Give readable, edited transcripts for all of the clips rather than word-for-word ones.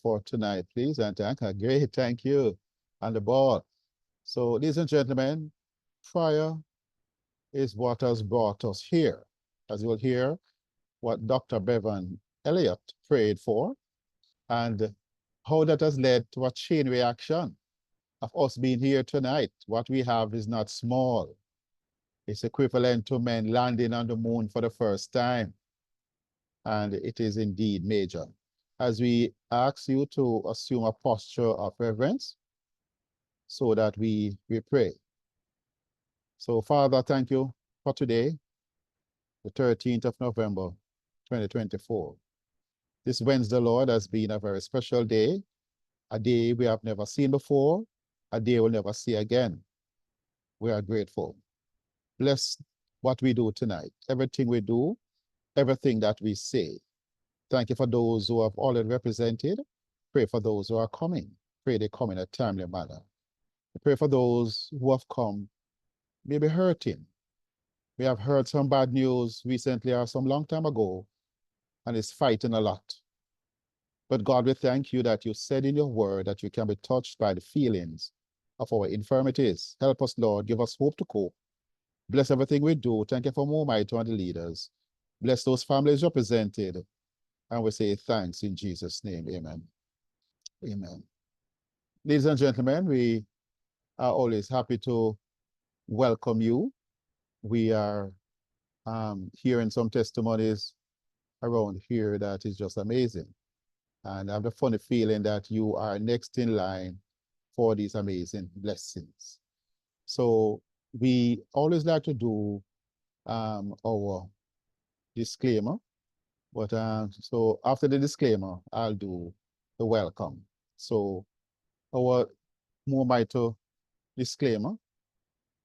for tonight, please. And great, thank you. On the ball. So, ladies and gentlemen, prayer is what has brought us here. As you will hear, what Dr. Bevan Elliott prayed for, and how that has led to a chain reaction of us being here tonight. What we have is not small. It's equivalent to men landing on the moon for the first time, and it is indeed major. As we ask you to assume a posture of reverence so that we pray. So, Father, thank you for today, the 13th of November, 2024. This Wednesday, Lord, has been a very special day, a day we have never seen before, a day we'll never see again. We are grateful. Bless what we do tonight, everything we do, everything that we say. Thank you for those who have already represented. Pray for those who are coming. Pray they come in a timely manner. Pray for those who have come, maybe hurting. We have heard some bad news recently or some long time ago, and it's fighting a lot. But God, we thank you that you said in your word that you can be touched by the feelings of our infirmities. Help us, Lord. Give us hope to cope. Bless everything we do. Thank you for more might on the leaders. Bless those families represented. And we say thanks in Jesus' name. Amen. Amen. Ladies and gentlemen, we are always happy to welcome you. We are hearing some testimonies around here that is just amazing. And I have the funny feeling that you are next in line for these amazing blessings. So we always like to do our disclaimer. But so after the disclaimer, I'll do the welcome. So our Mummaito disclaimer,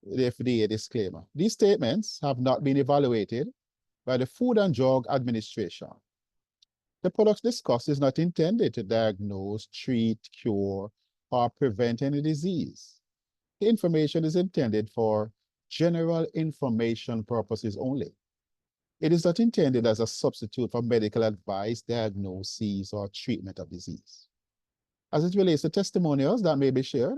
the FDA disclaimer. These statements have not been evaluated by the Food and Drug Administration. The products discussed is not intended to diagnose, treat, cure, or prevent any disease. The information is intended for general information purposes only. It is not intended as a substitute for medical advice, diagnosis, or treatment of disease. As it relates to testimonials that may be shared,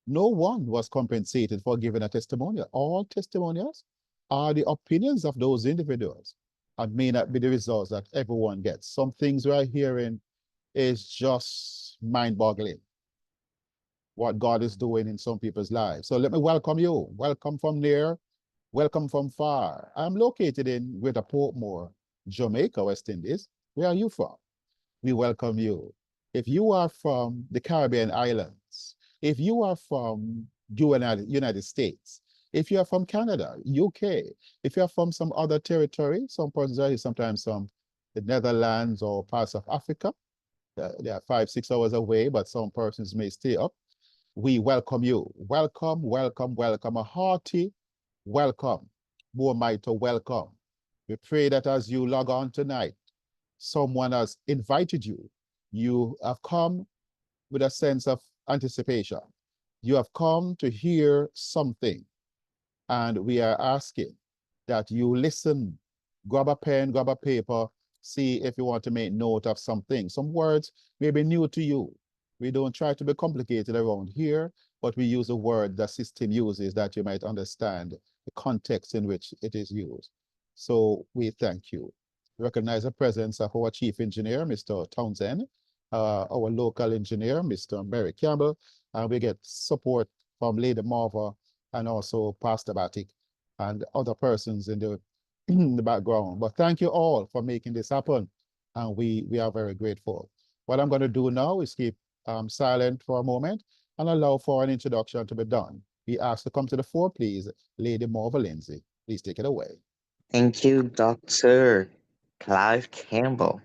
no one was compensated for giving a testimonial. All testimonials are the opinions of those individuals and may not be the results that everyone gets. Some things we are hearing is just mind-boggling what God is doing in some people's lives. So let me welcome you. Welcome from near, welcome from far. I'm located in Greater Portmore, Jamaica, West Indies. Where are you from? We welcome you. If you are from the Caribbean islands, if you are from United States, if you are from Canada, UK, if you are from some other territory, some persons are sometimes from the Netherlands or parts of Africa, they are 5, 6 hours away, but some persons may stay up. We welcome you. Welcome, welcome, welcome. A hearty welcome. More might to welcome. We pray that as you log on tonight, someone has invited you. You have come with a sense of anticipation. You have come to hear something. And we are asking that you listen, grab a pen, grab a paper, see if you want to make note of something. Some words may be new to you. We don't try to be complicated around here, but we use a word the system uses that you might understand the context in which it is used. So we thank you. Recognize the presence of our chief engineer, Mr. Townsend, our local engineer, Mr. Mary Campbell, and we get support from Lady Marva and also Pastor Batik and other persons in the, in the background. But thank you all for making this happen, and we are very grateful. What I'm going to do now is keep silent for a moment and allow for an introduction to be done. We ask to come to the fore, please, Lady Marva Lindsay. Please take it away. Thank you, Dr. Clive Campbell,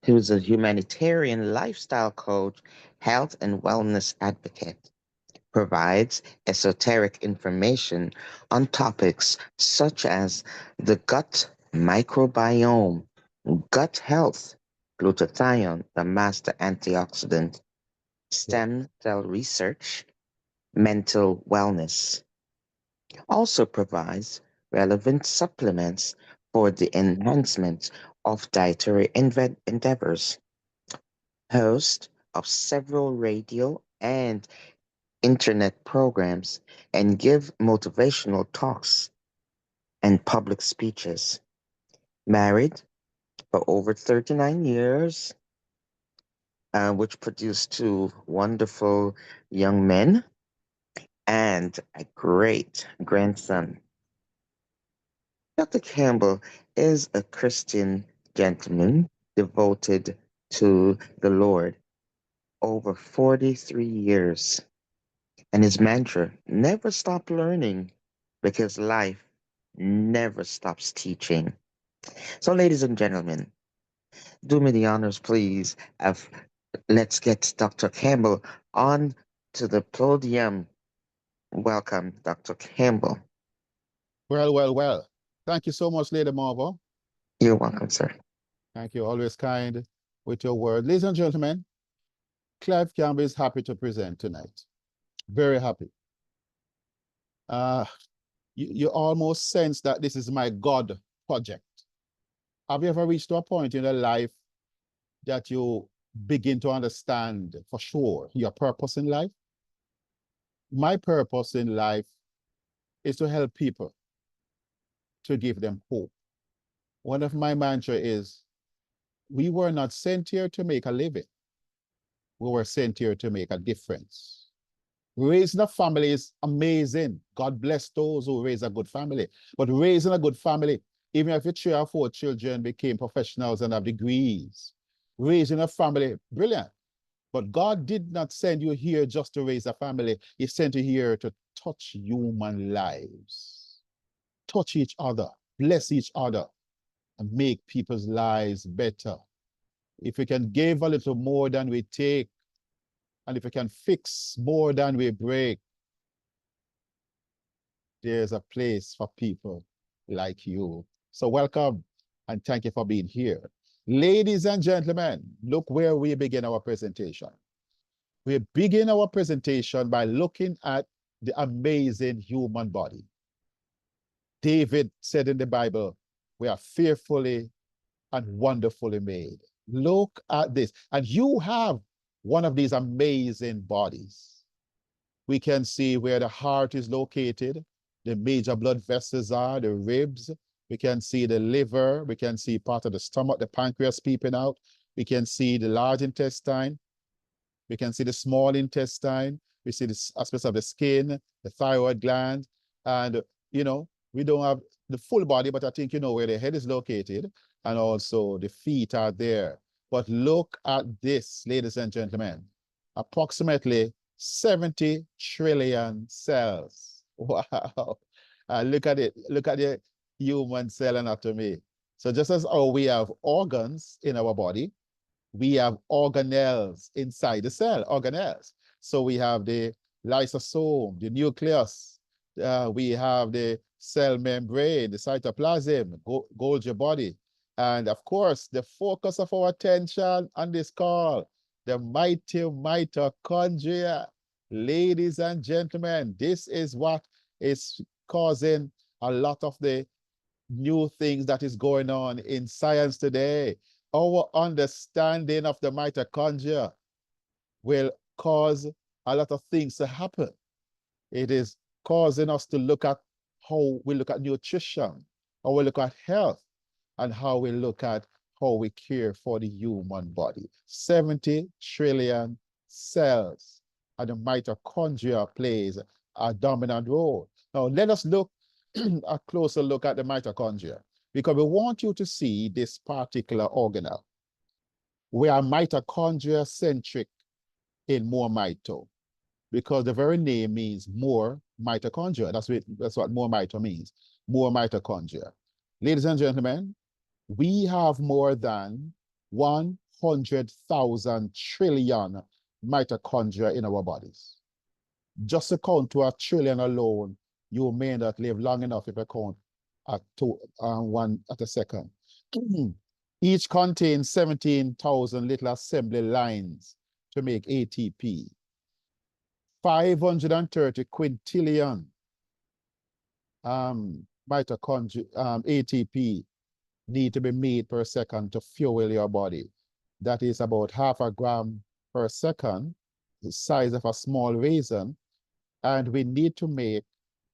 who's a humanitarian lifestyle coach, health and wellness advocate. Provides esoteric information on topics such as the gut microbiome, gut health, glutathione, the master antioxidant, Yeah. stem cell research, mental wellness. Also provides relevant supplements for the enhancement of dietary endeavors. host of several radio and internet programs, and give motivational talks and public speeches. Married for over 39 years, which produced two wonderful young men and a great grandson. Dr. Campbell is a Christian gentleman devoted to the Lord over 43 years, and his mantra, never stop learning, because life never stops teaching. So, ladies and gentlemen, do me the honors, please, of let's get Dr. Campbell on to the podium. Welcome, Dr. Campbell. Well, well, well. Thank you so much, Lady Marvel. You're welcome, sir. Thank you. Always kind with your word. Ladies and gentlemen, Clive Campbell is happy to present tonight. Very happy. You almost sense that this is my God project. Have you ever reached to a point in your life that you begin to understand for sure your purpose in life? My purpose in life is to help people, to give them hope. One of my mantra is, we were not sent here to make a living. We were sent here to make a difference. Raising a family is amazing. God bless those who raise a good family. But raising a good family, even if your 3 or 4 children became professionals and have degrees, raising a family, brilliant. But God did not send you here just to raise a family. He sent you here to touch human lives, touch each other, bless each other, and make people's lives better. If we can give a little more than we take, and if we can fix more than we break, there's a place for people like you. So welcome, and thank you for being here. Ladies and gentlemen, look where we begin our presentation. We begin our presentation by looking at the amazing human body. David said in the Bible, we are fearfully and wonderfully made. Look at this. And you have one of these amazing bodies. We can see where the heart is located, the major blood vessels are, the ribs. We can see the liver. We can see part of the stomach, the pancreas peeping out. We can see the large intestine. We can see the small intestine. We see the aspects of the skin, the thyroid gland. And, you know, we don't have the full body, but I think you know where the head is located. And also the feet are there. But look at this, ladies and gentlemen. Approximately 70 trillion cells. Wow. Look at it. Look at the human cell anatomy. So just as we have organs in our body, we have organelles inside the cell, organelles. So we have the lysosome, the nucleus, we have the cell membrane, the cytoplasm, Golgi body. And of course, the focus of our attention on this call, the mighty mitochondria. Ladies and gentlemen, this is what is causing a lot of the new things that is going on in science today. Our understanding of the mitochondria will cause a lot of things to happen. It is causing us to look at how we look at nutrition, how we look at health, and how we look at how we care for the human body. 70 trillion cells, and the mitochondria plays a dominant role. Now, let us look a closer look at the mitochondria, because we want you to see this particular organelle. We are mitochondria centric in more mito, because the very name means more mitochondria. That's what more mito means, more mitochondria. Ladies and gentlemen, we have more than 100,000 trillion mitochondria in our bodies. Just to count to a trillion alone, you may not live long enough if you count at one at a second. Each contains 17,000 little assembly lines to make ATP. 530 quintillion mitochondria ATP need to be made per second to fuel your body. that is about 0.5 gram per second, the size of a small raisin, and we need to make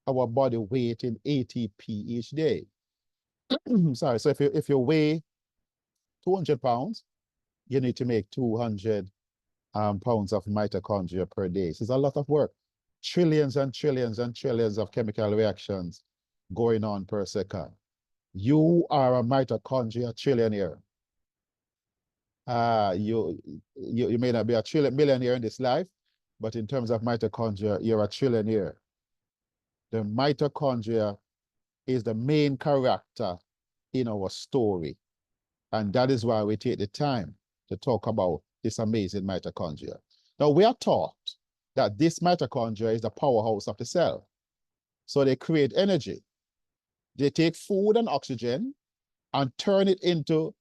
our body weight in ATP each day. Sorry, so if you weigh 200 pounds, you need to make 200 pounds of mitochondria per day. So it's a lot of work. Trillions and trillions and trillions of chemical reactions going on per second. You are a mitochondria trillionaire. You may not be a millionaire in this life, but in terms of mitochondria, you're a trillionaire. The mitochondria is the main character in our story. And that is why we take the time to talk about this amazing mitochondria. Now, we are taught that this mitochondria is the powerhouse of the cell. So they create energy. They take food and oxygen and turn it into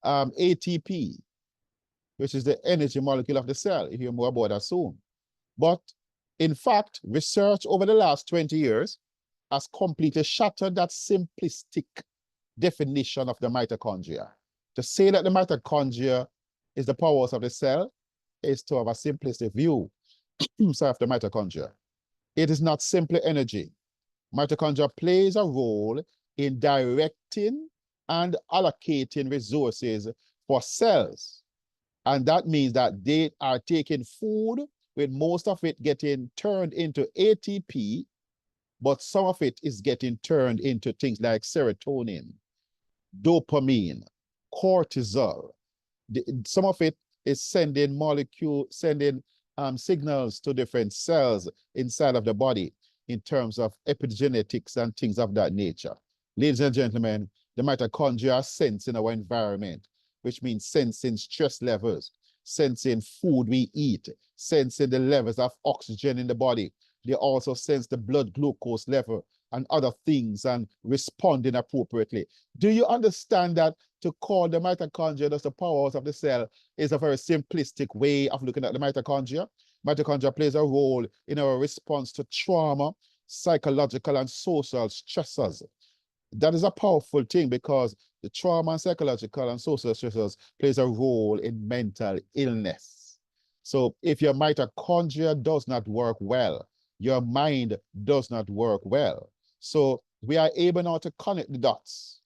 ATP, which is the energy molecule of the cell. You hear more about that soon. But in fact, research over the last 20 years has completely shattered that simplistic definition of the mitochondria. To say that the mitochondria is the powers of the cell is to have a simplistic view of the mitochondria. It is not simply energy. Mitochondria plays a role in directing and allocating resources for cells. And that means that they are taking food, with most of it getting turned into ATP, but some of it is getting turned into things like serotonin, dopamine, cortisol. Some of it is sending signals to different cells inside of the body in terms of epigenetics and things of that nature. Ladies and gentlemen, the mitochondria are sensing our environment, which means sensing stress levels, sensing food we eat, sensing the levels of oxygen in the body. They also sense the blood glucose level and other things and responding appropriately. Do you understand that to call the mitochondria as the powers of the cell is a very simplistic way of looking at the mitochondria? Mitochondria plays a role in our response to trauma, psychological and social stressors. That is a powerful thing because the trauma and psychological and social stressors plays a role in mental illness. So if your mitochondria does not work well, your mind does not work well. So we are able now to connect the dots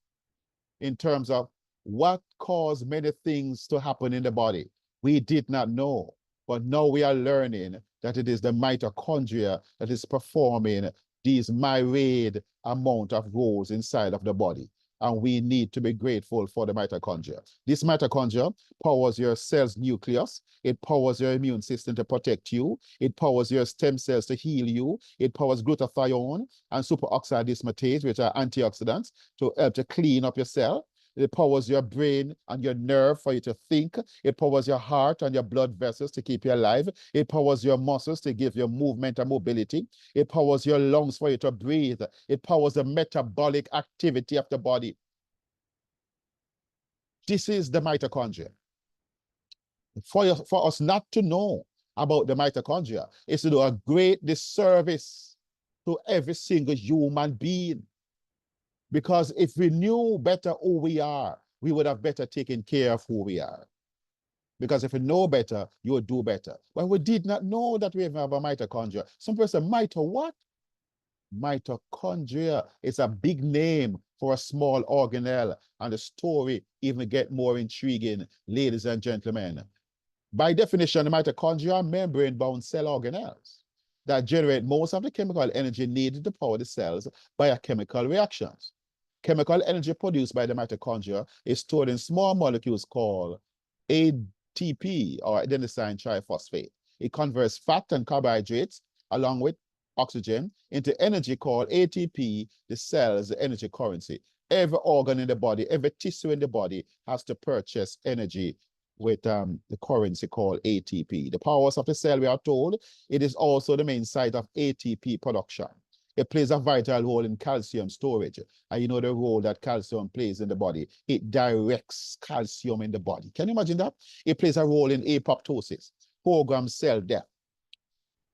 in terms of what caused many things to happen in the body. We did not know, but now we are learning that it is the mitochondria that is performing these myriad amount of roles inside of the body. And we need to be grateful for the mitochondria. This mitochondria powers your cell's nucleus. It powers your immune system to protect you. It powers your stem cells to heal you. It powers glutathione and superoxide dismutase, which are antioxidants, to help to clean up your cell. It powers your brain and your nerve for you to think. It powers your heart and your blood vessels to keep you alive. It powers your muscles to give you movement and mobility. It powers your lungs for you to breathe. It powers the metabolic activity of the body. This is the mitochondria. For us not to know about the mitochondria is to do a great disservice to every single human being. Because if we knew better who we are, we would have better taken care of who we are. Because if you know better, you would do better. But we did not know that we have a mitochondria. Some person, mito what? Mitochondria is a big name for a small organelle, and the story even get more intriguing, ladies and gentlemen. By definition, the mitochondria are membrane-bound cell organelles that generate most of the chemical energy needed to power the cells biochemical reactions. Chemical energy produced by the mitochondria is stored in small molecules called ATP, or adenosine triphosphate. It converts fat and carbohydrates along with oxygen into energy called ATP, the cell's energy currency. Every organ in the body, every tissue in the body has to purchase energy with the currency called ATP. The powers of the cell, we are told, it is also the main site of ATP production. It plays a vital role in calcium storage. And you know the role that calcium plays in the body. It directs calcium in the body. Can you imagine that? It plays a role in apoptosis, programmed cell death.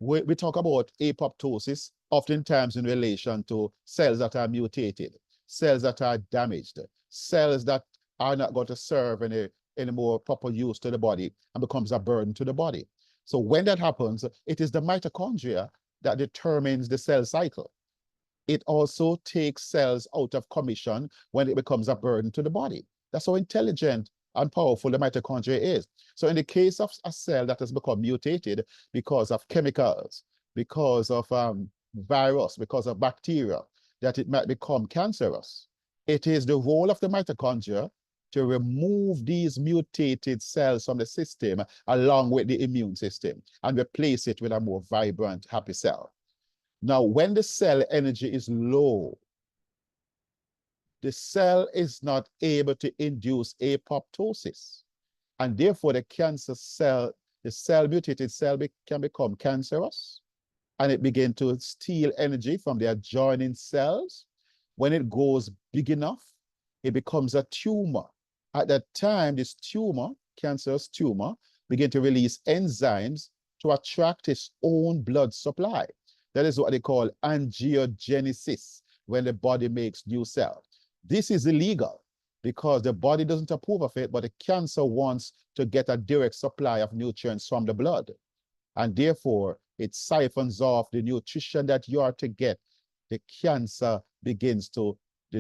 We talk about apoptosis oftentimes in relation to cells that are mutated, cells that are damaged, cells that are not going to serve any any more proper use to the body and becomes a burden to the body. So when that happens, it is the mitochondria that determines the cell cycle. It also takes cells out of commission when it becomes a burden to the body. That's how intelligent and powerful the mitochondria is. So in the case of a cell that has become mutated because of chemicals, because of virus, because of bacteria, that it might become cancerous, it is the role of the mitochondria to remove these mutated cells from the system along with the immune system and replace it with a more vibrant, happy cell. Now, when the cell energy is low, the cell is not able to induce apoptosis. And therefore, the cancer cell, the mutated cell can become cancerous, and it begins to steal energy from the adjoining cells. When it goes big enough, it becomes a tumor. At that time, this tumor, cancerous tumor, begins to release enzymes to attract its own blood supply. That is what they call angiogenesis, when the body makes new cells. This is illegal because the body doesn't approve of it, but the cancer wants to get a direct supply of nutrients from the blood. And therefore, it siphons off the nutrition that you are to get. The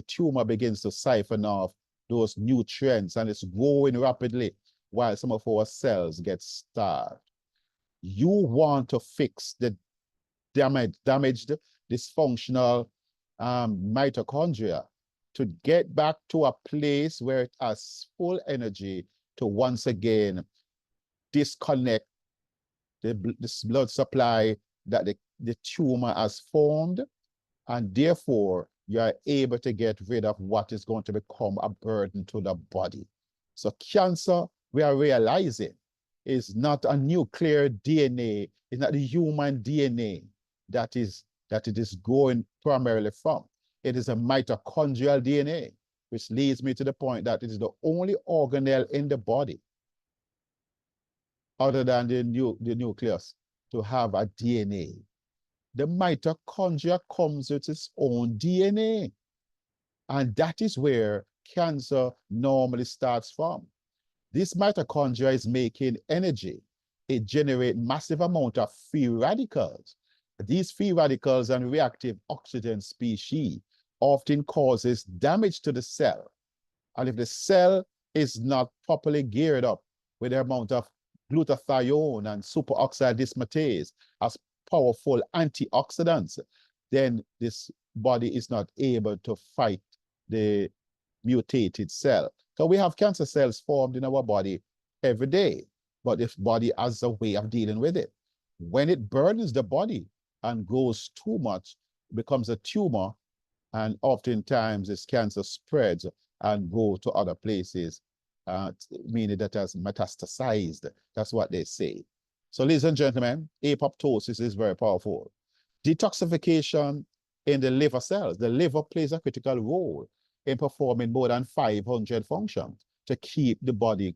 tumor begins to siphon off those nutrients, and it's growing rapidly while some of our cells get starved. You want to fix the damaged, dysfunctional mitochondria to get back to a place where it has full energy to once again disconnect this blood supply that the tumor has formed, and therefore you are able to get rid of what is going to become a burden to the body. So cancer, we are realizing, is not a nuclear DNA, it's not the human DNA that it is growing primarily from. It is a mitochondrial DNA, which leads me to the point that it is the only organelle in the body other than the nucleus to have a DNA. The mitochondria comes with its own DNA. And that is where cancer normally starts from. This mitochondria is making energy. It generates massive amount of free radicals. These free radicals and reactive oxygen species often causes damage to the cell. And if the cell is not properly geared up with the amount of glutathione and superoxide dismutase as powerful antioxidants, then this body is not able to fight the mutated cell. So we have cancer cells formed in our body every day, but the body has a way of dealing with it. When it burdens the body and grows too much, it becomes a tumor, and oftentimes this cancer spreads and goes to other places, meaning that has metastasized. That's what they say. So ladies and gentlemen, apoptosis is very powerful. Detoxification in the liver cells. The liver plays a critical role in performing more than 500 functions to keep the body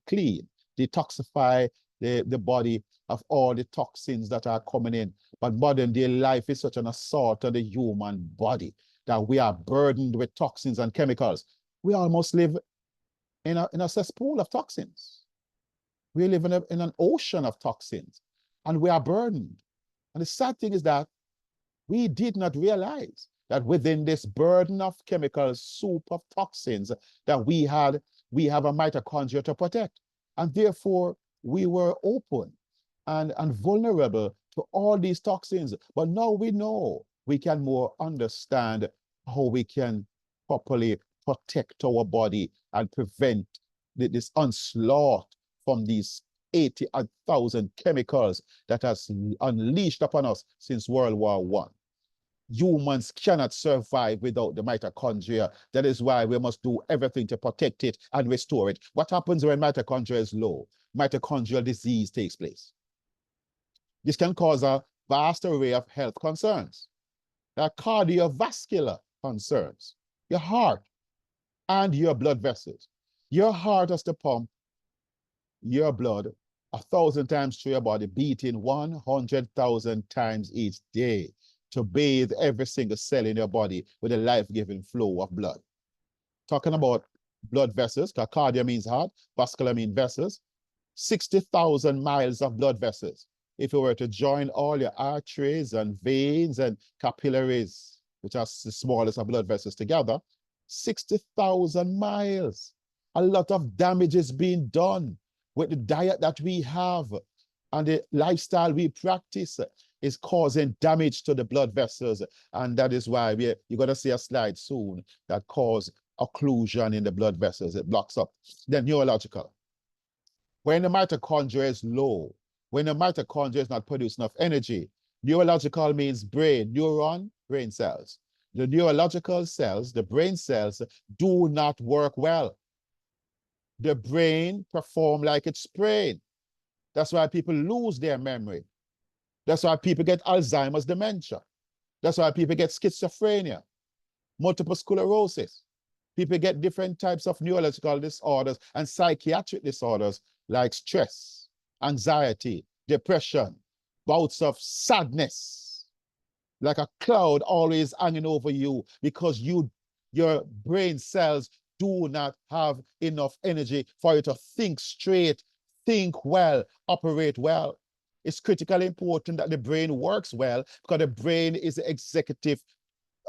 clean, detoxify the body of all the toxins that are coming in. But modern day life is such an assault on the human body that we are burdened with toxins and chemicals. We almost live in a cesspool of toxins. We live in an ocean of toxins, and we are burdened. And the sad thing is that we did not realize that within this burden of chemical soup of toxins that we have a mitochondria to protect. And therefore, we were open and vulnerable to all these toxins. But now we know we can more understand how we can properly protect our body and prevent this onslaught from these 80,000 chemicals that has unleashed upon us since World War I. Humans cannot survive without the mitochondria. That is why we must do everything to protect it and restore it. What happens when mitochondria is low? Mitochondrial disease takes place. This can cause a vast array of health concerns. There are cardiovascular concerns, your heart and your blood vessels. Your heart has to pump your blood 1,000 times through your body, beating 100,000 times each day to bathe every single cell in your body with a life-giving flow of blood. Talking about blood vessels, because cardia means heart, vascular means vessels, 60,000 miles of blood vessels. If you were to join all your arteries and veins and capillaries, which are the smallest of blood vessels together, 60,000 miles. A lot of damage is being done with the diet that we have and the lifestyle we practice is causing damage to the blood vessels. And that is why you're going to see a slide soon that causes occlusion in the blood vessels. It blocks up. Then neurological. When the mitochondria is low, when the mitochondria is not producing enough energy, neurological means brain, neuron, brain cells. The neurological cells, the brain cells, do not work well. The brain performs like it's brain. That's why people lose their memory. That's why people get Alzheimer's dementia. That's why people get schizophrenia, multiple sclerosis. People get different types of neurological disorders and psychiatric disorders like stress, anxiety, depression, bouts of sadness, like a cloud always hanging over you because your brain cells do not have enough energy for you to think straight, think well, operate well. It's critically important that the brain works well because the brain is the executive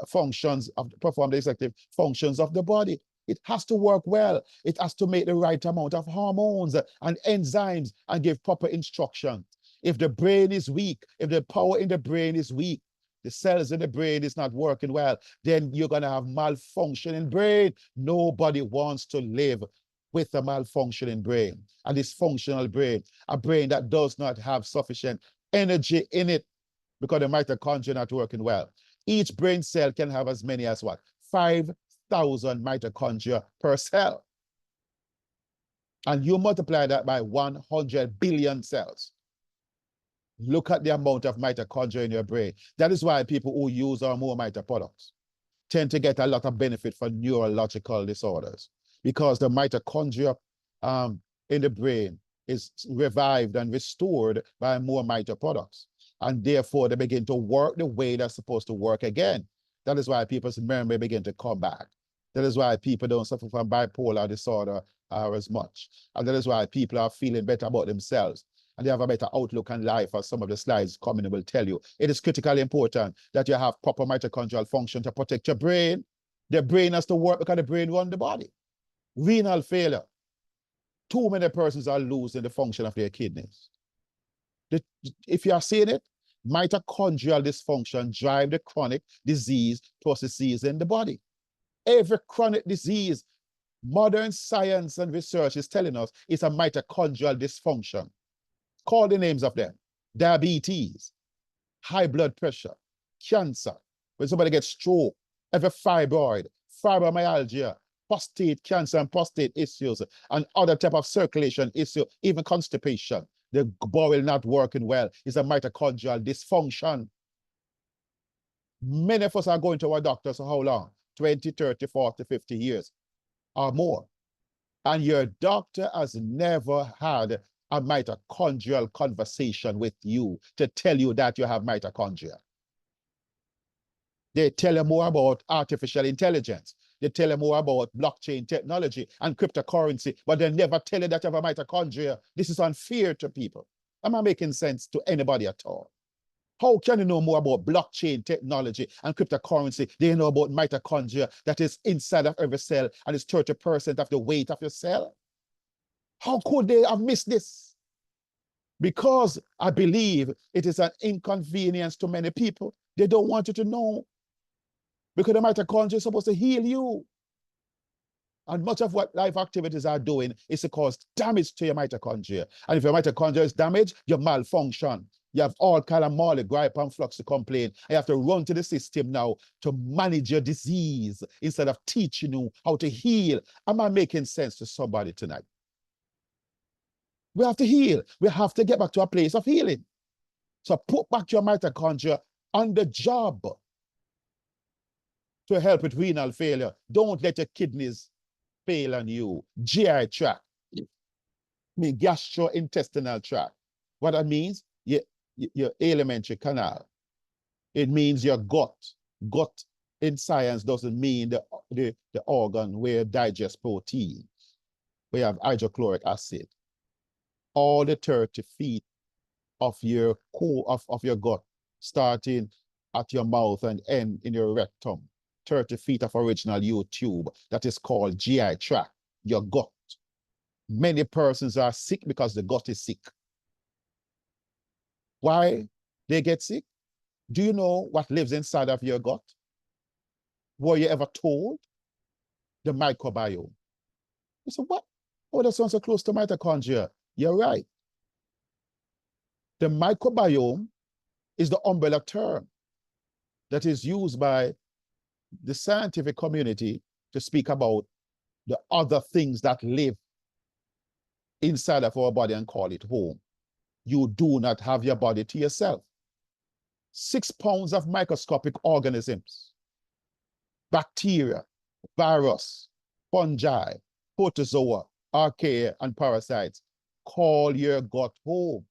functions of perform the executive functions of the body. It has to work well. It has to make the right amount of hormones and enzymes and give proper instruction. If the brain is weak, if the power in the brain is weak, the cells in the brain is not working well, then you're going to have malfunctioning brain. Nobody wants to live with a malfunctioning brain, a dysfunctional brain, a brain that does not have sufficient energy in it because the mitochondria are not working well. Each brain cell can have as many as what? 5,000 mitochondria per cell. And you multiply that by 100 billion cells. Look at the amount of mitochondria in your brain. That is why people who use our more mito products tend to get a lot of benefit for neurological disorders because the mitochondria in the brain is revived and restored by more mito products. And therefore, they begin to work the way they're supposed to work again. That is why people's memory begin to come back. That is why people don't suffer from bipolar disorder as much. And that is why people are feeling better about themselves. And they have a better outlook on life, as some of the slides coming will tell you. It is critically important that you have proper mitochondrial function to protect your brain. The brain has to work because the brain runs the body. Renal failure. Too many persons are losing the function of their kidneys. If you are seeing it, mitochondrial dysfunction drive the chronic disease processes in the body. Every chronic disease, modern science and research is telling us it's a mitochondrial dysfunction. Call the names of them. Diabetes, high blood pressure, cancer, when somebody gets stroke, every fibroid, fibromyalgia, prostate cancer and prostate issues, and other type of circulation issue, even constipation. The bowel not working well is a mitochondrial dysfunction. Many of us are going to our doctors for how long? 20, 30, 40, 50 years or more. And your doctor has never had a mitochondrial conversation with you to tell you that you have mitochondria. They tell you more about artificial intelligence. They tell you more about blockchain technology and cryptocurrency, but they never tell you that you have a mitochondria. This is unfair to people. Am I making sense to anybody at all? How can you know more about blockchain technology and cryptocurrency than you know about mitochondria that is inside of every cell and is 30% of the weight of your cell? How could they have missed this? Because I believe it is an inconvenience to many people. They don't want you to know. Because the mitochondria is supposed to heal you. And much of what life activities are doing is to cause damage to your mitochondria. And if your mitochondria is damaged, you malfunction. You have all kind of molly, gripe, and flux to complain. You have to run to the system now to manage your disease instead of teaching you how to heal. Am I making sense to somebody tonight? We have to heal. We have to get back to a place of healing. So put back your mitochondria on the job to help with renal failure. Don't let your kidneys fail on you. GI tract, gastrointestinal tract. What that means, your alimentary canal. It means your gut in science doesn't mean the organ where it digests protein, where you have hydrochloric acid. All the 30 feet of your of your gut, starting at your mouth and end in your rectum, 30 feet of original U-tube, that is called GI tract, your gut. Many persons are sick because the gut is sick. Why they get sick? Do you know what lives inside of your gut? Were you ever told? The microbiome. You say, what? Oh, that sounds so close to mitochondria. You're right. The microbiome is the umbrella term that is used by the scientific community to speak about the other things that live inside of our body and call it home. You do not have your body to yourself. 6 pounds of microscopic organisms, bacteria, virus, fungi, protozoa, archaea, and parasites call your gut home.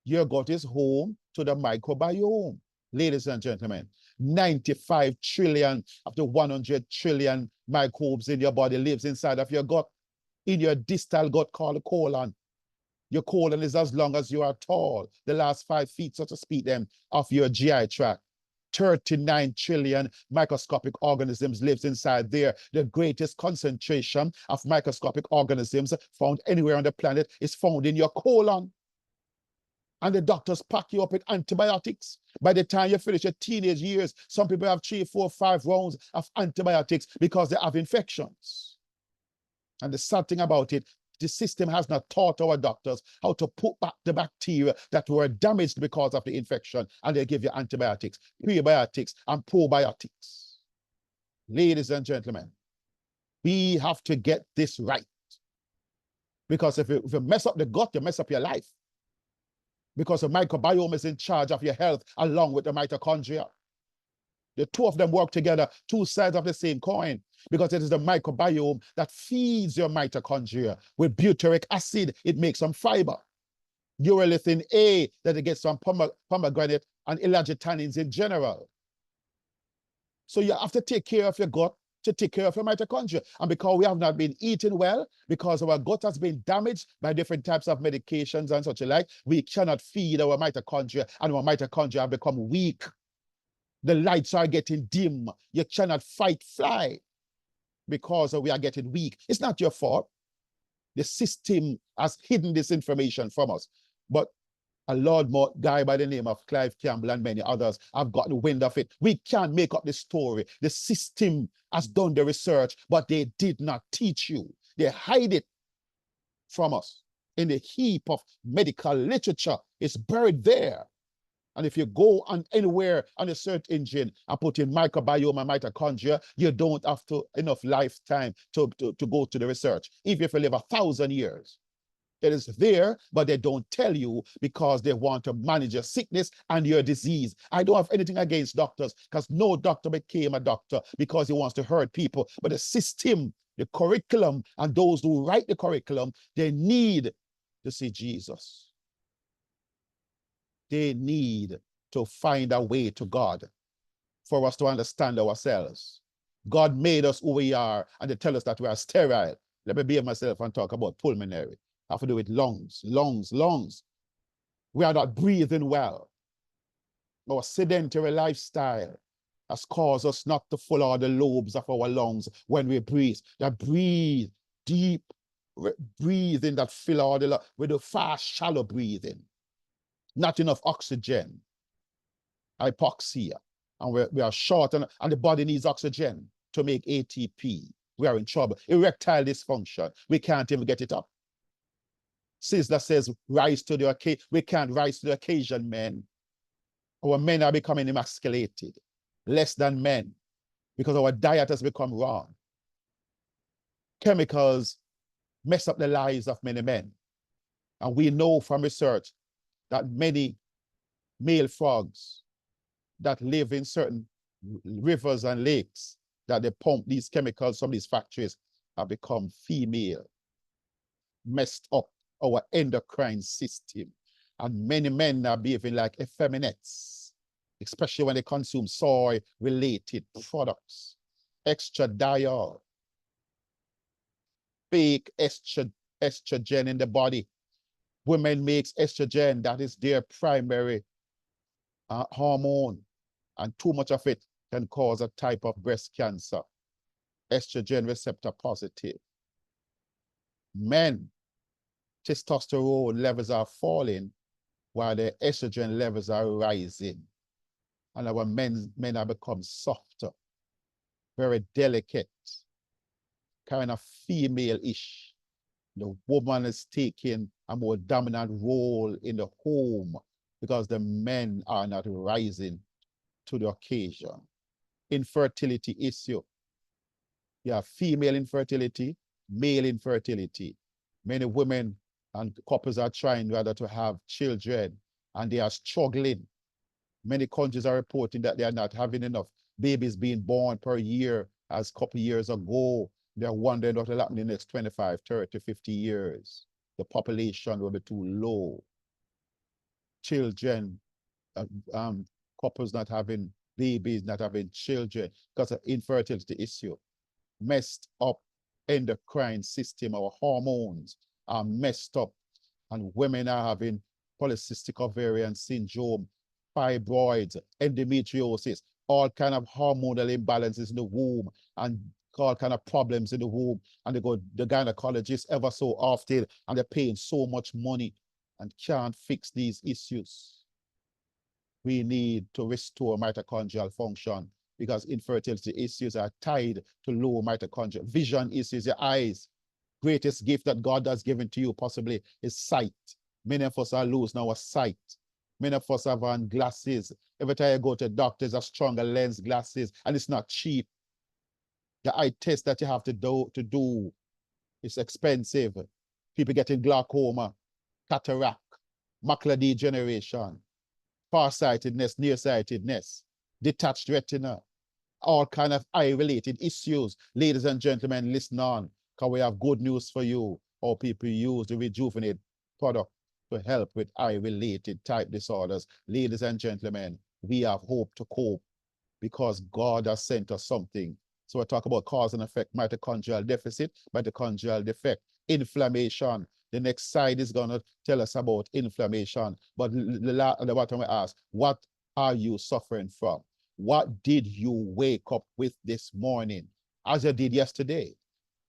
Your gut is home to the microbiome. Ladies and gentlemen, 95 trillion of the 100 trillion microbes in your body lives inside of your gut, in your distal gut called the colon. Your colon is as long as you are tall, the last 5 feet, so to speak, them, of your GI tract. 39 trillion microscopic organisms lives inside there. The greatest concentration of microscopic organisms found anywhere on the planet is found in your colon. And the doctors pack you up with antibiotics. By the time you finish your teenage years, some people have 3, 4, 5 rounds of antibiotics because they have infections. And the sad thing about it, the system has not taught our doctors how to put back the bacteria that were damaged because of the infection, and they give you antibiotics, prebiotics, and probiotics. Ladies and gentlemen, we have to get this right. Because if you mess up the gut, you mess up your life. Because the microbiome is in charge of your health along with the mitochondria. The two of them work together, two sides of the same coin, because it is the microbiome that feeds your mitochondria. With butyric acid, it makes some fiber. Urolithin A, that it gets from pomegranate and ellagitannins in general. So you have to take care of your gut to take care of your mitochondria. And because we have not been eating well, because our gut has been damaged by different types of medications and such like, we cannot feed our mitochondria, and our mitochondria have become weak. The lights are getting dim. You cannot fight fly because we are getting weak. It's not your fault. The system has hidden this information from us. But a Lord guy by the name of Clive Campbell and many others have gotten wind of it. We can't make up the story. The system has done the research, but they did not teach you. They hide it from us in the heap of medical literature. It's buried there. And if you go on anywhere on a search engine and put in microbiome and mitochondria, you don't have enough lifetime to go to the research, even if you live 1,000 years. It is there, but they don't tell you because they want to manage your sickness and your disease. I don't have anything against doctors, because no doctor became a doctor because he wants to hurt people. But the system, the curriculum, and those who write the curriculum, they need to see Jesus. They need to find a way to God for us to understand ourselves. God made us who we are, and they tell us that we are sterile. Let me behave myself and talk about pulmonary. I have to do with lungs. We are not breathing well. Our sedentary lifestyle has caused us not to fill all the lobes of our lungs when we breathe. That breathe deep, breathing that fill all the lungs. We do fast, shallow breathing. Not enough oxygen. Hypoxia. And we are short, and the body needs oxygen to make ATP. We are in trouble. Erectile dysfunction. We can't even get it up. Sizzler says, rise to the occasion. We can't rise to the occasion, men. Our men are becoming emasculated, less than men, because our diet has become wrong. Chemicals mess up the lives of many men. And we know from research that many male frogs that live in certain rivers and lakes, that they pump these chemicals from these factories, have become female, messed up our endocrine system. And many men are behaving like effeminates. especially when they consume soy-related products. Estradiol, fake estrogen in the body. Women makes estrogen, that is their primary hormone, and too much of it can cause a type of breast cancer. Estrogen receptor positive. Men, testosterone levels are falling while their estrogen levels are rising. And our men have become softer, very delicate, kind of female-ish. The woman is taking a more dominant role in the home because the men are not rising to the occasion. Infertility issue. You have female infertility, male infertility. Many women and couples are trying rather to have children, and they are struggling. Many countries are reporting that they are not having enough babies being born per year as a couple years ago. They're wondering what will happen in the next 25, 30, 50 years. The population will be too low. Children, couples not having babies, not having children because of infertility issue. Messed up endocrine system, our hormones are messed up, and women are having polycystic ovarian syndrome, fibroids, endometriosis, all kind of hormonal imbalances in the womb, and all kind of problems in the womb. And they go to the gynecologist ever so often, and they're paying so much money and can't fix these issues. We need to restore mitochondrial function because infertility issues are tied to low mitochondria. Vision issues, your eyes. Greatest gift that God has given to you possibly is sight. Many of us are losing our sight. Many of us have on glasses. Every time you go to doctors, a stronger lens glasses, and it's not cheap. The eye test that you have to do is expensive. People getting glaucoma, cataract, macular degeneration, farsightedness, nearsightedness, detached retina, all kind of eye-related issues. Ladies and gentlemen, listen on, because we have good news for you. All people use the Rejuvenate product to help with eye-related type disorders. Ladies and gentlemen, we have hope to cope because God has sent us something. So we talk about cause and effect, mitochondrial deficit, mitochondrial defect, inflammation. The next slide is going to tell us about inflammation. But the bottom we ask, what are you suffering from? What did you wake up with this morning? As you did yesterday,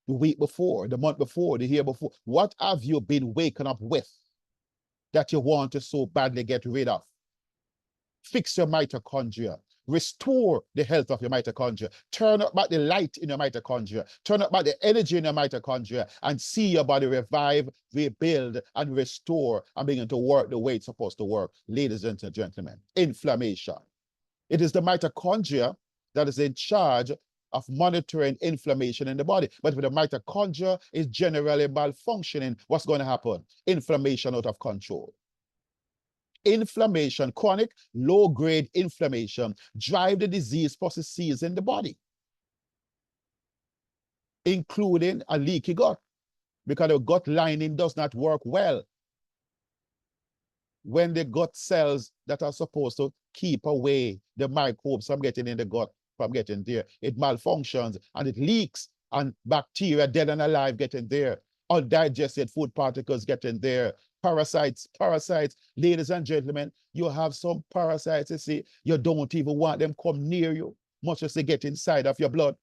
the week before, the month before, the year before. What have you been waking up with that you want to so badly get rid of? Fix your mitochondria. Restore the health of your mitochondria. Turn up back the light in your mitochondria. Turn up back the energy in your mitochondria and see your body revive, rebuild, and restore and begin to work the way it's supposed to work. Ladies and gentlemen, inflammation. It is the mitochondria that is in charge of monitoring inflammation in the body. But if the mitochondria is generally malfunctioning, what's going to happen? Inflammation out of control. Inflammation, chronic low-grade inflammation, drive the disease processes in the body, including a leaky gut, because the gut lining does not work well. When the gut cells that are supposed to keep away the microbes from getting in the gut, from getting there, it malfunctions and it leaks, and bacteria, dead and alive, get in there. Undigested food particles get in there. Parasites. Ladies and gentlemen, you have some parasites, you see, you don't even want them come near you, much as they get inside of your blood.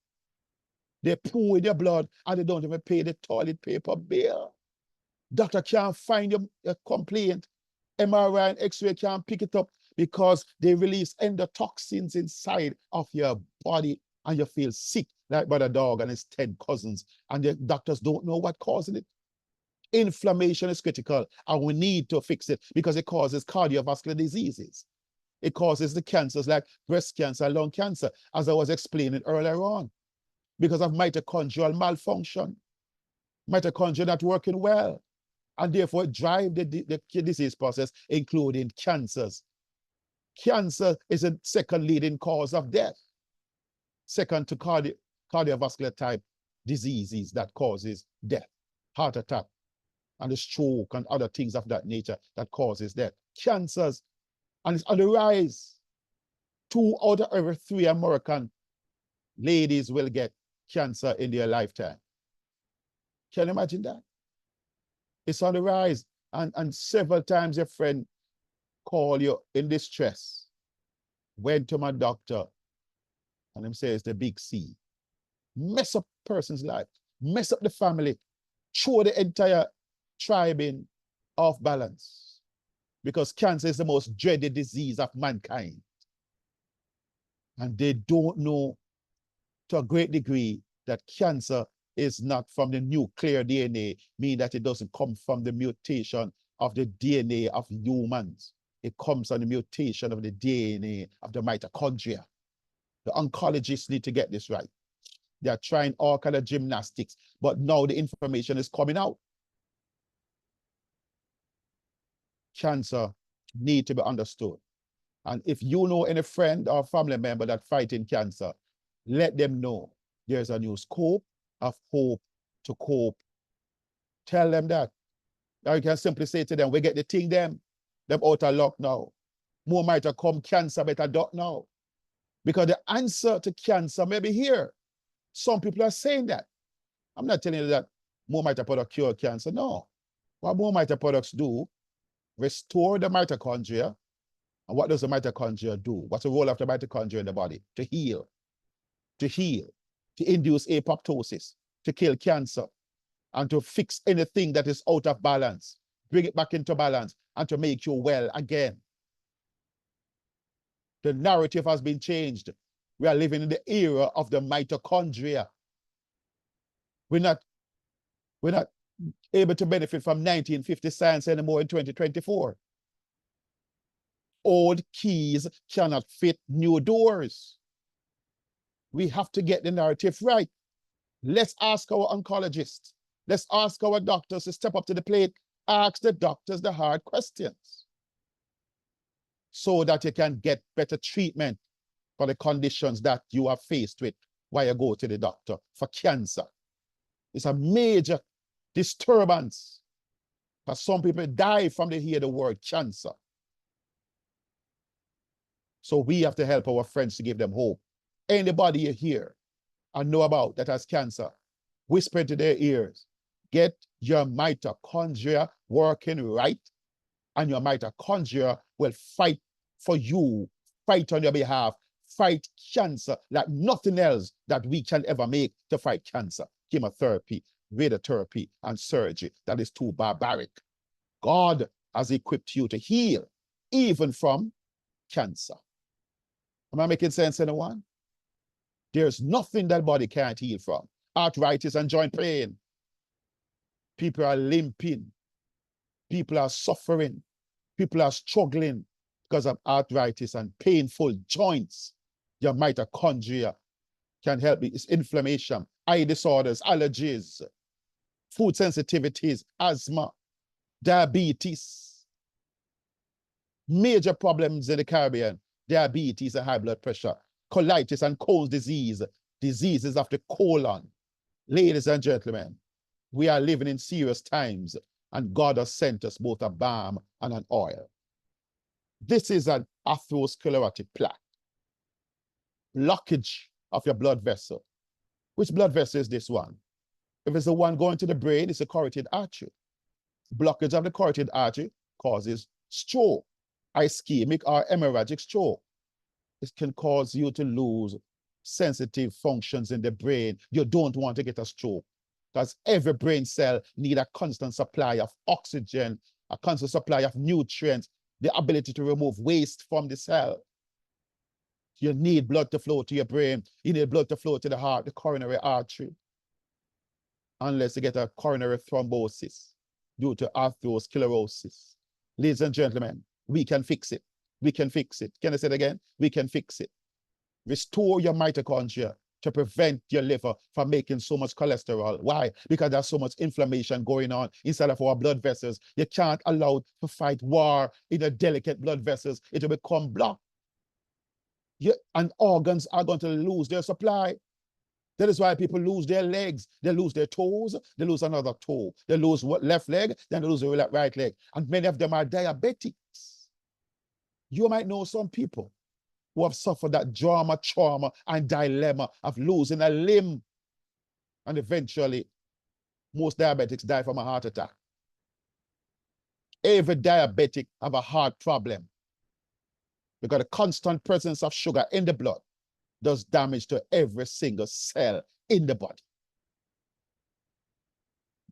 They poo in your blood and they don't even pay the toilet paper bill. Doctor can't find your complaint. MRI and X-ray can't pick it up because they release endotoxins inside of your body and you feel sick like by the dog and its 10 cousins, and the doctors don't know what causing it. Inflammation is critical and we need to fix it because it causes cardiovascular diseases. It causes the cancers like breast cancer, lung cancer, as I was explaining earlier on, because of mitochondrial malfunction. Mitochondria not working well, and therefore drive the disease process, including cancers. Cancer is a second leading cause of death, second to cardiovascular type diseases that causes death, heart attack, and the stroke and other things of that nature that causes death. Cancers, and it's on the rise. 2 out of every 3 American ladies will get cancer in their lifetime. Can you imagine that? It's on the rise. And several times your friend call you in distress. Went to my doctor and him say it's the big C. Mess up person's life, mess up the family, throw the entire tribe in off balance. Because cancer is the most dreaded disease of mankind. And they don't know to a great degree that cancer is not from the nuclear DNA, meaning that it doesn't come from the mutation of the DNA of humans. It comes from the mutation of the DNA of the mitochondria. The oncologists need to get this right. They are trying all kind of gymnastics, but now the information is coming out. Cancer need to be understood. And if you know any friend or family member that fighting cancer, let them know there's a new scope of hope to cope. Tell them that. Now you can simply say to them, we get the thing them out of luck now. More might have come, cancer better duck now. Because the answer to cancer may be here. Some people are saying that. I'm not telling you that more might product cure cancer. No. What more might products do? Restore the mitochondria. And what does the mitochondria do? What's the role of the mitochondria in the body? To heal, to induce apoptosis, to kill cancer, and to fix anything that is out of balance, bring it back into balance, and to make you well again. The narrative has been changed. We are living in the era of the mitochondria. We're not able to benefit from 1950 science anymore in 2024. Old keys cannot fit new doors. We have to get the narrative right. Let's ask our oncologists. Let's ask our doctors to step up to the plate. Ask the doctors the hard questions so that you can get better treatment for the conditions that you are faced with while you go to the doctor for cancer. It's a major disturbance. But some people die from they hear the word cancer. So we have to help our friends to give them hope. Anybody you hear and know about that has cancer, whisper into their ears, get your mitochondria working right, and your mitochondria will fight for you, fight on your behalf, fight cancer like nothing else that we can ever make to fight cancer. Chemotherapy, radiotherapy, and surgery. That is too barbaric. God has equipped you to heal even from cancer. Am I making sense, anyone? There's nothing that body can't heal from. Arthritis and joint pain. People are limping. People are suffering. People are struggling because of arthritis and painful joints. Your mitochondria can help you. It's inflammation, eye disorders, allergies, food sensitivities, asthma, diabetes. Major problems in the Caribbean, diabetes and high blood pressure, colitis and Crohn's disease, diseases of the colon. Ladies and gentlemen, we are living in serious times, and God has sent us both a balm and an oil. This is an atherosclerotic plaque, blockage of your blood vessel. Which blood vessel is this one? If it's the one going to the brain, it's a carotid artery. Blockage of the carotid artery causes stroke, ischemic or hemorrhagic stroke. It can cause you to lose sensitive functions in the brain. You don't want to get a stroke because every brain cell needs a constant supply of oxygen, a constant supply of nutrients, the ability to remove waste from the cell. You need blood to flow to your brain. You need blood to flow to the heart, the coronary artery. Unless you get a coronary thrombosis due to atherosclerosis. Ladies and gentlemen, we can fix it. We can fix it. Can I say it again? We can fix it. Restore your mitochondria to prevent your liver from making so much cholesterol. Why? Because there's so much inflammation going on inside of our blood vessels. You can't allow to fight war in the delicate blood vessels. It will become blocked. And organs are going to lose their supply. That is why people lose their legs. They lose their toes. They lose another toe. They lose left leg, then they lose the right leg. And many of them are diabetics. You might know some people who have suffered that drama, trauma, and dilemma of losing a limb. And eventually, most diabetics die from a heart attack. Every diabetic have a heart problem because the constant presence of sugar in the blood does damage to every single cell in the body.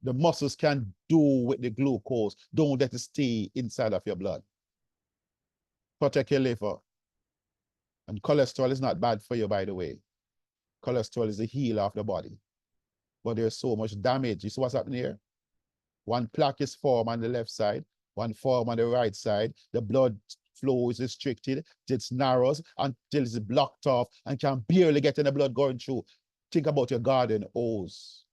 The muscles can do with the glucose. Don't let it stay inside of your blood. Protect your liver. And cholesterol is not bad for you, by the way. Cholesterol is the healer of the body. But there's so much damage. You see what's happening here? One plaque is formed on the left side, one formed on the right side. The blood flow is restricted. It narrows until it's blocked off and can barely get any blood going through. Think about your garden hose.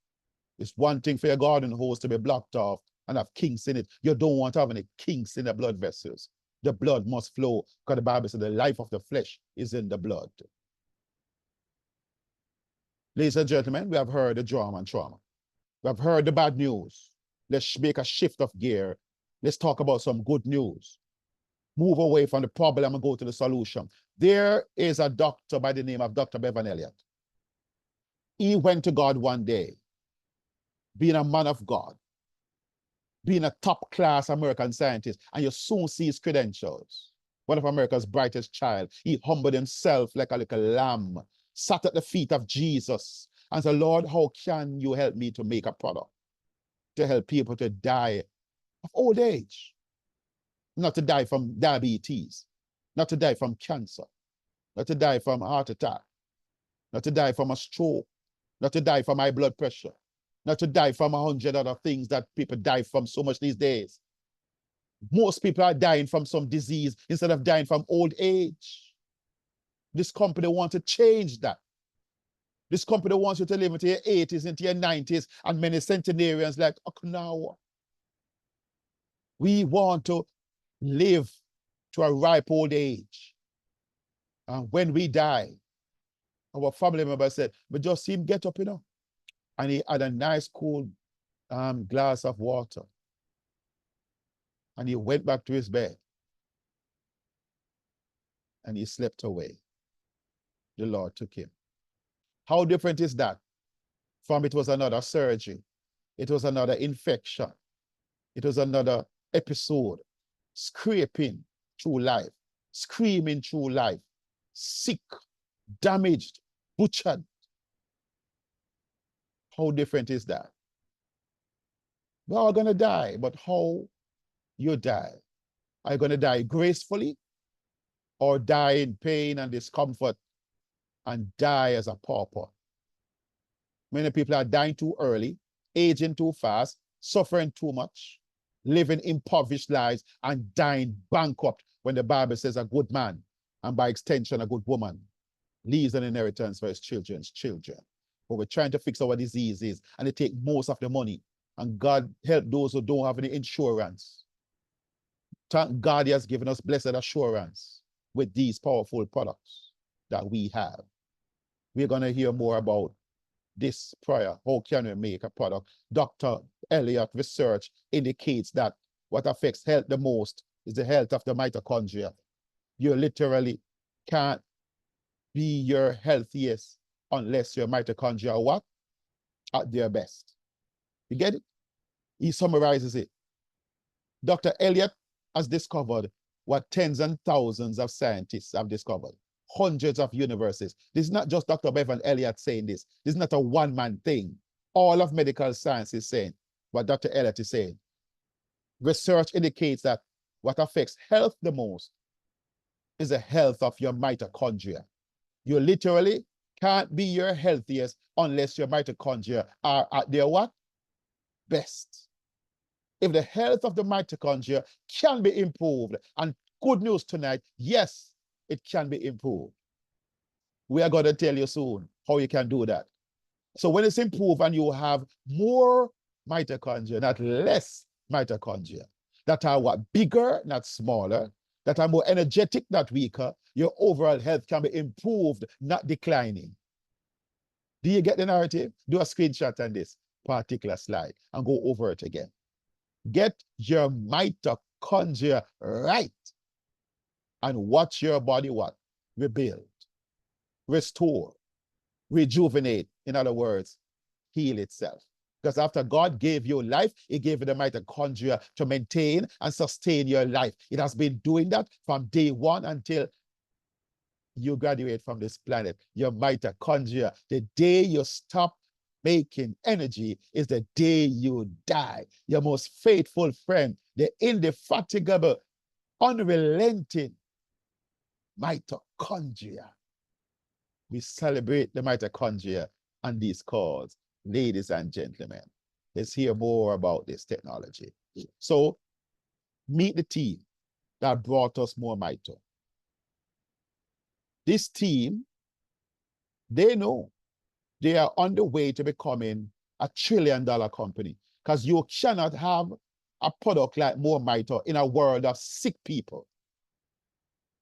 It's one thing for your garden hose to be blocked off and have kinks in it. You don't want to have any kinks in the blood vessels. The blood must flow because the Bible says the life of the flesh is in the blood. Ladies and gentlemen, we have heard the drama and trauma. We have heard the bad news. Let's make a shift of gear. Let's talk about some good news. Move away from the problem and go to the solution. There is a doctor by the name of Dr. Bevan Elliott. He went to God one day, being a man of God, being a top-class American scientist, and you soon see his credentials. One of America's brightest child. He humbled himself like a little lamb, sat at the feet of Jesus, and said, Lord, how can you help me to make a product to help people to die of old age? Not to die from diabetes, not to die from cancer, not to die from a heart attack, not to die from a stroke, not to die from high blood pressure, not to die from 100 other things that people die from so much these days. Most people are dying from some disease instead of dying from old age. This company wants to change that. This company wants you to live into your 80s, into your 90s, and many centenarians like, oh, now we want to live to a ripe old age. And when we die, our family member said, but just see him get up, you know. And he had a nice cool glass of water. And he went back to his bed. And he slept away. The Lord took him. How different is that from it was another surgery? It was another infection. It was another episode. Scraping through life. Screaming through life. Sick. Damaged. Butchered. How different is that? We're all going to die, but how you die? Are you going to die gracefully or die in pain and discomfort and die as a pauper? Many people are dying too early, aging too fast, suffering too much, living impoverished lives and dying bankrupt when the Bible says a good man, and by extension a good woman, leaves an inheritance for his children's children. But we're trying to fix our diseases and they take most of the money. And God help those who don't have any insurance. Thank God he has given us blessed assurance with these powerful products that we have. We're going to hear more about this prior. How can we make a product? Dr. Elliott research indicates that what affects health the most is the health of the mitochondria. You literally can't be your healthiest unless your mitochondria are what? At their best. You get it? He summarizes it. Dr. Elliott has discovered what tens and thousands of scientists have discovered. Hundreds of universities. This is not just Dr. Bevan Elliott saying this. This is not a one-man thing. All of medical science is saying what Dr. Elliott is saying. Research indicates that what affects health the most is the health of your mitochondria. You literally can't be your healthiest unless your mitochondria are at their what? Best. If the health of the mitochondria can be improved, and good news tonight, yes, it can be improved. We are going to tell you soon how you can do that. So when it's improved and you have more mitochondria, not less mitochondria, that are what? Bigger, not smaller, that are more energetic, not weaker, your overall health can be improved, not declining. Do you get the narrative? Do a screenshot on this particular slide and go over it again. Get your mitochondria right and watch your body what? rebuild, restore, rejuvenate. In other words, heal itself. Because after God gave you life, he gave you the mitochondria to maintain and sustain your life. It has been doing that from day one until you graduate from this planet. Your mitochondria, the day you stop making energy is the day you die. Your most faithful friend, the indefatigable, unrelenting mitochondria. We celebrate the mitochondria on these calls, ladies and gentlemen. Let's hear more about this technology. So, meet the team that brought us more mito. This team, they know they are on the way to becoming $1 trillion company, because you cannot have a product like more mito in a world of sick people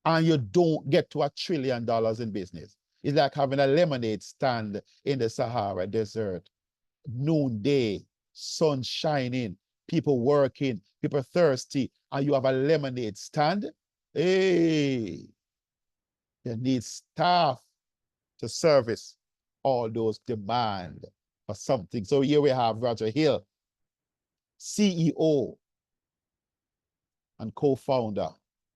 and you don't get to $1 trillion in business. It's like having a lemonade stand in the Sahara Desert, noonday, sun shining, people working, people thirsty, and you have a lemonade stand. Hey, you need staff to service all those demand for something. So here we have Roger Hill, CEO and co-founder,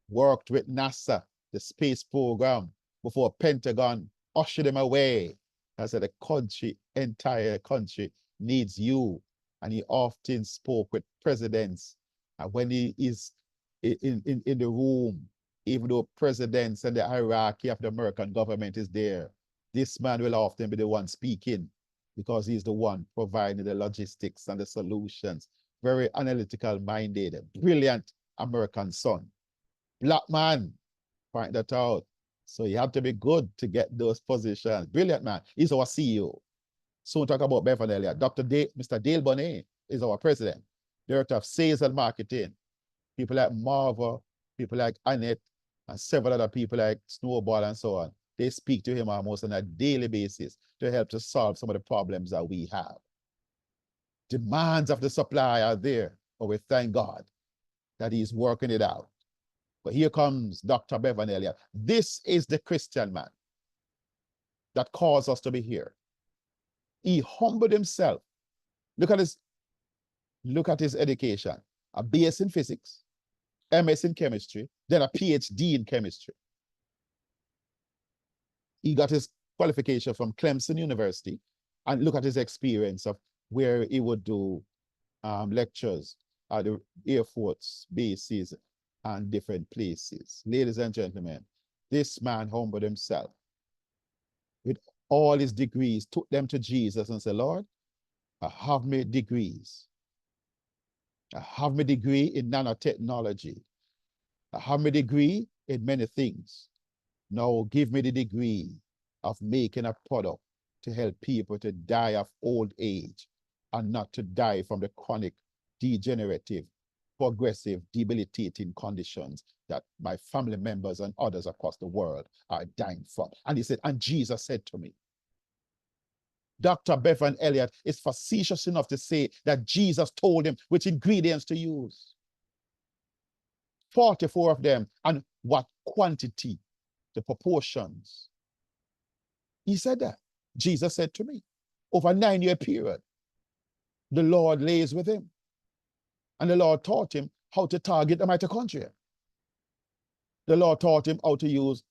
worked with NASA, the space program, before Pentagon ushered him away. I said, the country, entire country needs you. And he often spoke with presidents. And when he is in the room, even though presidents and the hierarchy of the American government is there, this man will often be the one speaking because he's the one providing the logistics and the solutions. Very analytical minded, brilliant American son. Black man, find that out. So you have to be good to get those positions. Brilliant man. He's our CEO. Soon talk about Beverly Elliott. Mr. Dale Bonet is our president, director of sales and marketing. People like Marva, people like Annette, and several other people like Snowball and so on. They speak to him almost on a daily basis to help to solve some of the problems that we have. Demands of the supply are there, but we thank God that he's working it out. But here comes Dr. Beverly Elliott. This is the Christian man that caused us to be here. He humbled himself. Look at his education. A BS in physics, MS in chemistry, then a PhD in chemistry. He got his qualification from Clemson University, and look at his experience of where he would do lectures at the Air Force bases and different places. Ladies and gentlemen, this man humbled himself with all his degrees, took them to Jesus and said, Lord, I have my degrees. I have my degree in nanotechnology. I have my degree in many things. Now give me the degree of making a product to help people to die of old age and not to die from the chronic, degenerative, progressive, debilitating conditions that my family members and others across the world are dying from. And he said, and Jesus said to me, Dr. Beverly Elliott is facetious enough to say that Jesus told him which ingredients to use. 44 of them, and what quantity, the proportions. He said that. Jesus said to me, over a 9-year period, the Lord lays with him. And the Lord taught him how to target the mitochondria. The Lord taught him how to use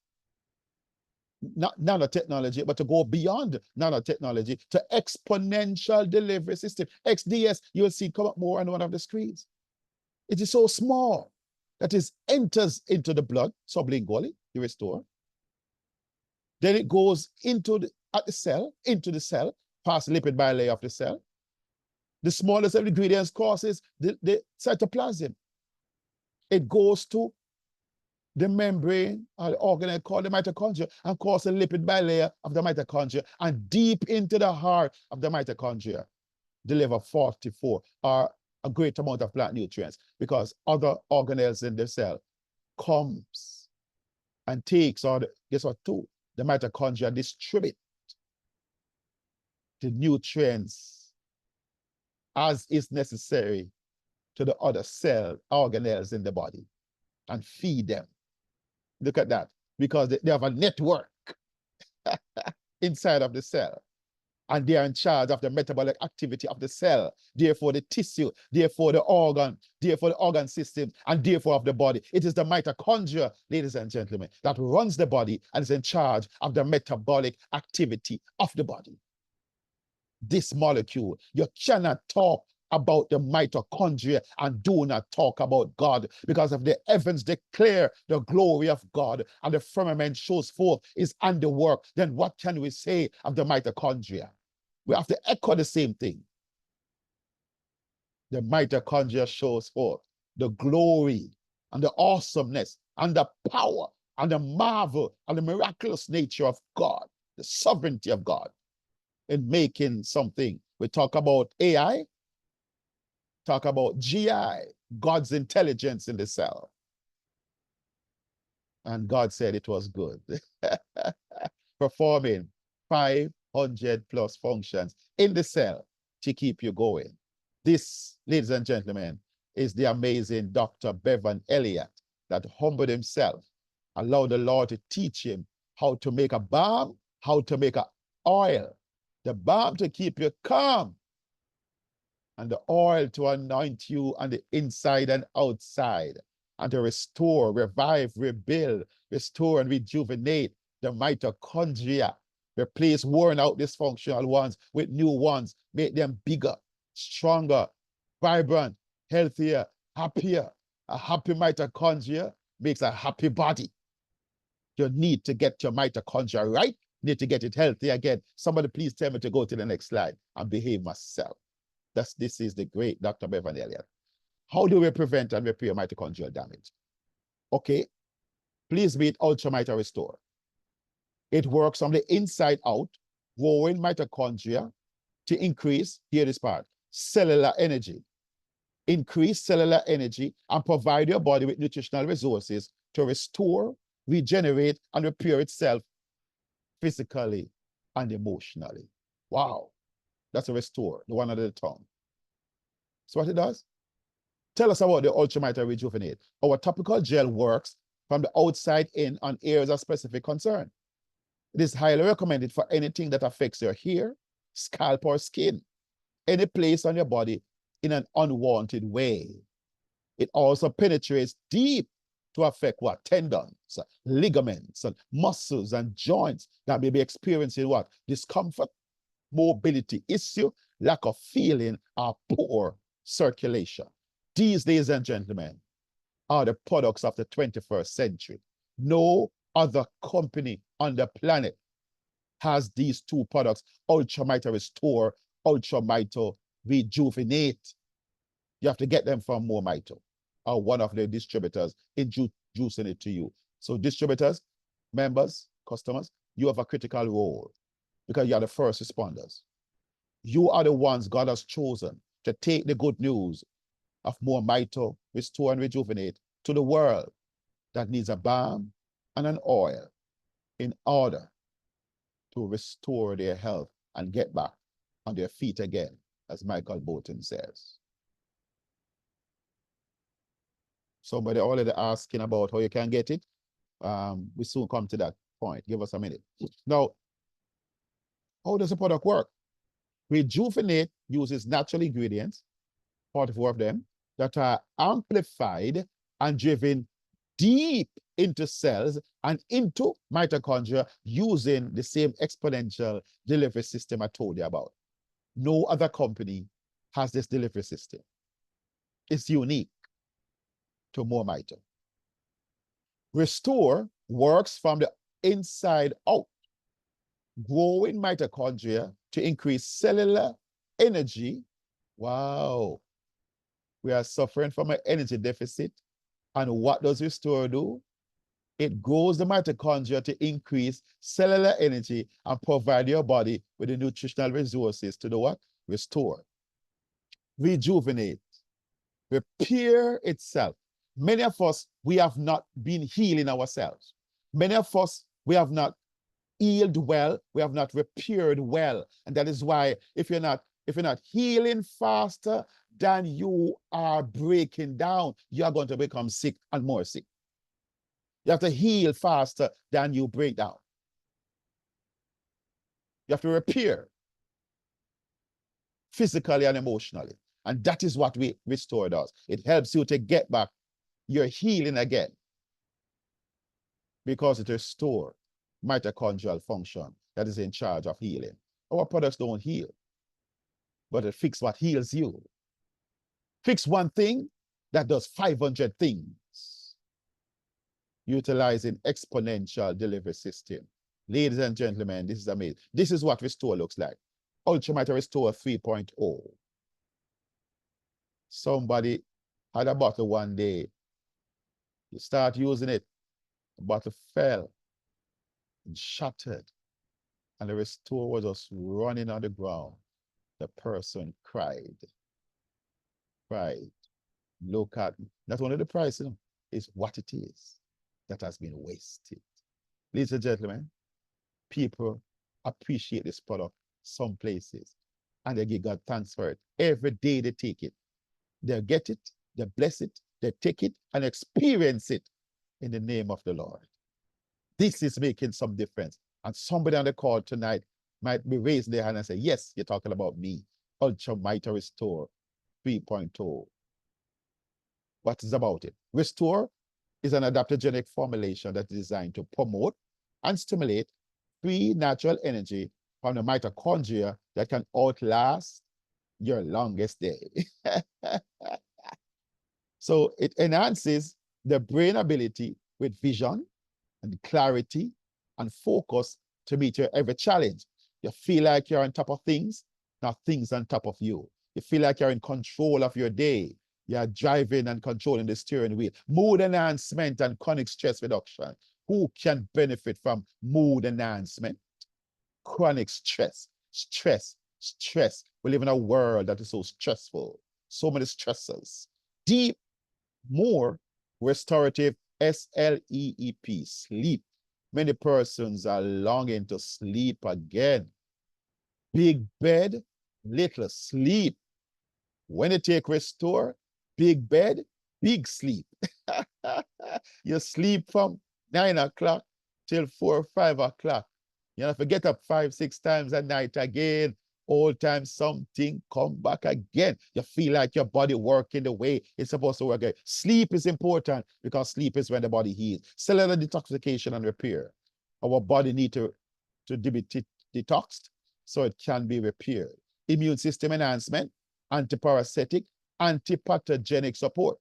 not nanotechnology, but to go beyond nanotechnology to exponential delivery system. XDS, you will see it come up more on one of the screens. It is so small that it enters into the blood sublingually, you restore. Then it goes into the cell, past the lipid bilayer of the cell. The smallest of the ingredients crosses the cytoplasm. It goes to the membrane or the organelle called the mitochondria and crosses the lipid bilayer of the mitochondria and deep into the heart of the mitochondria. Deliver 44 or a great amount of plant nutrients because other organelles in the cell comes and takes, or guess what too? The mitochondria distribute the nutrients as is necessary to the other cell organelles in the body and feed them. Look at that. because they have a network inside of the cell. And they are in charge of the metabolic activity of the cell, therefore the tissue, therefore the organ system, and therefore of the body. It is the mitochondria, ladies and gentlemen, that runs the body and is in charge of the metabolic activity of the body. This molecule, you cannot talk about the mitochondria and do not talk about God, because if the heavens declare the glory of God and the firmament shows forth his handiwork, then what can we say of the mitochondria? We have to echo the same thing. The mitochondria shows forth the glory and the awesomeness and the power and the marvel and the miraculous nature of God, the sovereignty of God in making something. We talk about AI, talk about GI, God's intelligence in the cell. And God said it was good. Performing 500 plus functions in the cell to keep you going. This, ladies and gentlemen, is the amazing Dr. Bevan Elliott that humbled himself, allowed the Lord to teach him how to make a balm, how to make an oil. The balm to keep you calm, and the oil to anoint you on the inside and outside, and to restore, revive, rebuild, restore, and rejuvenate the mitochondria. Replace worn out dysfunctional ones with new ones, make them bigger, stronger, vibrant, healthier, happier. A happy mitochondria makes a happy body. You need to get your mitochondria right. You need to get it healthy again. Somebody please tell me to go to the next slide and behave myself. This is the great Dr. Bevan Elliott. How do we prevent and repair mitochondrial damage? Okay, please meet Ultra Mito Restore. It works from the inside out, growing mitochondria to increase, hear this part, cellular energy. Increase cellular energy and provide your body with nutritional resources to restore, regenerate, and repair itself physically and emotionally. Wow, that's a restore, the one under the tongue. So what it does? Tell us about the Ultra Mito Rejuvenate. Our topical gel works from the outside in on areas of specific concern. It is highly recommended for anything that affects your hair, scalp, or skin, any place on your body in an unwanted way. It also penetrates deep to affect what? Tendons, ligaments, and muscles and joints that may be experiencing what? Discomfort, mobility issue, lack of feeling, or poor circulation. These, ladies and gentlemen, are the products of the 21st century. No other company on the planet has these two products, Ultra Mito Restore, Ultra Mito Rejuvenate. You have to get them from More Mito or one of their distributors introducing it to you. So distributors, members, customers, you have a critical role because you are the first responders. You are the ones God has chosen to take the good news of More Mito, Restore and Rejuvenate to the world that needs a balm and an oil in order to restore their health and get back on their feet again, as Michael Bolton says. Somebody already asking about how you can get it. We soon come to that point. Give us a minute. Now, how does the product work? Rejuvenate uses natural ingredients, 44 of them, that are amplified and driven deep into cells and into mitochondria using the same exponential delivery system I told you about. No other company has this delivery system. It's unique to More Mito. Restore works from the inside out, growing mitochondria to increase cellular energy. Wow. We are suffering from an energy deficit. And what does Restore do? It grows the mitochondria to increase cellular energy and provide your body with the nutritional resources to do what? Restore, rejuvenate, repair itself. Many of us, we have not been healing ourselves. Many of us, we have not healed well, we have not repaired well. And that is why if you're not healing faster than you are breaking down, you are going to become sick and more sick. You have to heal faster than you break down. You have to repair physically and emotionally. And that is what Restore does. It helps you to get back your healing again because it restores mitochondrial function that is in charge of healing. Our products don't heal, but it fixes what heals you. Fix one thing that does 500 things, utilizing exponential delivery system. Ladies and gentlemen, this is amazing. This is what Restore looks like. Ultramite Restore 3.0. Somebody had a bottle one day. You start using it, the bottle fell and shattered, and the Restore was just running on the ground. The person cried. Look at, not only the price, you know, it's what it is that has been wasted. Ladies and gentlemen, people appreciate this product some places, and they give God thanks for it. Every day they take it. They get it, they bless it, they take it and experience it in the name of the Lord. This is making some difference. And somebody on the call tonight might be raising their hand and say, yes, you're talking about me. Ultramite Restore 3.0. What is about it? Restore is an adaptogenic formulation that is designed to promote and stimulate free natural energy from the mitochondria that can outlast your longest day. So it enhances the brain ability with vision and clarity and focus to meet your every challenge. You feel like you're on top of things, not things on top of you. You feel like you're in control of your day. You're driving and controlling the steering wheel. Mood enhancement and chronic stress reduction. Who can benefit from mood enhancement? Chronic stress. We live in a world that is so stressful. So many stressors. Deep, more restorative SLEEP, sleep. Many persons are longing to sleep again. Big bed, little sleep. When you take Restore, big bed, big sleep. You sleep from 9 o'clock till 4 or 5 o'clock. You have to get up 5, 6 times a night again. All time something come back again. You feel like your body working the way it's supposed to work. Sleep is important because sleep is when the body heals. Cellular detoxification and repair. Our body need to be detoxed so it can be repaired. Immune system enhancement, antiparasitic, antipathogenic support.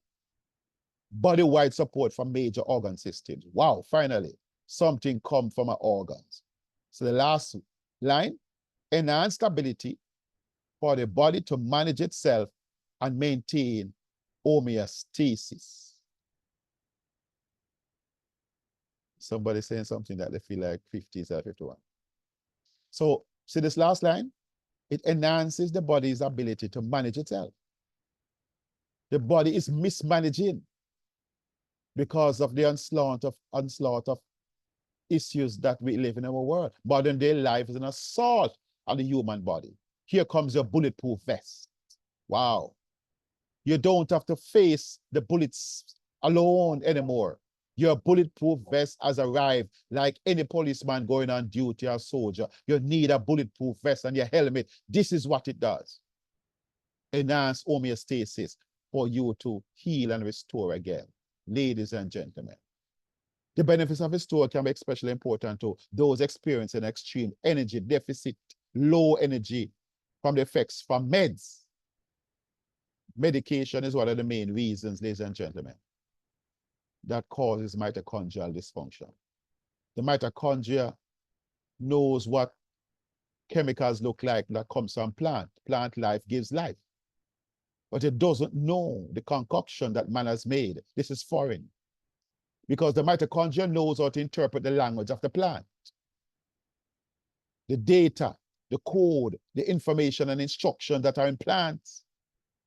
Body-wide support from major organ systems. Wow, finally, something come from our organs. So the last line, enhanced ability for the body to manage itself and maintain homeostasis. Somebody saying something that they feel like 50 is 51. So see this last line? It enhances the body's ability to manage itself. The body is mismanaging because of the onslaught of issues that we live in our world. Modern day life is an assault on the human body. Here comes your bulletproof vest. Wow. You don't have to face the bullets alone anymore. Your bulletproof vest has arrived. Like any policeman going on duty or soldier, you need a bulletproof vest and your helmet. This is what it does. Enhance homeostasis for you to heal and restore again. Ladies and gentlemen, the benefits of Restore can be especially important to those experiencing extreme energy deficit, low energy from the effects from meds. Medication is one of the main reasons, ladies and gentlemen, that causes mitochondrial dysfunction. The mitochondria knows what chemicals look like that comes from plant. Plant life gives life. But it doesn't know the concoction that man has made. This is foreign. Because the mitochondria knows how to interpret the language of the plant. The data, the code, the information and instruction that are in plants.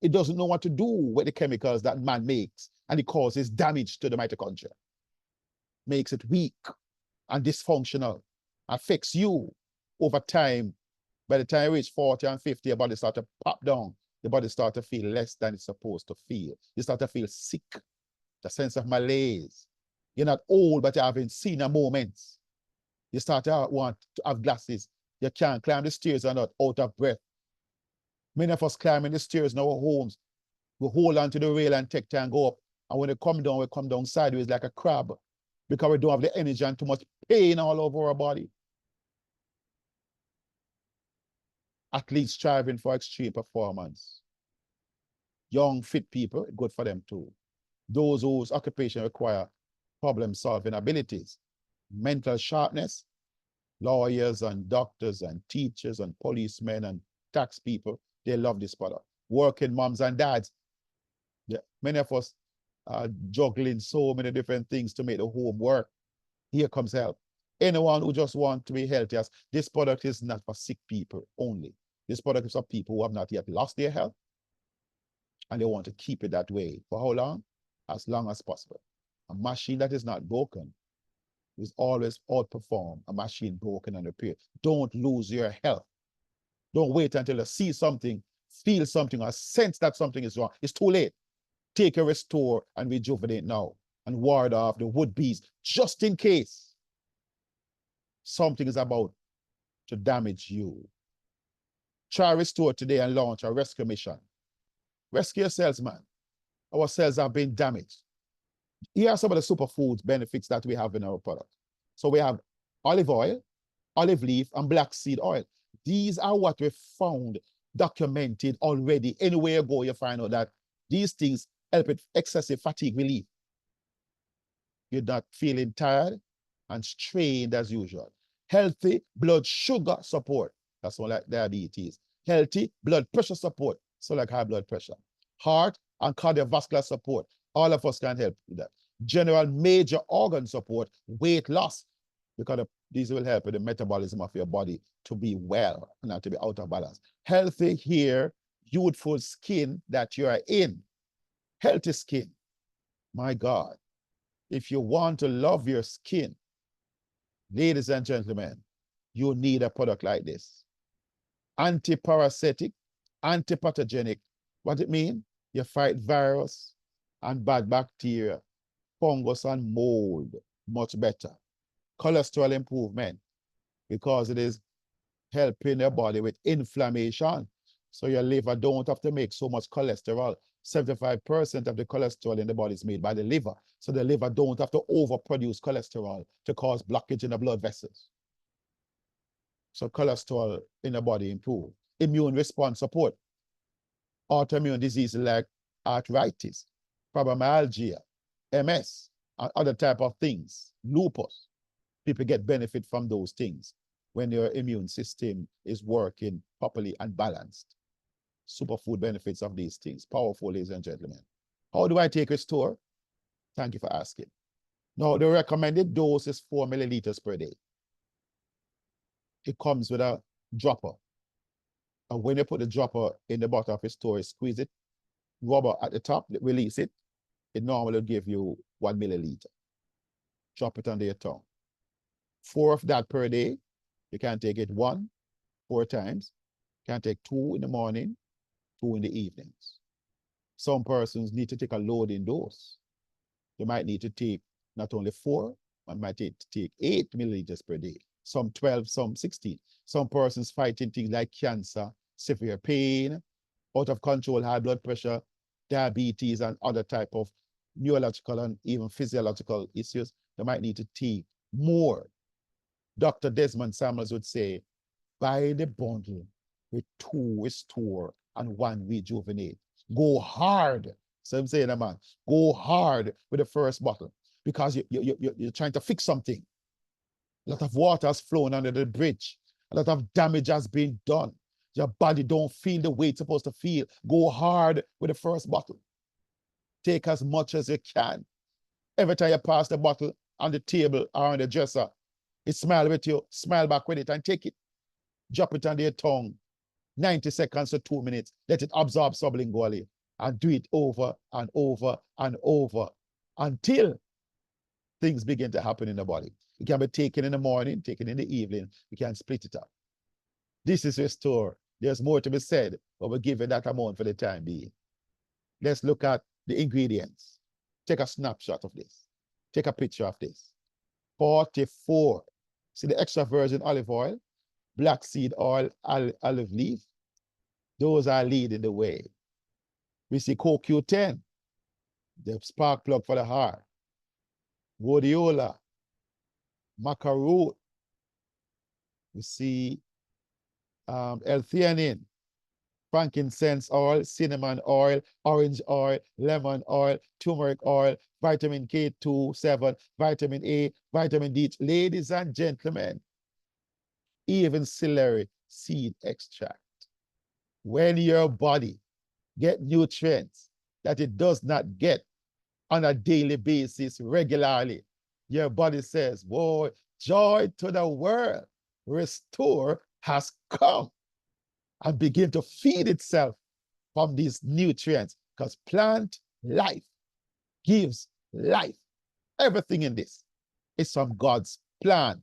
It doesn't know what to do with the chemicals that man makes, and it causes damage to the mitochondria. Makes it weak and dysfunctional, affects you over time. By the time you reach 40 and 50, your body starts to pop down. The body starts to feel less than it's supposed to feel. You start to feel sick, the sense of malaise. You're not old, but you're having senior moments. You start to want to have glasses. You can't climb the stairs and not out of breath. Many of us climbing the stairs in our homes. We hold on to the rail and take time go up. And when they come down, we come down sideways like a crab because we don't have the energy and too much pain all over our body. Athletes striving for extreme performance. Young, fit people, good for them too. Those whose occupation require problem-solving abilities, mental sharpness, lawyers and doctors and teachers and policemen and tax people, they love this product. Working moms and dads, yeah, many of us are juggling so many different things to make the home work. Here comes help. Anyone who just wants to be healthy, this product is not for sick people only. This product is for people who have not yet lost their health and they want to keep it that way. For how long? As long as possible. A machine that is not broken is always outperform a machine broken and repaired. Don't lose your health. Don't wait until you see something, feel something, or sense that something is wrong. It's too late. Take a restore and rejuvenate now and ward off the would-be's just in case something is about to damage you. Try restore today and launch a rescue mission. Rescue your cells, man. Our cells have been damaged. Here are some of the superfoods benefits that we have in our product. So we have olive oil, olive leaf, and black seed oil. These are what we found documented already. Anywhere you go, you find out that these things help with excessive fatigue relief. You're not feeling tired and strained as usual. Healthy blood sugar support. That's more like diabetes. Healthy blood pressure support. So like high blood pressure. Heart and cardiovascular support. All of us can help with that. General major organ support, weight loss, because these will help with the metabolism of your body to be well and not to be out of balance. Healthy hair, youthful skin that you are in. Healthy skin. My God, if you want to love your skin, ladies and gentlemen, you need a product like this. Anti-parasitic, anti-pathogenic. What it mean? You fight virus and bad bacteria, fungus and mold much better. Cholesterol improvement, because it is helping your body with inflammation. So your liver don't have to make so much cholesterol. 75% of the cholesterol in the body is made by the liver. So the liver don't have to overproduce cholesterol to cause blockage in the blood vessels. So cholesterol in the body improve. Immune response support. Autoimmune diseases like arthritis, fibromyalgia, MS, and other type of things, lupus. People get benefit from those things when your immune system is working properly and balanced. Superfood benefits of these things. Powerful, ladies and gentlemen. How do I take Restore? Thank you for asking. Now, the recommended dose is 4 milliliters per day. It comes with a dropper. And when you put the dropper in the bottle of Restore, squeeze it, rubber at the top, release it, it normally will give you 1 milliliter. Drop it under your tongue. 4 of that per day. You can take it 4 times. You can take 2 in the morning, 2 in the evenings. Some persons need to take a loading dose. You might need to take not only 4, but might take 8 milliliters per day. Some 12, some 16. Some persons fighting things like cancer, severe pain, out of control high blood pressure, diabetes, and other type of neurological and even physiological issues. They might need to take more. Dr. Desmond Samuels would say, buy the bundle with 2 Restore and 1 Rejuvenate. Go hard. So I'm saying, man, go hard with the first bottle because you're trying to fix something. A lot of water has flown under the bridge. A lot of damage has been done. Your body don't feel the way it's supposed to feel. Go hard with the first bottle. Take as much as you can. Every time you pass the bottle on the table or on the dresser, it smile with you, smile back with it and take it. Drop it under your tongue. 90 seconds to 2 minutes. Let it absorb sublingually and do it over and over and over until things begin to happen in the body. It can be taken in the morning, taken in the evening. You can split it up. This is Restore. There's more to be said, but we'll give you that amount for the time being. Let's look at the ingredients. Take a snapshot of this. Take a picture of this. 44. See the extra virgin olive oil, black seed oil, olive leaf. Those are leading the way. We see CoQ10, the spark plug for the heart. Rhodiola, maca root. We see L-theanine, frankincense oil, cinnamon oil, orange oil, lemon oil, turmeric oil, vitamin K2, 7, vitamin A, vitamin D. Ladies and gentlemen, even celery seed extract. When your body get nutrients that it does not get on a daily basis regularly, your body says, boy, joy to the world, Restore has come, and begin to feed itself from these nutrients, because plant life gives life. Everything in this is from God's plant.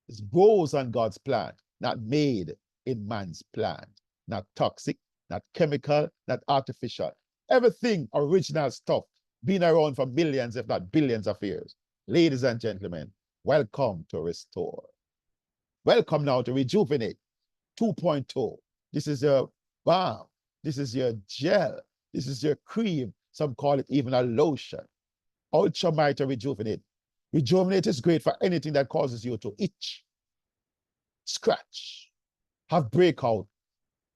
It grows on God's plant, not made in man's plant, not toxic, not chemical, not artificial. Everything original stuff been around for millions, if not billions of years. Ladies and gentlemen, welcome to Restore. Welcome now to Rejuvenate 2.0. This is your balm. This is your gel. This is your cream. Some call it even a lotion. Ultra Mighty Rejuvenate. Rejuvenate is great for anything that causes you to itch, scratch, have breakout,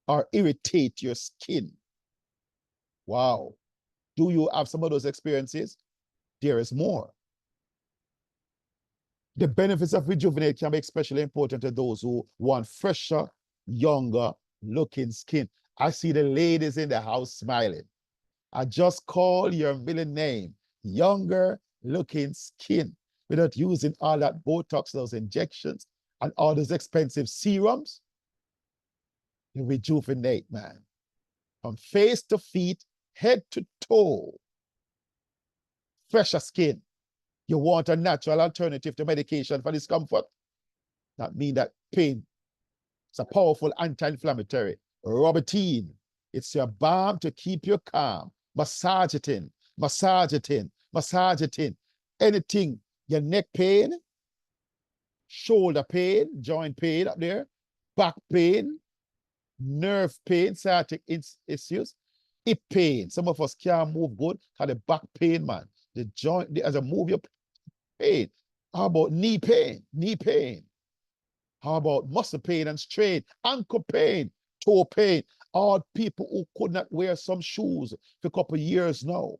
or irritate your skin. Wow. Do you have some of those experiences? There is more. The benefits of Rejuvenate can be especially important to those who want fresher, younger looking skin. I see the ladies in the house smiling. I just call your middle name, younger looking skin, without using all that Botox, those injections, and all those expensive serums. You rejuvenate, man. From face to feet, head to toe. Fresher skin. You want a natural alternative to medication for discomfort? That means that pain. It's a powerful anti-inflammatory. Robertine. It's your balm to keep you calm. Massage it in. Massage it in. Massage it in. Anything. Your neck pain, shoulder pain, joint pain up there, back pain, nerve pain, sciatic issues, hip pain. Some of us can't move good because the back pain, man. The joint, as a move your pain. How about knee pain? Knee pain. How about muscle pain and strain? Ankle pain, toe pain. All people who could not wear some shoes for a couple of years now.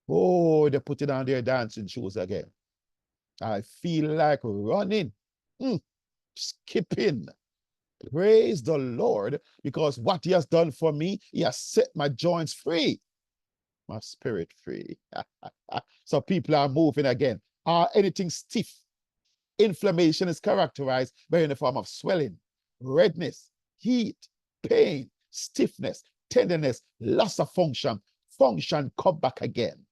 Oh, they put it on their dancing shoes again. I feel like running, skipping. Praise the Lord, because what he has done for me, he has set my joints free, my spirit free. So people are moving again. Anything stiff? Inflammation is characterized by any form of swelling, redness, heat, pain, stiffness, tenderness, loss of function. Function come back again.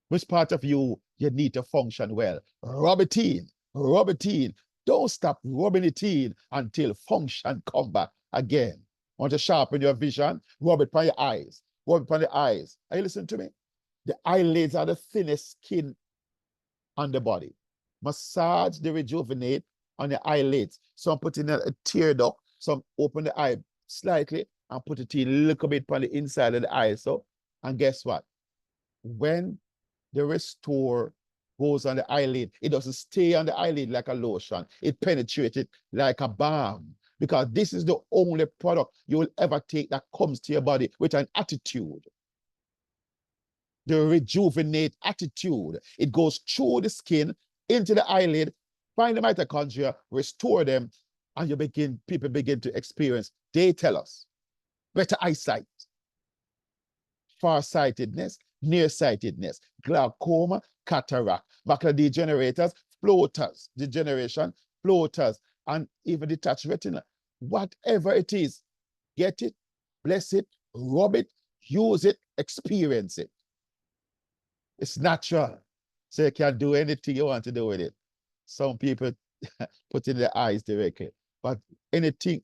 Which part of you need to function well? Rub it in, rub it in. Don't stop rubbing it in until function come back again. Want to sharpen your vision? Rub it on your eyes. Rub it on the eyes. Are you listening to me? The eyelids are the thinnest skin on the body. Massage the Rejuvenate on the eyelids. Some put in a tear duct. Some open the eye slightly and put it in a little bit on the inside of the eye. So, and guess what? When the Restore goes on the eyelid, it doesn't stay on the eyelid like a lotion. It penetrates it like a balm, because this is the only product you will ever take that comes to your body with an attitude. The Rejuvenate attitude. It goes through the skin, into the eyelid, find the mitochondria, restore them, and people begin to experience, they tell us, better eyesight, farsightedness, nearsightedness, glaucoma, cataract, macular degenerators, floaters, degeneration, floaters, and even detached retina. Whatever it is, get it, bless it, rub it, use it, experience it. It's natural. So you can do anything you want to do with it. Some people put in their eyes directly. But anything,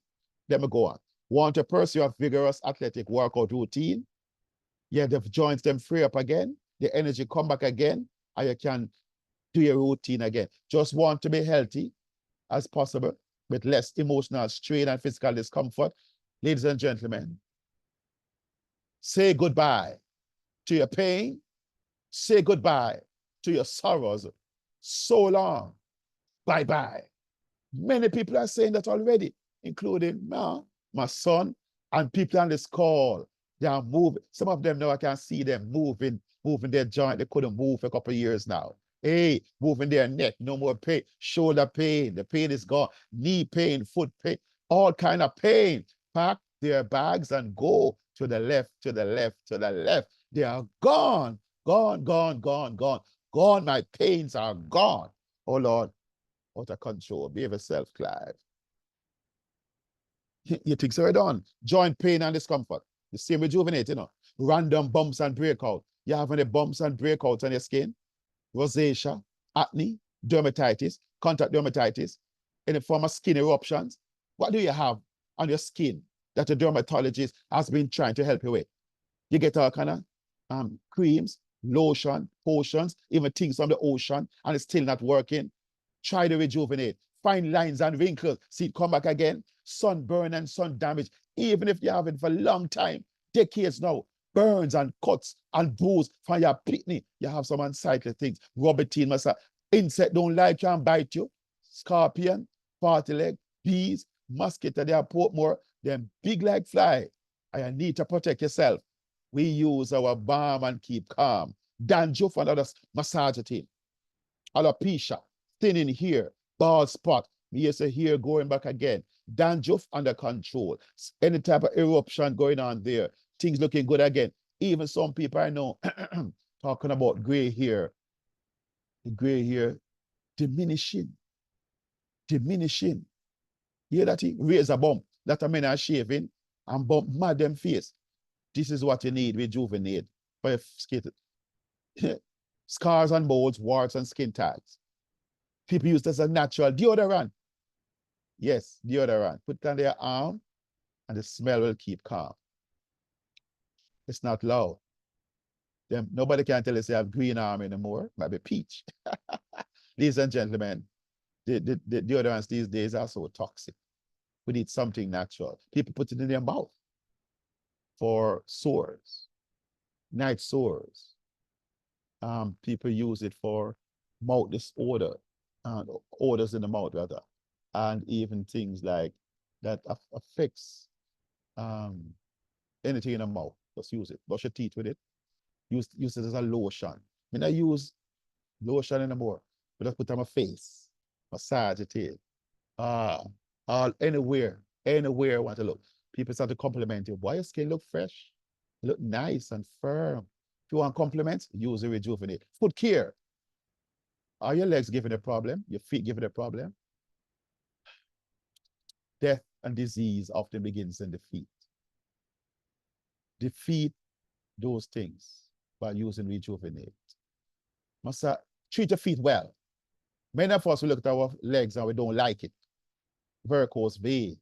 let me go on. Want to pursue a vigorous athletic workout routine? Yeah, the joints them free up again. The energy come back again. and you can do your routine again. Just want to be healthy as possible with less emotional strain and physical discomfort. Ladies and gentlemen, say goodbye to your pain. Say goodbye to your sorrows. So long. Bye-bye. Many people are saying that already, including my son and people on this call. They are moving. Some of them now I can see them moving their joint. They couldn't move for a couple of years now. Hey, moving their neck, no more pain, shoulder pain, the pain is gone, knee pain, foot pain, all kind of pain. Pack their bags and go to the left, to the left, to the left. They are gone, gone, gone, gone, gone, gone. My pains are gone. Oh Lord, out of control. Behave yourself, Clive. You think so done. Joint pain and discomfort. The same rejuvenate, Random bumps and breakout. You have any bumps and breakouts on your skin? Rosacea, acne, dermatitis, contact dermatitis, any form of skin eruptions. What do you have on your skin that a dermatologist has been trying to help you with? You get all kind of creams, lotion, potions, even things from the ocean, and it's still not working. Try to rejuvenate. Find lines and wrinkles. See it come back again. Sunburn and sun damage. Even if you have it for a long time, decades now, burns and cuts and bruise from your pitney. You have some unsightly things. Rub it in, massage. Insect don't like you and bite you. Scorpion, party leg, bees, mosquito, they are Portmore. They're big like fly. And you need to protect yourself. We use our balm and keep calm. Dandruff and other massage it in. Alopecia, thinning hair, bald spot. Yes, a hair going back again. Dandruff under control. Any type of eruption going on there. Things looking good again. Even some people I know talking about gray hair. The gray hair diminishing. Diminishing. Hear that? Razor bump. That a men are shaving and bump mad them face. This is what you need, rejuvenate for your skin. Scars and molds, warts and skin tags. People use this as a natural deodorant. Yes, deodorant. Put it on their arm and the smell will keep calm. It's not loud. Nobody can tell us they have green arm anymore. Might be peach. Ladies and gentlemen, the deodorants these days are so toxic. We need something natural. People put it in their mouth for sores, night sores. People use it for mouth disorder, odors in the mouth rather, and even things like that affects anything in the mouth. Just use it. Brush your teeth with it. Use it as a lotion. I use lotion anymore. But just put it on my face. Massage it in. Anywhere I want to look. People start to compliment you. Why your skin look fresh? You look nice and firm. If you want compliments, use the Rejuvenate. Foot care. Are your legs giving a problem? Your feet giving a problem? Death and disease often begins in the feet. Defeat those things by using Rejuvenate. Must treat your feet well. Many of us, we look at our legs and we don't like it. Varicose veins.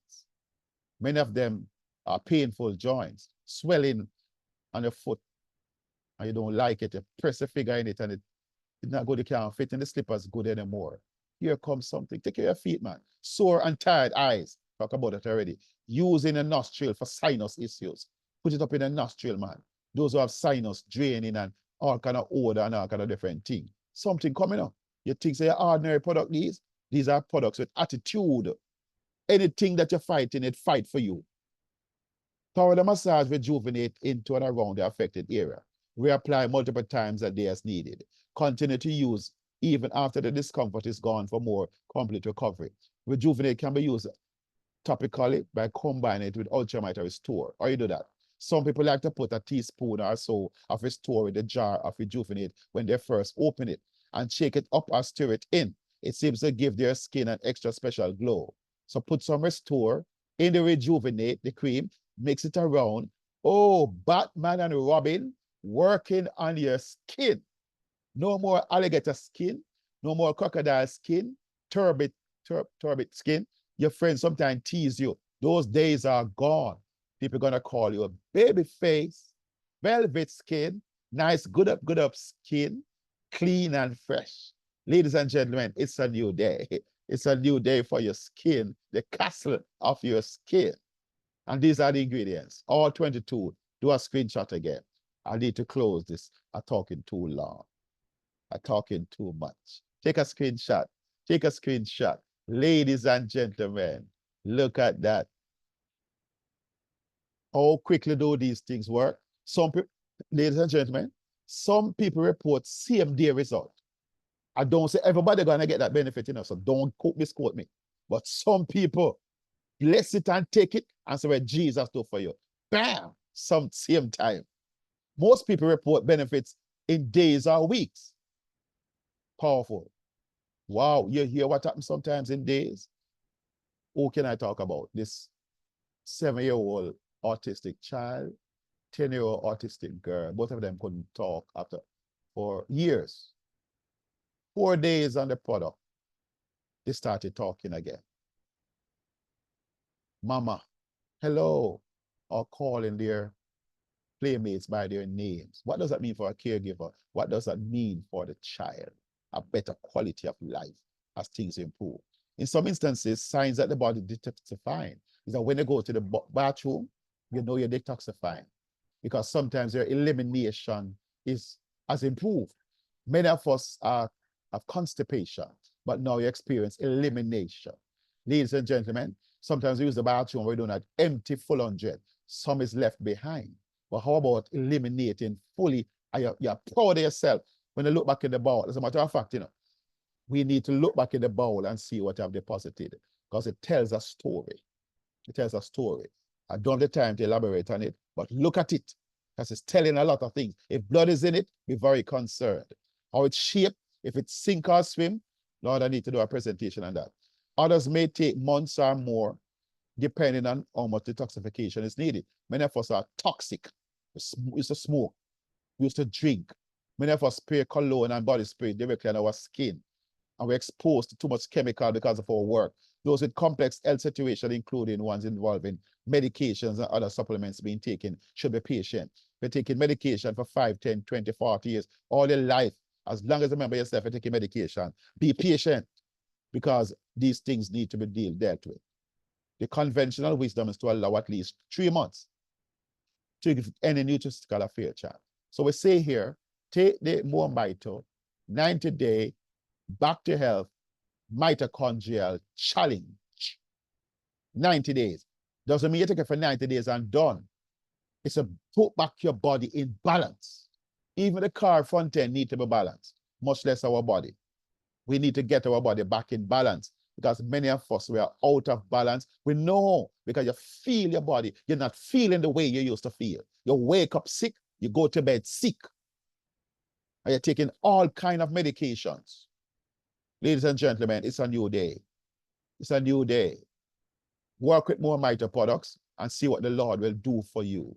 Many of them are painful joints, swelling on your foot, and you don't like it. You press a finger in it and it's not good. You can't fit in the slippers good anymore. Here comes something. Take care of your feet, man. Sore and tired eyes. Talk about it already. Using a nostril for sinus issues. Put it up in a nostril, man. Those who have sinus draining and all kind of odor and all kind of different things. Something coming up. You think say ordinary product these are products with attitude. Anything that you're fighting, it fight for you. Power massage rejuvenate into and around the affected area. Reapply multiple times a day as needed. Continue to use even after the discomfort is gone for more complete recovery. Rejuvenate can be used topically by combining it with Ultramite Restore, or you do that. Some people like to put a teaspoon or so of Restore in the jar of Rejuvenate when they first open it and shake it up or stir it in. It seems to give their skin an extra special glow. So put some Restore in the Rejuvenate, the cream, mix it around. Oh, Batman and Robin working on your skin. No more alligator skin, no more crocodile skin, turbid skin. Your friends sometimes tease you. Those days are gone. People are gonna call you a baby face, velvet skin, nice good up skin. clean and fresh. Ladies and gentlemen, it's a new day. It's a new day for your skin, the castle of your skin. And these are the ingredients. All 22. Do a screenshot again. I need to close this. I'm talking too long. I'm talking too much. Take a screenshot. Take a screenshot. Ladies and gentlemen, look at that. How quickly do these things work? Ladies and gentlemen, some people report same day result. I don't say everybody gonna get that benefit, so don't misquote me. But some people bless it and take it and say, well, Jesus do for you. Bam! Same time. Most people report benefits in days or weeks. Powerful. Wow, you hear what happens sometimes in days? Who can I talk about? This 7-year-old autistic child, 10-year-old autistic girl. Both of them couldn't talk for years. 4 days on the product, they started talking again. Mama, hello, or calling their playmates by their names. What does that mean for a caregiver? What does that mean for the child? A better quality of life as things improve. In some instances, signs that the body detoxifying is that when you go to the bathroom, you know you're detoxifying, because sometimes your elimination has improved. Many of us have constipation, but now you experience elimination. Ladies and gentlemen, sometimes we use the bathroom, we're doing that empty full 100. Some is left behind. But how about eliminating fully? You're proud of yourself when you look back in the bowl. As a matter of fact, we need to look back in the bowl and see what you have deposited, because it tells a story. It tells a story. I don't have the time to elaborate on it, but look at it, because it's telling a lot of things. If blood is in it, be very concerned. How it's shaped, if it's sink or swim, Lord, I need to do a presentation on that. Others may take months or more, depending on how much detoxification is needed. Many of us are toxic. We used to smoke. We used to drink. Many of us spray cologne and body spray directly on our skin. And we're exposed to too much chemical because of our work. Those with complex health situations, including ones involving medications and other supplements being taken, should be patient. We're taking medication for 5, 10, 20, 40 years, all your life. As long as you remember yourself, you're taking medication. Be patient, because these things need to be dealt with. The conventional wisdom is to allow at least 3 months to give any nutraceutical affair chance. So we say here, take the MoMito 90-day back to health mitochondrial challenge. 90 days. Doesn't mean you take it for 90 days and done. It's a put back your body in balance. Even the car front end need to be balanced, much less our body. We need to get our body back in balance, because many of us, we are out of balance. We know, because you feel your body. You're not feeling the way you used to feel. You wake up sick, you go to bed sick, and you're taking all kinds of medications. Ladies and gentlemen, it's a new day. It's a new day. Work with MoMito products and see what the Lord will do for you.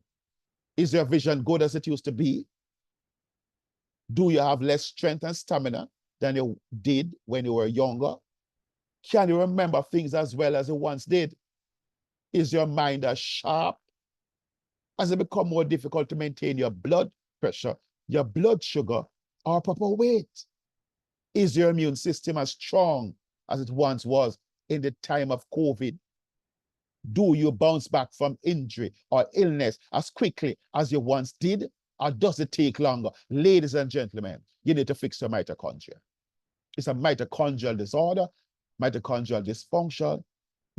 Is your vision good as it used to be? Do you have less strength and stamina than you did when you were younger? Can you remember things as well as you once did? Is your mind as sharp? Has it become more difficult to maintain your blood pressure, your blood sugar, or proper weight? Is your immune system as strong as it once was in the time of COVID? Do you bounce back from injury or illness as quickly as you once did? Or does it take longer? Ladies and gentlemen, you need to fix your mitochondria. It's a mitochondrial disorder, mitochondrial dysfunction,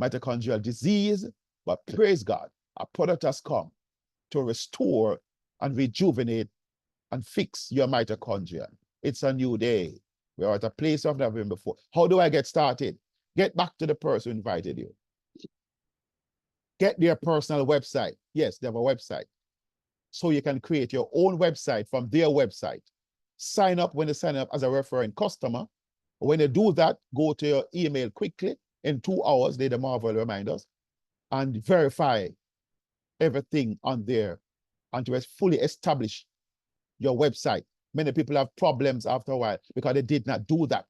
mitochondrial disease. But praise God, a product has come to restore and rejuvenate and fix your mitochondria. It's a new day. We're at a place I've never been before. How do I get started? Get back to the person who invited you. Get their personal website. Yes, they have a website. So you can create your own website from their website. Sign up when you sign up as a referring customer. When you do that, go to your email quickly. In 2 hours, they Marvel remind us, and verify everything on there and to fully establish your website. Many people have problems after a while because they did not do that.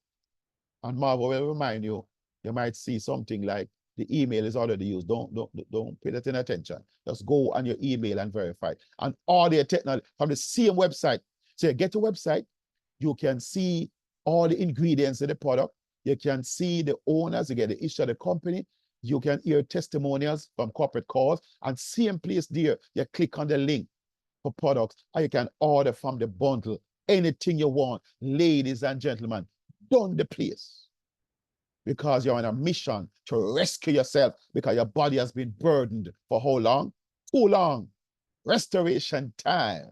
And Marvel will remind you, you might see something like the email is already used. Don't pay that attention. Just go on your email and verify. And all their technology from the same website. So you get a website, You can see all the ingredients in the product. You can see the owners, you get the issue of the company. You can hear testimonials from corporate calls, and same place there, you click on the link for products, and you can order from the bundle anything you want. Ladies and gentlemen, done the place, because you're on a mission to rescue yourself, because your body has been burdened for how long? Too long. Restoration time.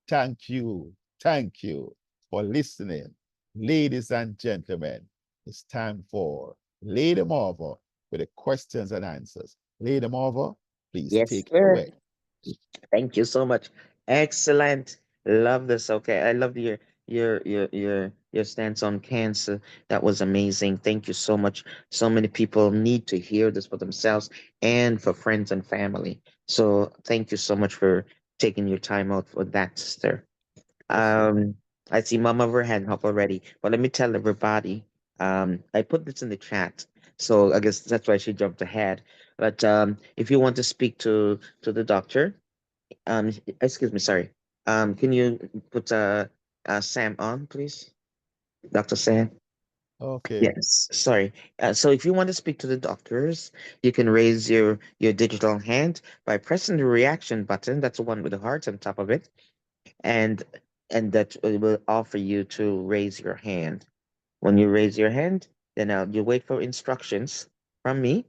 Thank you. Thank you for listening. Ladies and gentlemen, it's time for Lady Marva with the questions and answers. Lady Marva, please Yes, take it sir. away. Thank you so much. Excellent. Love this. Okay. I love your stance on cancer. That was amazing. Thank you so much. So many people need to hear this for themselves and for friends and family. So thank you so much for taking your time out for that, sister. Yes, sir. Um, I see Mama over hand up already. But let me tell everybody, I put this in the chat. So I guess that's why she jumped ahead. But if you want to speak to the doctor, excuse me, sorry. Can you put Sam on, please? Dr. Sam? Okay. Yes, sorry. So if you want to speak to the doctors, you can raise your digital hand by pressing the reaction button. That's the one with the heart on top of it, and that will offer you to raise your hand. When you raise your hand, then you wait for instructions from me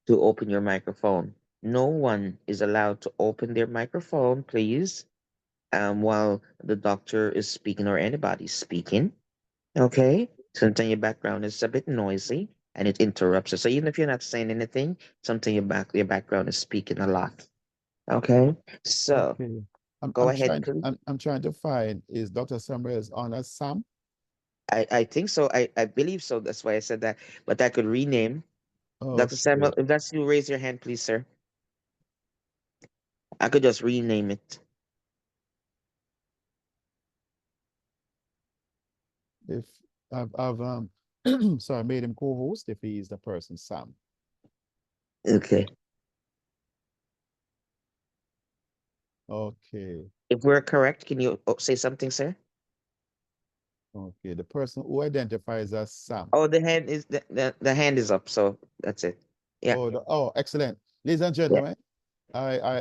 to open your microphone. No one is allowed to open their microphone, please, while the doctor is speaking or anybody's speaking. Okay? Sometimes your background is a bit noisy and it interrupts us. So even if you're not saying anything, sometimes your background is speaking a lot. Okay? So Okay. go ahead, please. I'm trying to find, is Dr. Summers on as Sam? I think so. I believe so. That's why I said that. But I could rename Dr. Samuel. Okay. If that's you, raise your hand, please, sir. I could just rename it. If I've so I made him co-host if he is the person, Sam. Okay. Okay. If we're correct, can you say something, sir? Okay. The person who identifies as Sam. Oh, the hand is the hand is up, so that's it. Yeah. Oh, excellent. Ladies and Yeah. gentlemen,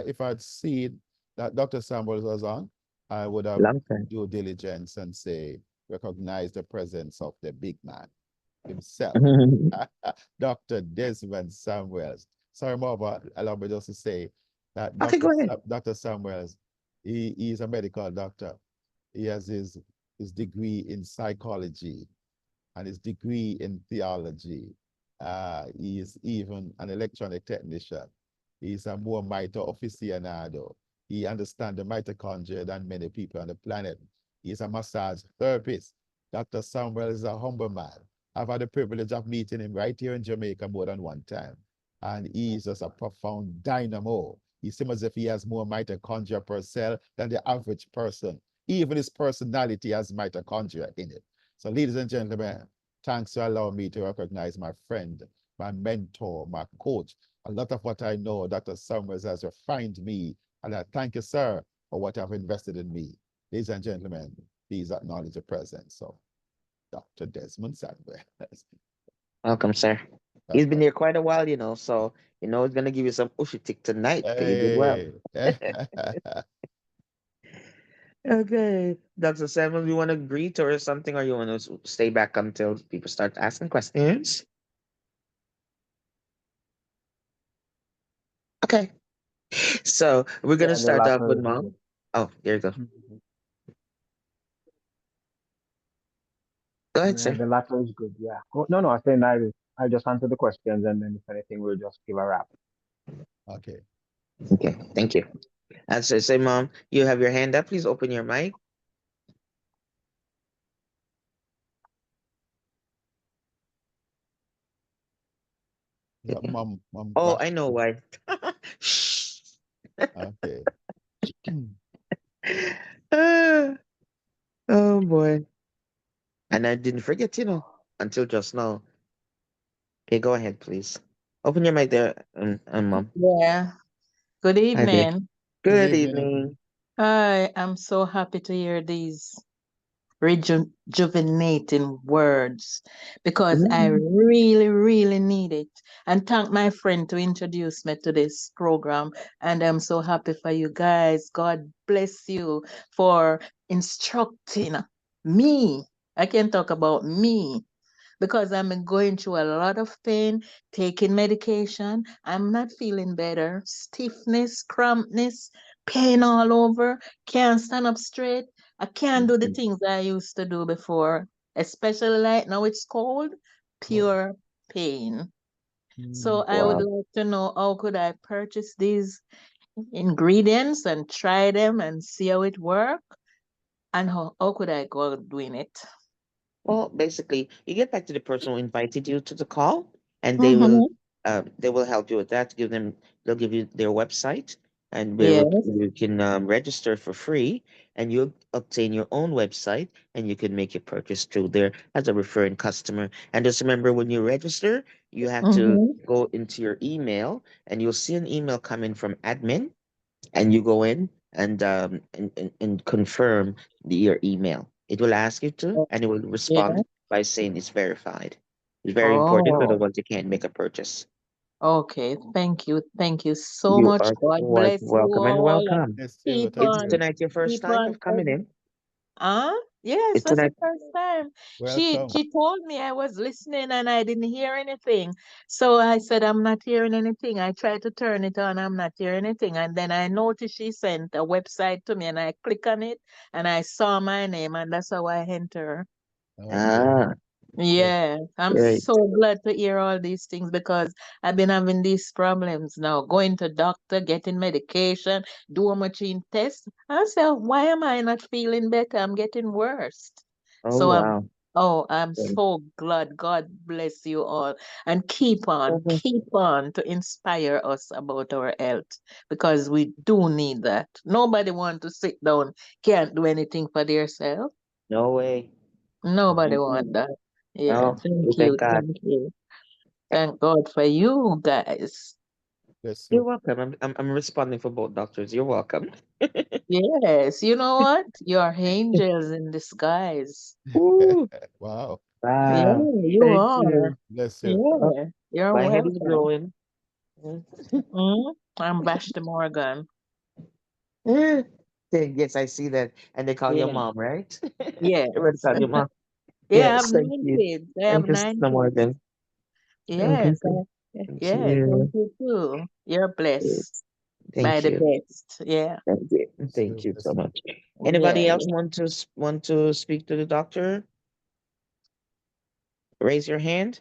if I'd seen that Dr. Samuels was on, I would have Long time. due diligence and say, recognize the presence of the big man himself, Dr. Desmond Samuels. Sorry, more, but allow me just to say that Okay, go ahead. Dr. Samuels, he is a medical doctor. He has his degree in psychology and his degree in theology. He is even an electronic technician. He's a more mito aficionado. He understands the mitochondria than many people on the planet. He's a massage therapist. Dr. Samuel is a humble man. I've had the privilege of meeting him right here in Jamaica more than one time. And he's just a profound dynamo. He seems as if he has more mitochondria per cell than the average person. Even his personality has mitochondria in it. So, ladies and gentlemen, thanks for allowing me to recognize my friend, my mentor, my coach. A lot of what I know, Dr. Summers has refined me. And I thank you, sir, for what you have invested in me. Ladies and gentlemen, please acknowledge the presence of Dr. Desmond Samuel. Welcome, sir. He's been here quite a while, so he's gonna give you some ushitik tonight. 'Cause you did well. Hey. Okay, Dr. Samuel, you want to greet or something, or you want to stay back until people start asking questions? Okay, so we're gonna Yeah, the start off latter with is mom. good. Oh, there you go. Mhm. Go ahead, Yeah, sir. the latter is good. Yeah. Oh, no, no, I think I just answer the questions and then if anything, we'll just give a wrap. Okay. Okay, thank you. And so, say, mom, you have your hand up. Please open your mic. Yeah, mom Oh, I flash. know why. Shh. Okay. Ah, oh boy. And I didn't forget, until just now. Okay, go ahead, please. Open your mic there, mom. Yeah. Good Hi there. evening. Good Good evening. evening. I'm so happy to hear these rejuvenating words because I Mm. really, really need it. And thank my friend to introduce me to this program. And I'm so happy for you guys. God bless you for instructing me. I can talk about me because I'm going through a lot of pain, taking medication. I'm not feeling better. Stiffness, crampness, pain all over. Can't stand up straight. I can't do the things I used to do before, especially like now it's cold, Oh, pure pain. So mm, I would Wow. like to know how could I purchase these ingredients and try them and see how it work and how could I go doing it? Well, basically, you get back to the person who invited you to the call, and Mm-hmm. they will help you with that. They'll give you their website, and where Yes. you can register for free, and you'll obtain your own website, and you can make your purchase through there as a referring customer. And just remember, when you register, you have to Mm-hmm. go into your email, and you'll see an email coming from admin, and you go in and confirm your email. It will ask you to, and it will Yeah. respond by saying it's verified. It's very important for the Oh, ones you can't make a purchase. okay. Thank you. Thank you so You much. are God quite bless you welcome and all and welcome. Yes, too. keep Thank It's on, you. tonight your first keep time on. of coming in. Huh? Yes, It's that's the tonight. first time. She Welcome. she told me I was listening and I didn't hear anything. So I said I'm not hearing anything. I tried to turn it on, I'm not hearing anything. And then I noticed she sent a website to me and I click on it and I saw my name and that's how I enter. Okay. Ah, Yes. Yeah, I'm great. so glad to hear all these things because I've been having these problems now, going to doctor, getting medication, doing machine tests. I said, why am I not feeling better? I'm getting worse. Oh So wow. I'm Great. so glad. God bless you all and Mhm. keep on to inspire us about our health because we do need that. Nobody want to sit down, can't do anything for themselves. No way. Nobody want Mm-mm. that. Yeah, No, we thank thank you. God. Thank you. Thank God for you guys. Yes, You're too. welcome. I'm responding for both doctors. You're welcome. Yes, you know what? You're angels in disguise. Ooh, Wow. Yeah, wow. you Thank are. you. Bless you. Oh, Yeah, you're my head is welcome. growing. Mm. I'm Vashti Morgan. Eh, yes, I see that. And they call your Yeah. mom, right? Everybody Yes. call your mom. Yeah, I have Yes, thank nine you. kids. I have Thank you, nine Sister kids. Morgan. Thank you. Yes. Thank Yeah, thank you. you too. You're blessed by Thank the you. best. Yeah. Thank you. Bless Thank you. you so Bless you. much. Yeah. Anybody else want to speak to the doctor? Raise your hand.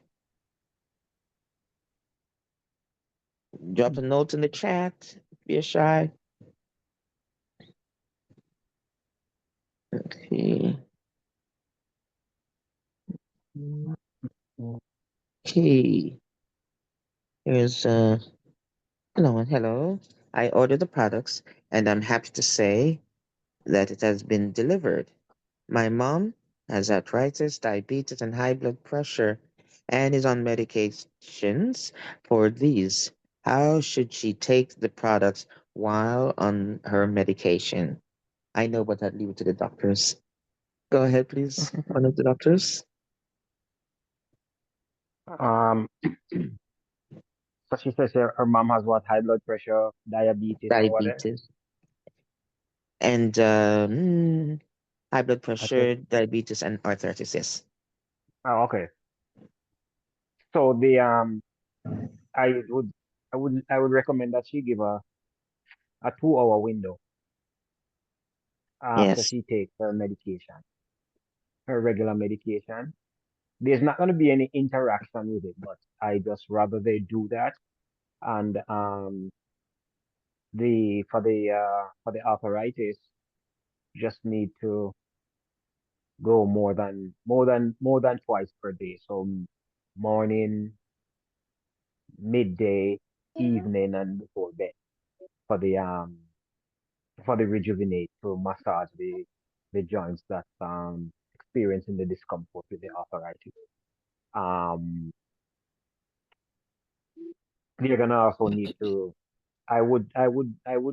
Drop a note in the chat. Be shy. Okay. Okay. Here's hello and hello. I ordered the products and I'm happy to say that it has been delivered. My mom has arthritis, diabetes, and high blood pressure and is on medications for these. How should she take the products while on her medication? I know, but I'd leave it to the doctors. Go ahead, please. One of the doctors. Um, so she says her mom has what? High blood pressure, diabetes, and what else? Diabetes. And high blood I think. pressure, diabetes, and arthritis. Yes. Oh, okay. So I would, I would recommend that she give a 2 hour window after Yes. she takes her medication, her regular medication. There's not going to be any interaction with it, but I just rather they do that. And the for the arthritis, just need to go more than twice per day. So morning, midday, evening, and before bed for the rejuvenate to massage the joints that experiencing the discomfort with the arthritis. Um, you're gonna also need to. I would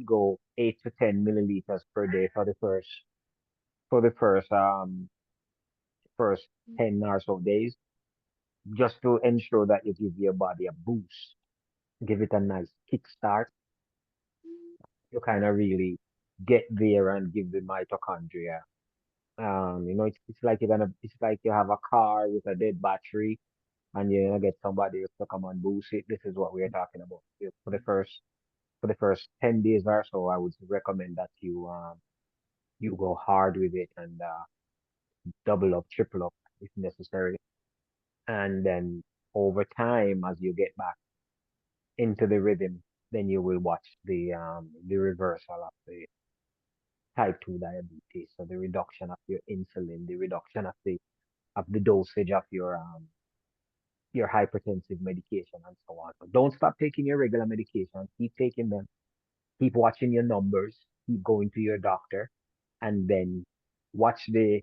go 8 to 10 milliliters per day for the first first 10 or so days, just to ensure that you give your body a boost, give it a nice kickstart. You kind of really get there and give the mitochondria. It's like it's like you have a car with a dead battery and you're gonna get somebody else to come and boost it. This is what we're talking about. For the first 10 days or so, I would recommend that you go hard with it and double up, triple up if necessary. And then over time, as you get back into the rhythm, then you will watch the reversal of the type 2 diabetes. So the reduction of your insulin, the reduction of the dosage of your hypertensive medication and so on. So don't stop taking your regular medication. Keep taking them. Keep watching your numbers. Keep going to your doctor, and then watch the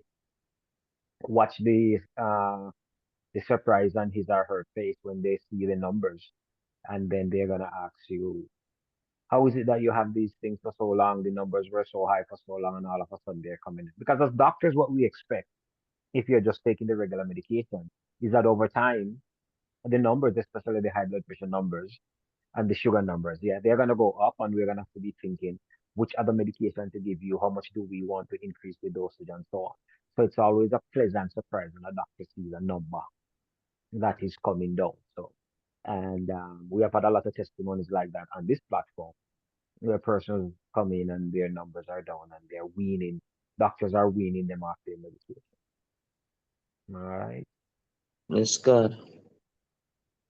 surprise on his or her face when they see the numbers, and then they're gonna ask you, how is it that you have these things for so long? The numbers were so high for so long, and all of a sudden they're coming in. Because as doctors, what we expect, if you're just taking the regular medication, is that over time, the numbers, especially the high blood pressure numbers and the sugar numbers, yeah, they're gonna go up, and we're gonna have to be thinking which other medication to give you, how much do we want to increase the dosage, and so on. So it's always a pleasant surprise when a doctor sees a number that is coming down. So, and we have had a lot of testimonies like that on this platform where persons come in and their numbers are down and they're weaning, doctors are weaning them off their medication. All right. That's good.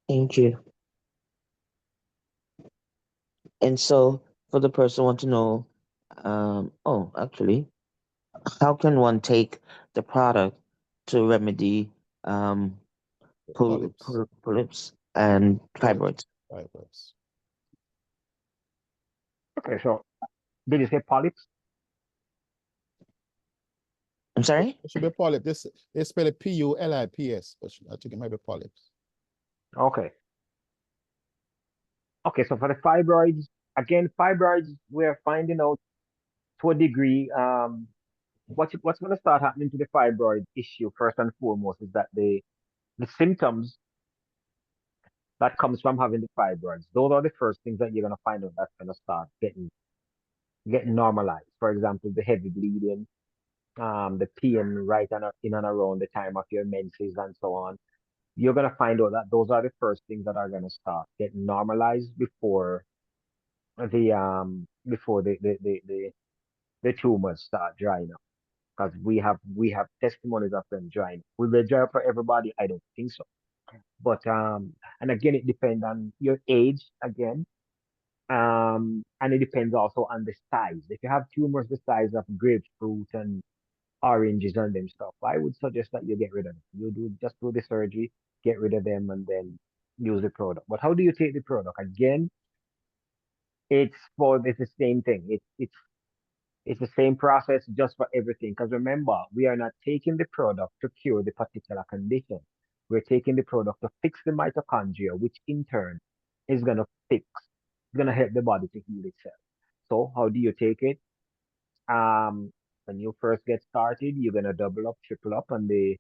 Thank you. And so, for the person want to know, actually, how can one take the product to remedy Polyps. polyps and Polyps. fibroids? Fibroids. Okay, so did you say polyps? I'm sorry? It should be polyp. This they spell it Pulips, but I think it might be polyps. Okay. Okay, so for the fibroids, again, fibroids, we're finding out to a degree, what's going to start happening to the fibroid issue first and foremost is that the symptoms that comes from having the fibroids, those are the first things that you're going to find out that's going to start getting normalized. For example, the heavy bleeding, the pain right in and around the time of your menses and so on. You're going to find out that those are the first things that are going to start getting normalized before the tumors start drying up. Because we have testimonies of them drying. Will they dry up for everybody? I don't think so. But and again, it depends on your age again. And it depends also on the size. If you have tumors the size of grapefruit and oranges and them stuff, I would suggest that you get rid of them. You just do the surgery, get rid of them, and then use the product. But how do you take the product? Again, it's the same thing. It's the same process just for everything. Because remember, we are not taking the product to cure the particular condition. We're taking the product to fix the mitochondria, which in turn is gonna help the body to heal itself. So how do you take it? When you first get started, you're gonna double up, triple up on the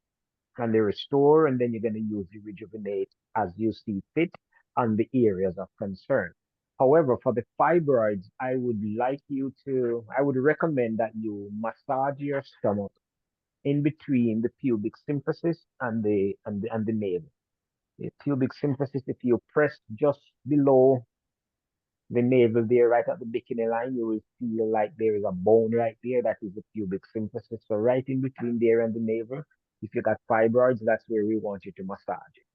restore, and then you're gonna use the rejuvenate as you see fit on the areas of concern. However, for the fibroids, I would recommend that you massage your stomach in between the pubic symphysis and the navel. The pubic symphysis, if you press just below the navel there, right at the bikini line, you will feel like there is a bone right there. That is the pubic symphysis. So right in between there and the navel, if you got fibroids, that's where we want you to massage it.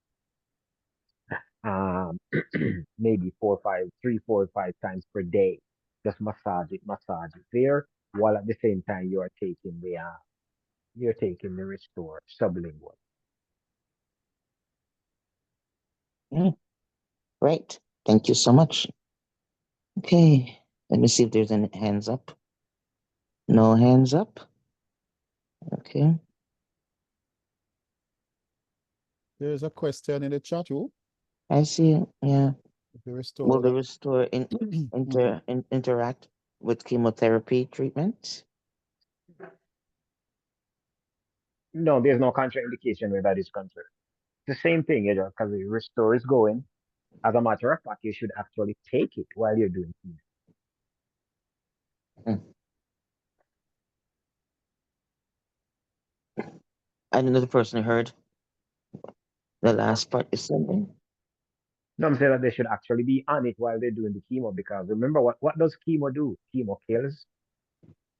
Maybe 4 or 5 times per day. Just massage it there, while at the same time you're taking the restore sublingual. Mm, Great. Thank you so much. Okay. Let me see if there's any hands up. No hands up. Okay. There's a question in the chat too. I see it. Yeah. If you Will restore the restore interact with chemotherapy treatment? No, there's no contraindication where that is concerned. It's the same thing, because the restore is going. As a matter of fact, you should actually take it while you're doing chemo. I don't know the person heard the last part is something. No, I'm saying that they should actually be on it while they're doing the chemo, because remember, what does chemo do? Chemo kills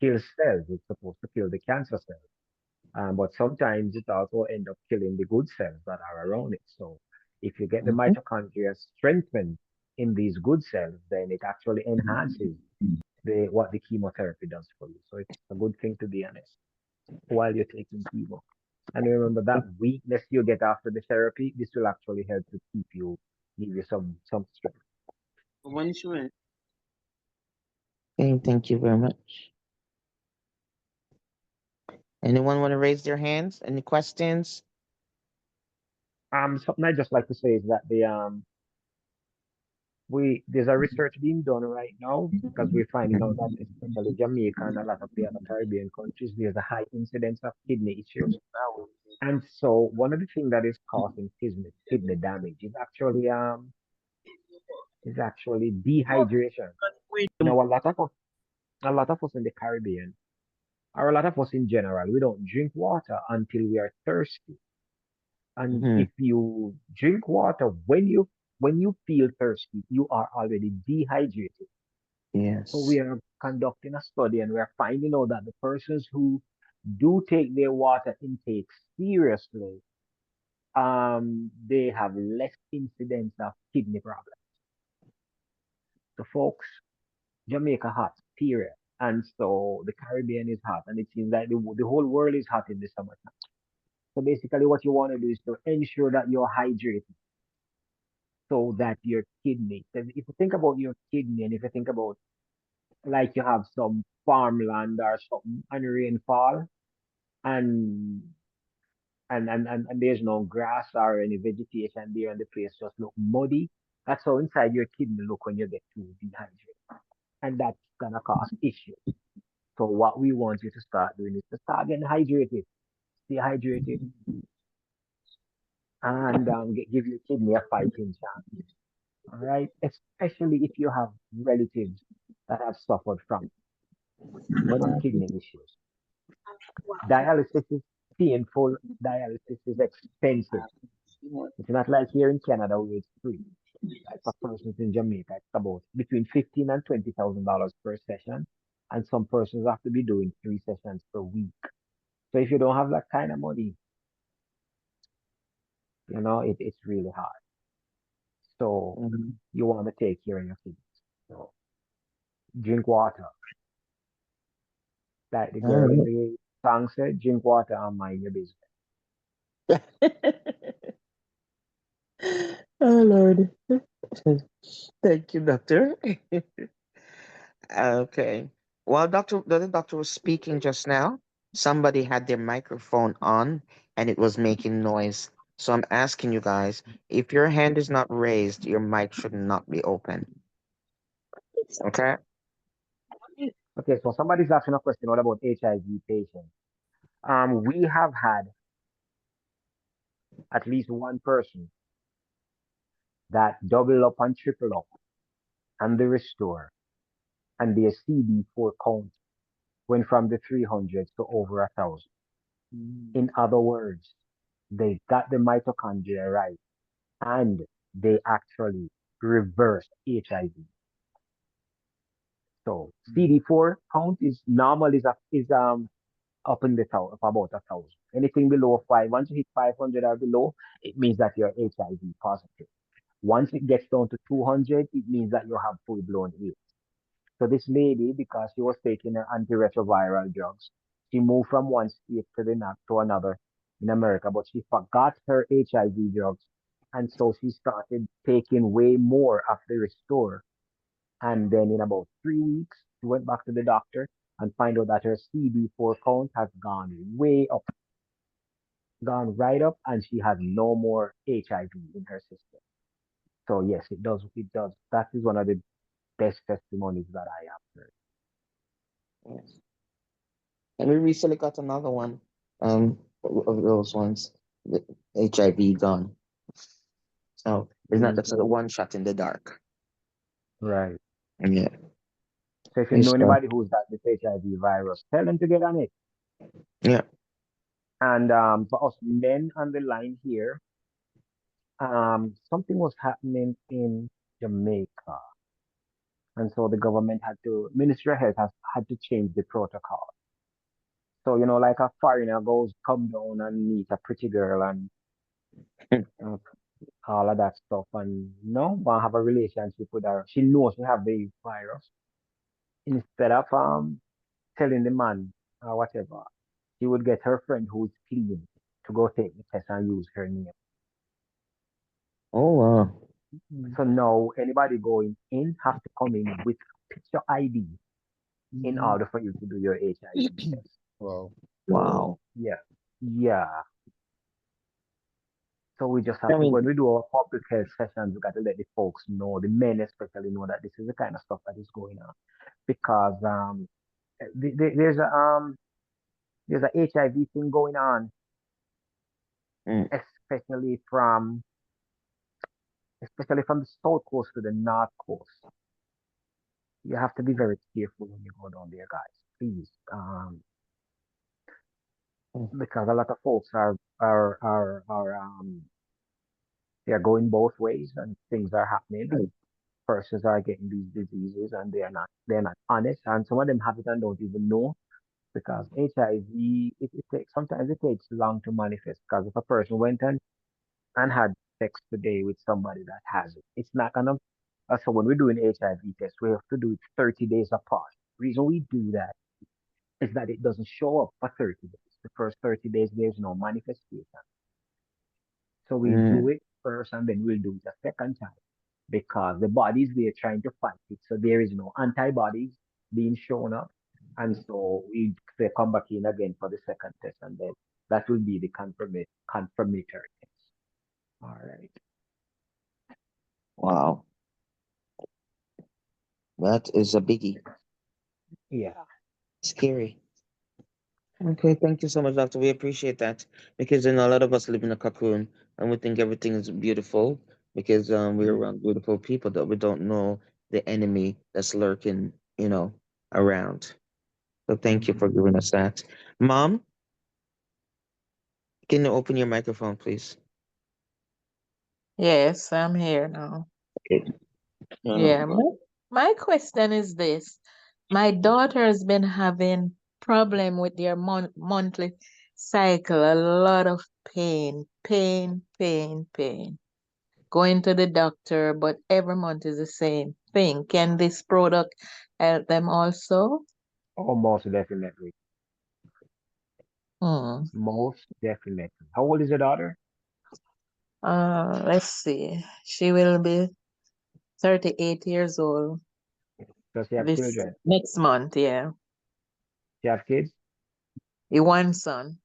cells. It's supposed to kill the cancer cells. But sometimes it also end up killing the good cells that are around it. So if you get the Mhm. mitochondria strengthened in these good cells, then it actually enhances what the chemotherapy does for you. So it's a good thing, to be honest, while you're taking chemo. And remember, that weakness you get after the therapy, this will actually help to give you some strength. Okay, thank you very much. Anyone want to raise their hands? Any questions? Something I just like to say is that there's a research being done right now, because we're finding out that especially Jamaica and a lot of the other Caribbean countries, there's a high incidence of kidney issues. And so one of the things that is causing kidney damage is actually dehydration. A lot of us in the Caribbean, or a lot of us in general, we don't drink water until we are thirsty. And Hmm. if you drink water when you feel thirsty, you are already dehydrated. So we Yes. are conducting a study, and we are finding out that the persons who do take their water intake seriously, they have less incidence of kidney problems. So folks, Jamaica hot, period. And so the Caribbean is hot, and it seems like the whole world is hot in the summertime. So basically, what you want to do is to ensure that you're hydrated, so that your kidney, 'cause if you think about your kidney, and if you think about, like, you have some farmland or something and rainfall, and and there's no grass or any vegetation there, and the place just look muddy. That's how inside your kidney look when you get too dehydrated, and that's gonna cause issues. So what we want you to start doing is to start getting hydrated, stay hydrated, and give your kidney a fighting chance. All right, especially if you have relatives that have suffered from kidney issues. Dialysis is painful. Dialysis is expensive. It's not like here in Canada where it's free. Like for persons in Jamaica, it's about between $15,000 and $20,000 per session, and some persons have to be doing 3 sessions per week. So if you don't have that kind of money, it's really hard. So Mhm. you want to take care of your kids. So drink water. Like the All girl in right. the song said, drink water and mind your business. Oh Lord. Thank you, doctor. Okay. While the other doctor was speaking just now, somebody had their microphone on and it was making noise. So I'm asking you guys, if your hand is not raised, your mic should not be open. Okay? Okay, so somebody's asking a question. What about HIV patients? We have had at least one person that double up and triple up and the restore, and their CD4 count went from the 300s to over 1,000. In other words, they got the mitochondria right, and they actually reversed HIV. So CD4 count is normal, is up in the town of about 1,000. Anything below five, once you hit 500 or below, it means that you're HIV positive. Once it gets down to 200, it means that you have full blown AIDS. So this lady, because she was taking her antiretroviral drugs, she moved from one state to to another in America, but she forgot her HIV drugs, and so she started taking way more of the Restore. And then in about 3 weeks, she went back to the doctor and find out that her CD4 count has gone way up, gone right up, and she has no more HIV in her system. So yes, it does. It does. That is one of the best testimonies that I have heard. Yes. And we recently got another one. Um, of those ones, the HIV gone. So it's not just a one shot in the dark. Right. Yeah. So if you It's, know anybody who's got this HIV virus, tell them to get on it. yeah. And for us men on the line here, something was happening in Jamaica. And so the government Ministry of Health has had to change the protocol. So, like a foreigner come down and meet a pretty girl and uh, all of that stuff and want to have a relationship with her. She knows she have the virus. Instead of telling the man or whatever, she would get her friend who's clean to go take the test and use her name. Oh wow. So now anybody going in have to come in with picture ID in order for you to do your HIV test. Wow. Wow. Yeah, yeah. So we just have I to, mean, when we do our public health sessions, we got to let the folks know, the men especially know that this is the kind of stuff that is going on. Because there's a HIV thing going on, mm, especially from the south coast to the north coast. You have to be very careful when you go down there, guys. Please, mm, because a lot of folks are they are going both ways, and things are happening, and mm, persons are getting these diseases, and they're not honest, and some of them have it and don't even know. Because HIV, it takes sometimes it takes long to manifest. Because if a person went and had sex today with somebody that has it, it's not gonna. So when we're doing HIV tests, we have to do it 30 days apart. Reason we do that is that it doesn't show up for 30 days. The first 30 days there's no manifestation. So we do mm. it first and then we'll do it a second time because the body's there trying to fight it. So there is no antibodies being shown up. And so they come back in again for the second test, and then that will be the confirmatory test. All right. Wow. That is a biggie. Yeah. Scary. Okay, thank you so much, doctor. We appreciate that because a lot of us live in a cocoon and we think everything is beautiful because we're around beautiful people that we don't know the enemy that's lurking, around. So thank you for Mhm. giving us that. Mom, can you open your microphone, please? Yes, I'm here now. Okay. Yeah, my question is this. My daughter has been having problem with their monthly cycle, a lot of pain, pain, pain, pain. Going to the doctor, but every month is the same thing. Can this product help them also? Oh, most definitely. Hmm. Most definitely. How old is your daughter? Let's see. She will be 38 years old Does she have this children? next month, yeah. She have kids? One son.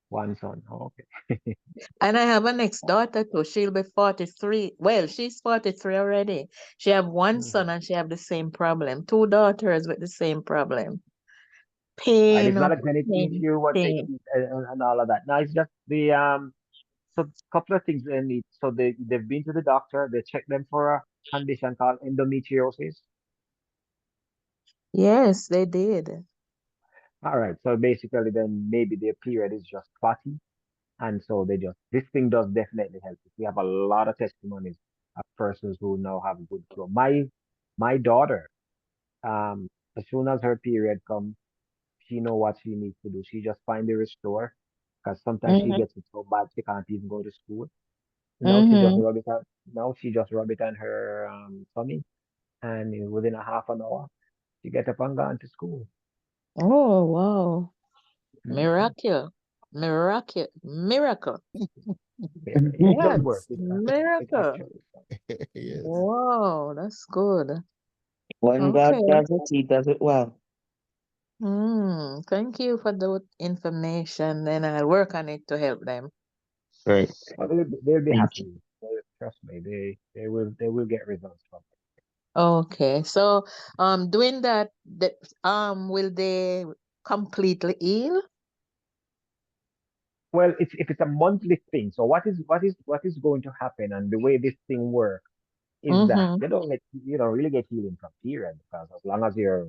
One son. Oh, okay. And I have a next daughter too. She'll be 43. Well, she's 43 already. She have one Mhm. son and she have the same problem. Two daughters with the same problem. And Pain, it's not a genetic pain, issue what they pain. eat and all of that. No, it's just the so couple of things they need. So they've been to the doctor, they checked them for a condition called endometriosis. Yes, they did. All right, so basically then maybe their period is just spotty. And so this thing does definitely help. We have a lot of testimonies of persons who now have good flow. My daughter, as soon as her period comes, she know what she needs to do. She just find the restore because sometimes she Mm-hmm. gets it so bad she can't even go to school. Now she just Mm-hmm. rub it on. Now she just rub it on her tummy, and within a half an hour, she get up and gone to school. Oh, wow. Hmm. Miracle. Miracle. Miracle. It does work. It Miracle. actually does. Yes. Wow, that's good. When God Okay. does it, He does it well. Thank you for the information. Then I'll work on it to help them. Great. But they'll be Thank you. happy. Trust me. They will get results from it. Okay. So, doing that, will they completely heal? Well, if it's a monthly thing, so what is going to happen, and the way this thing works is that Mm-hmm. you don't really get healing from period, because as long as you're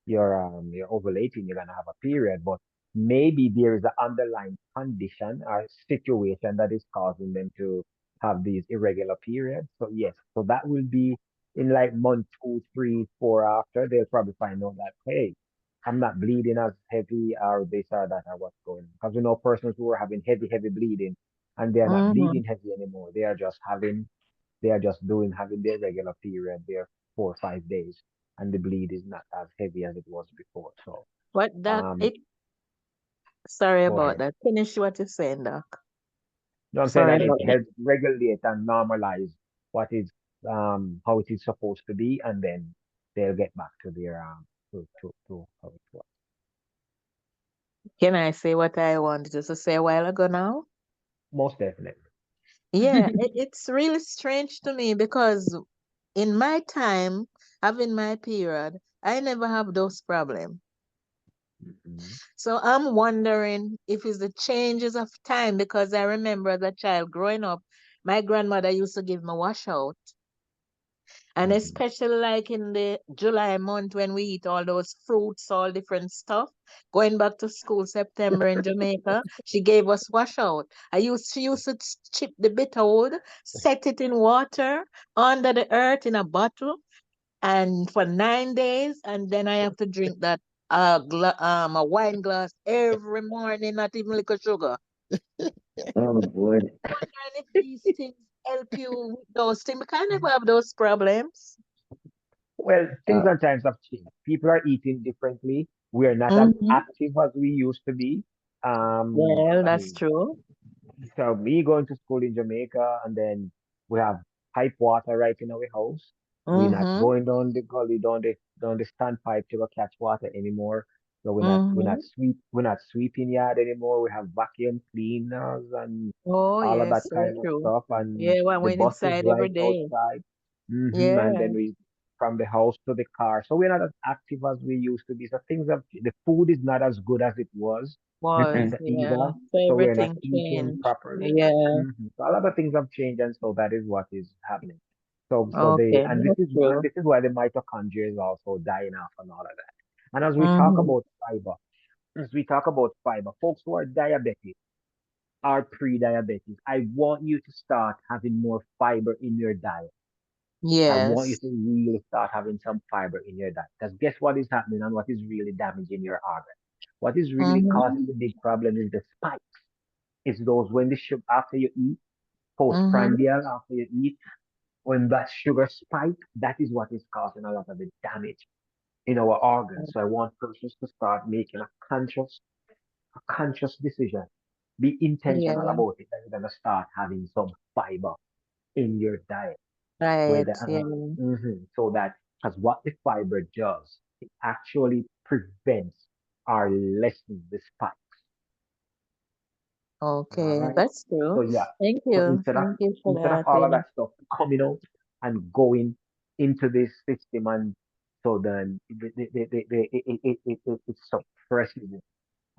ovulating, you're gonna have a period, but maybe there is an underlying condition or situation that is causing them to have these irregular periods. So yes, so that will be in like month 2, 3, 4 after they'll probably find out that, hey, I'm not bleeding as heavy or this or that or what's going on. Because we know persons who are having heavy bleeding and they're not Mm-hmm. bleeding heavy anymore. They are just having their regular period, their 4 or 5 days, and the bleed is not as heavy as it was before. So, But that um, it sorry go about ahead. that. Finish what you're saying, Doc. No, I'm saying Sorry that it about that. helps regulate and normalize what is how it is supposed to be, and then they'll get back to their to how it was. Can I say what I wanted to say a while ago now? Most definitely. Yeah, it's really strange to me because in my time having my period, I never have those problems. Mhm. So I'm wondering if it's the changes of time because I remember as a child growing up, my grandmother used to give me washout. And Mhm. especially like in the July month when we eat all those fruits, all different stuff. Going back to school September in Jamaica, she gave us washout. She used to chip the bitter wood, set it in water under the earth in a bottle, and for 9 days, and then I have to drink that a wine glass every morning, not even little sugar. Oh boy. And if these things help you with those things, because I never have those problems. Well, things Uh, and times have changed. People are eating differently. We are not as Mm-hmm. active as we used to be. Well, I that's mean, true. so me going to school in Jamaica, and then we have pipe water right in our house. We're not Mm-hmm. going down the gully, down the standpipe to go catch water anymore. So Mm-hmm. we're not sweeping yard anymore. We have vacuum cleaners and Oh, all of that yes, so kind of true. stuff. And Yeah, I the went bus is inside every right day. outside. And Yeah, then we from the house to the car. So we're not as active as we used to be. So the food is not as good as it was was, yeah. either. So So we're not everything eating changed. properly. Yeah. So a lot of things have changed, and so that is what is happening. Okay, And that's true. this is why the mitochondria is also dying off and all of that. And Mm-hmm. as we talk about fiber, folks who are diabetic are pre-diabetic. I want you to start having more fiber in your diet. I want you Yes. to really start having some fiber in your diet. Because guess what is happening and what is really damaging your organ? What is really Mm-hmm. causing the big problem is the spikes. It's those when the sugar after you eat, Mm-hmm. postprandial after you eat, when that sugar spike, that is what is causing a lot of the damage in our organs. So I want persons to start making a conscious decision. Be intentional Yeah. about it that you're gonna start having some fiber in your diet. Right. Whether Yeah. so that because what the fiber does, it actually prevents or lessens the spike. All Okay, right. that's So true. yeah. Thank So you. Thank you for instead of that. all of Yeah. that stuff coming out and going into this system, and so then it suppresses it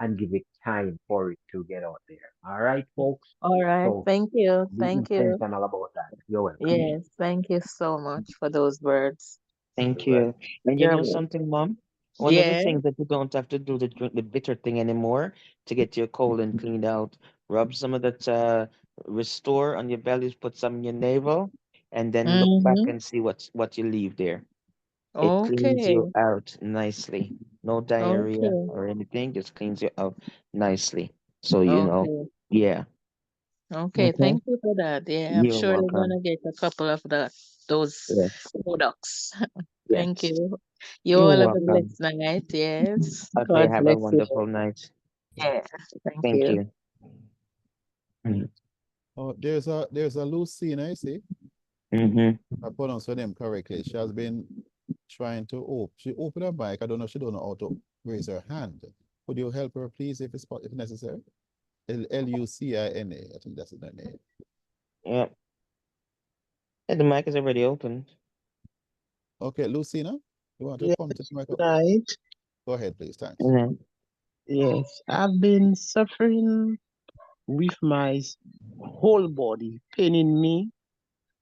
and give it time for it to get out there. All right, folks. All right. So Thank you. be Thank you. intentional about that. You're welcome. Yes. Thank you so much for those words. Thank You're welcome. you. And you You're know welcome. something, Mom? One of the Yeah. things that you don't have to do the drink the bitter thing anymore to get your colon cleaned out. Rub some of that restore on your belly, put some in your navel, and then look back Mm-hmm. and see what you leave there. It cleans Okay. you out nicely. No diarrhea Okay. or anything, just cleans you out nicely. So you know, Okay. yeah. Okay. Okay. Thank you for that. Yeah, I'm You're surely welcome. gonna get a couple of those Yes. products. Thank Yes. you. You You're all have a welcome. blessed night. Yes. Okay, God have a bless you. wonderful night. Yeah. Thank Thank you. you. Mm. Oh, there's a Lucina, you see. Mm-hmm. I pronounced her name correctly. She has been trying to she opened her mic. I don't know. She don't know how to raise her hand. Could you help her, please, if necessary? Lucina. I think that's her name. Yeah. And the mic is already open. Okay, Lucina, you want to Yes, come to the mic? right. Go ahead, please. Thanks. Mhm. Yes, I've been suffering. with my whole body paining me.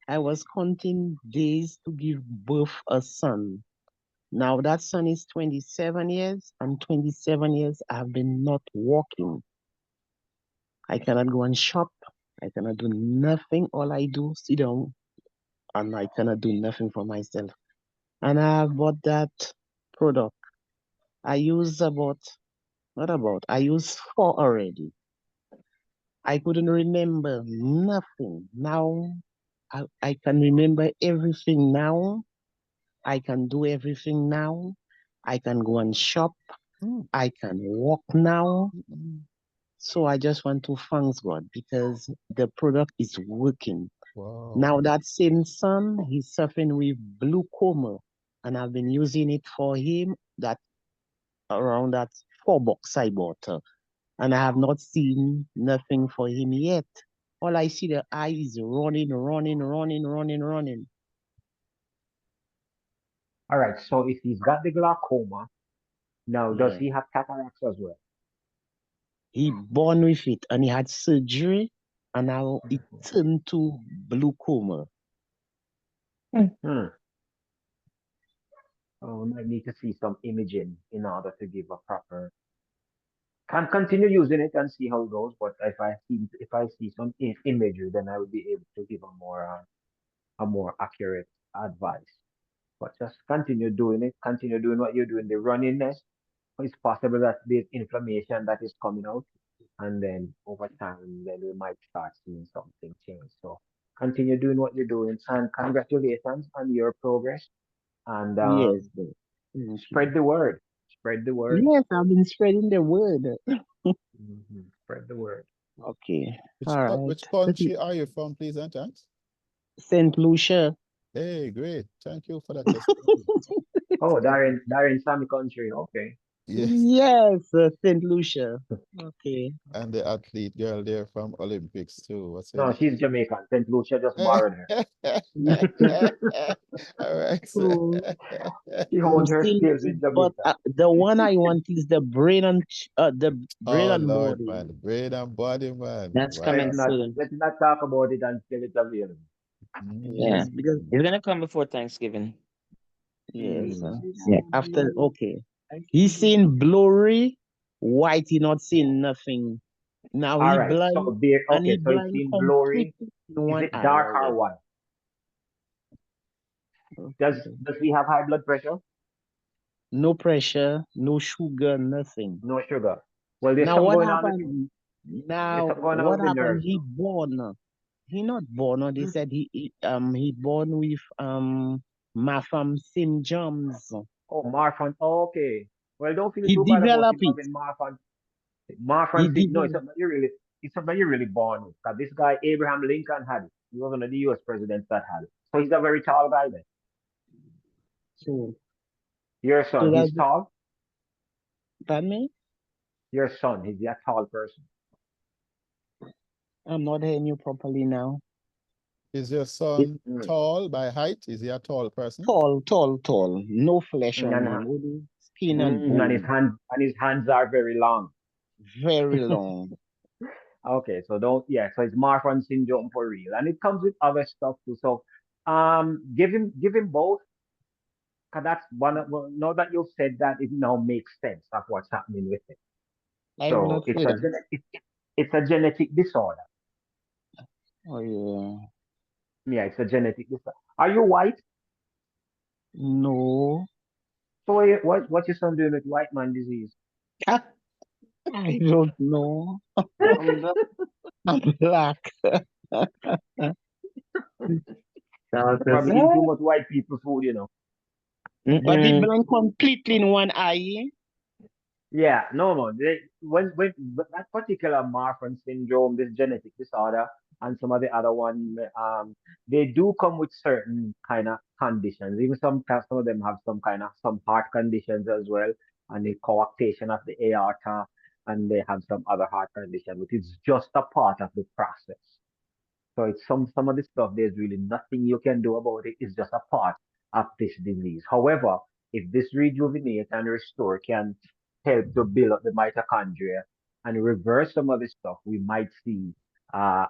I was counting days to give birth a son. Now that son is 27 years, and 27 years I've been not walking. I cannot go and shop. I cannot do nothing. All I do, sit down, and I cannot do nothing for myself. And I have bought that product. I use I use 4 already. I couldn't remember nothing. Now I can remember everything now. I can do everything now. I can go and shop. Mm, I can walk now. mm, So I just want to thank God because the product is working. wow. Now that same son, he's suffering with glaucoma, and I've been using it for him that around that $4 I bought, and I have not seen nothing for him yet. All I see the eye is running, running, running, running, running. All right. So if he's got the glaucoma, now does Yeah. he have cataracts as well? He born with it, and he had surgery, and now it turned to glaucoma. Hmm. So we might need to see some imaging in order to give a proper. Can continue using it and see how it goes. But if I see some imagery, then I will be able to give a more accurate advice. But just continue doing it. Continue doing what you're doing. The runniness, it's possible that there's inflammation that is coming out, and then over time, then we might start seeing something change. So continue doing what you're doing, and congratulations on your progress. And Yes, sir. Thank you. spread the word. Spread the word. Yes, I've been spreading the word. Spread the word. Okay. Which All right. which country are you from, please, and thanks? St. Lucia. Hey, great. Thank you for that testimony. Oh, Darren, Sammy Country. Okay. Yes, Yes, St. Lucia. Okay. and the athlete girl there from Olympics too. What's her No, name? she's Jamaican. St. Lucia just borrowed her. All right, sir. So She I'm honed her still, skills in but Jamaica. the one I want is the brain Oh and Lord, body. man, brain and body, man. That's coming Wow. soon. Let's not talk about it until it's available. Yeah. Yes, Mm. because It's gonna come before Thanksgiving. yes. Mm. Yeah. After okay, he seen blurry, white. He not seeing nothing. Now All he right. blind, So there. and he Okay. So it's blind in completely blurry. in Is one it eye dark or already. white? Does he have high blood pressure? No pressure, no sugar, nothing. No sugar. Well, there's Now something what going on with happened? there's Now something going on what with the happened? nerves. He born. He not born. They Hmm. said he born with Marfan syndromes. Oh, Marfan. Okay. Well, don't feel He too bad about developed him it. having Marfan. He No, it's developed. something you really, it's something you really born with. 'Cause this guy Abraham Lincoln had it. He was one of the U.S. presidents that had it. So he's a very tall guy. Then So your so son, that he's tall. pardon me. Your son, he's a tall person. I'm not hearing you properly now. Is your It, son tall by height? Is he a tall person? tall, tall, tall. No flesh Mm, on And, him. Only skin and and his bone. hands are very long. Very long. Okay, so don't yeah, so it's Marfan syndrome for real, and it comes with other stuff too. So, give him both. 'Cause that's one of well, now that you've said that, it now makes sense of what's happening with it. I will So not say that. it's a genetic disorder. Oh yeah. Yeah, it's a genetic disorder. Are you white? No. So what your son doing with white man disease? I don't know. I'm black. Probably eating too much white people food, you know. But he Mm-mm. blind completely in one eye. Yeah, no. When that particular Marfan syndrome, this genetic disorder, and some of the other one, they do come with certain kind of conditions. Even some of them have some heart conditions as well, and the coarctation of the aorta, and they have some other heart condition, which is just a part of the process. So it's some of the stuff. There's really nothing you can do about it. It's just a part of this disease. However, if this rejuvenate and restore can help to build up the mitochondria and reverse some of the stuff, we might see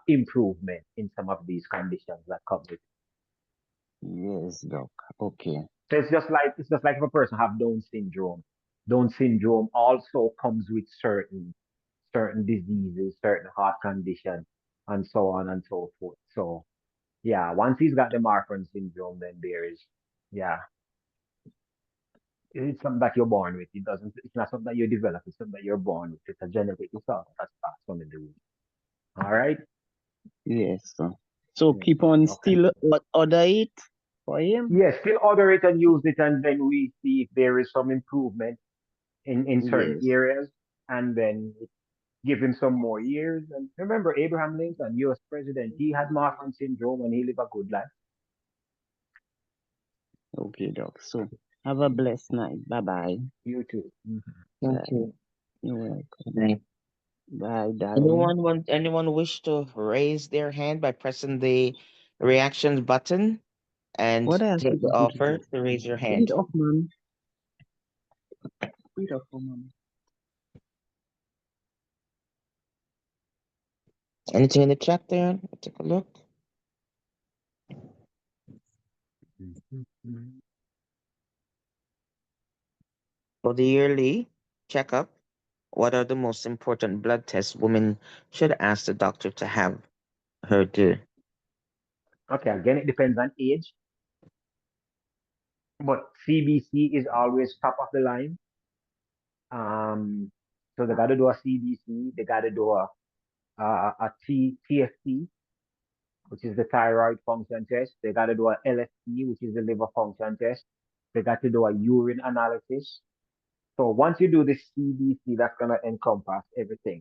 improvement in some of these conditions that come with it. Yes, doc. Okay. So it's just like if a person have Down syndrome. Down syndrome also comes with certain diseases, certain heart conditions, and so on and so forth. So yeah, once he's got the Marfan syndrome, then there is, yeah, it's something that you're born with. It's not something that you develop. It's something that you're born with. It's a genetic result that's passed on in the womb. All right. Yes. So Mm, keep on okay. still order it for him. Yes, still order it and use it, and then we see if there is some improvement in certain Yes. areas, and then give him some more years. And remember, Abraham Lincoln, U.S. president, he had Marfan syndrome and he lived a good life. Okay, doc. So have a blessed night. Bye bye. You too. Thank Bye. you. You're welcome. Right. Bye, darling. Anyone wish to raise their hand by pressing the reaction button and What else take did the you put it offer in? to raise your Read hand? off, man. Read off, man. Anything in the chat there? Take a look. Mhm. For the yearly checkup, what are the most important blood tests women should ask the doctor to have her do? Okay, again, it depends on age, but CBC is always top of the line. Um, so they got to do a CBC, they got to do a TFT, which is the thyroid function test. They got to do a LFT, which is the liver function test. They got to do a urine analysis. So once you do the CBC, that's gonna encompass everything.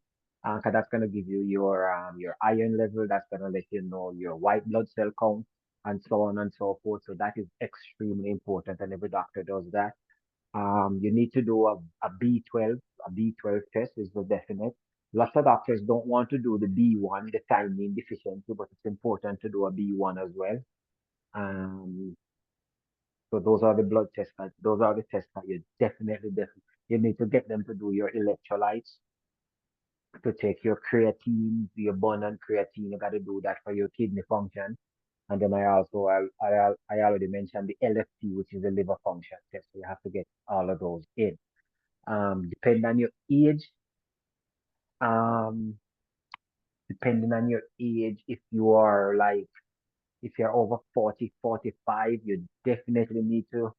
'Cause that's gonna give you your iron level. That's gonna let you know your white blood cell count, and so on and so forth. So that is extremely important, and every doctor does that. You need to do a B12. A B12 test is the definite. Lots of doctors don't want to do the B1, the thiamine deficiency, but it's important to do a B1 as well. Um, so those are the blood tests. Those are the tests that you definitely you need to get them to do your electrolytes, to take your creatine, your abundant creatine. You got to do that for your kidney function. And then I already mentioned the LFT, which is the liver function test. So you have to get all of those in. Depending on your age, um, if you are like, if you're over 40, 45, you definitely need to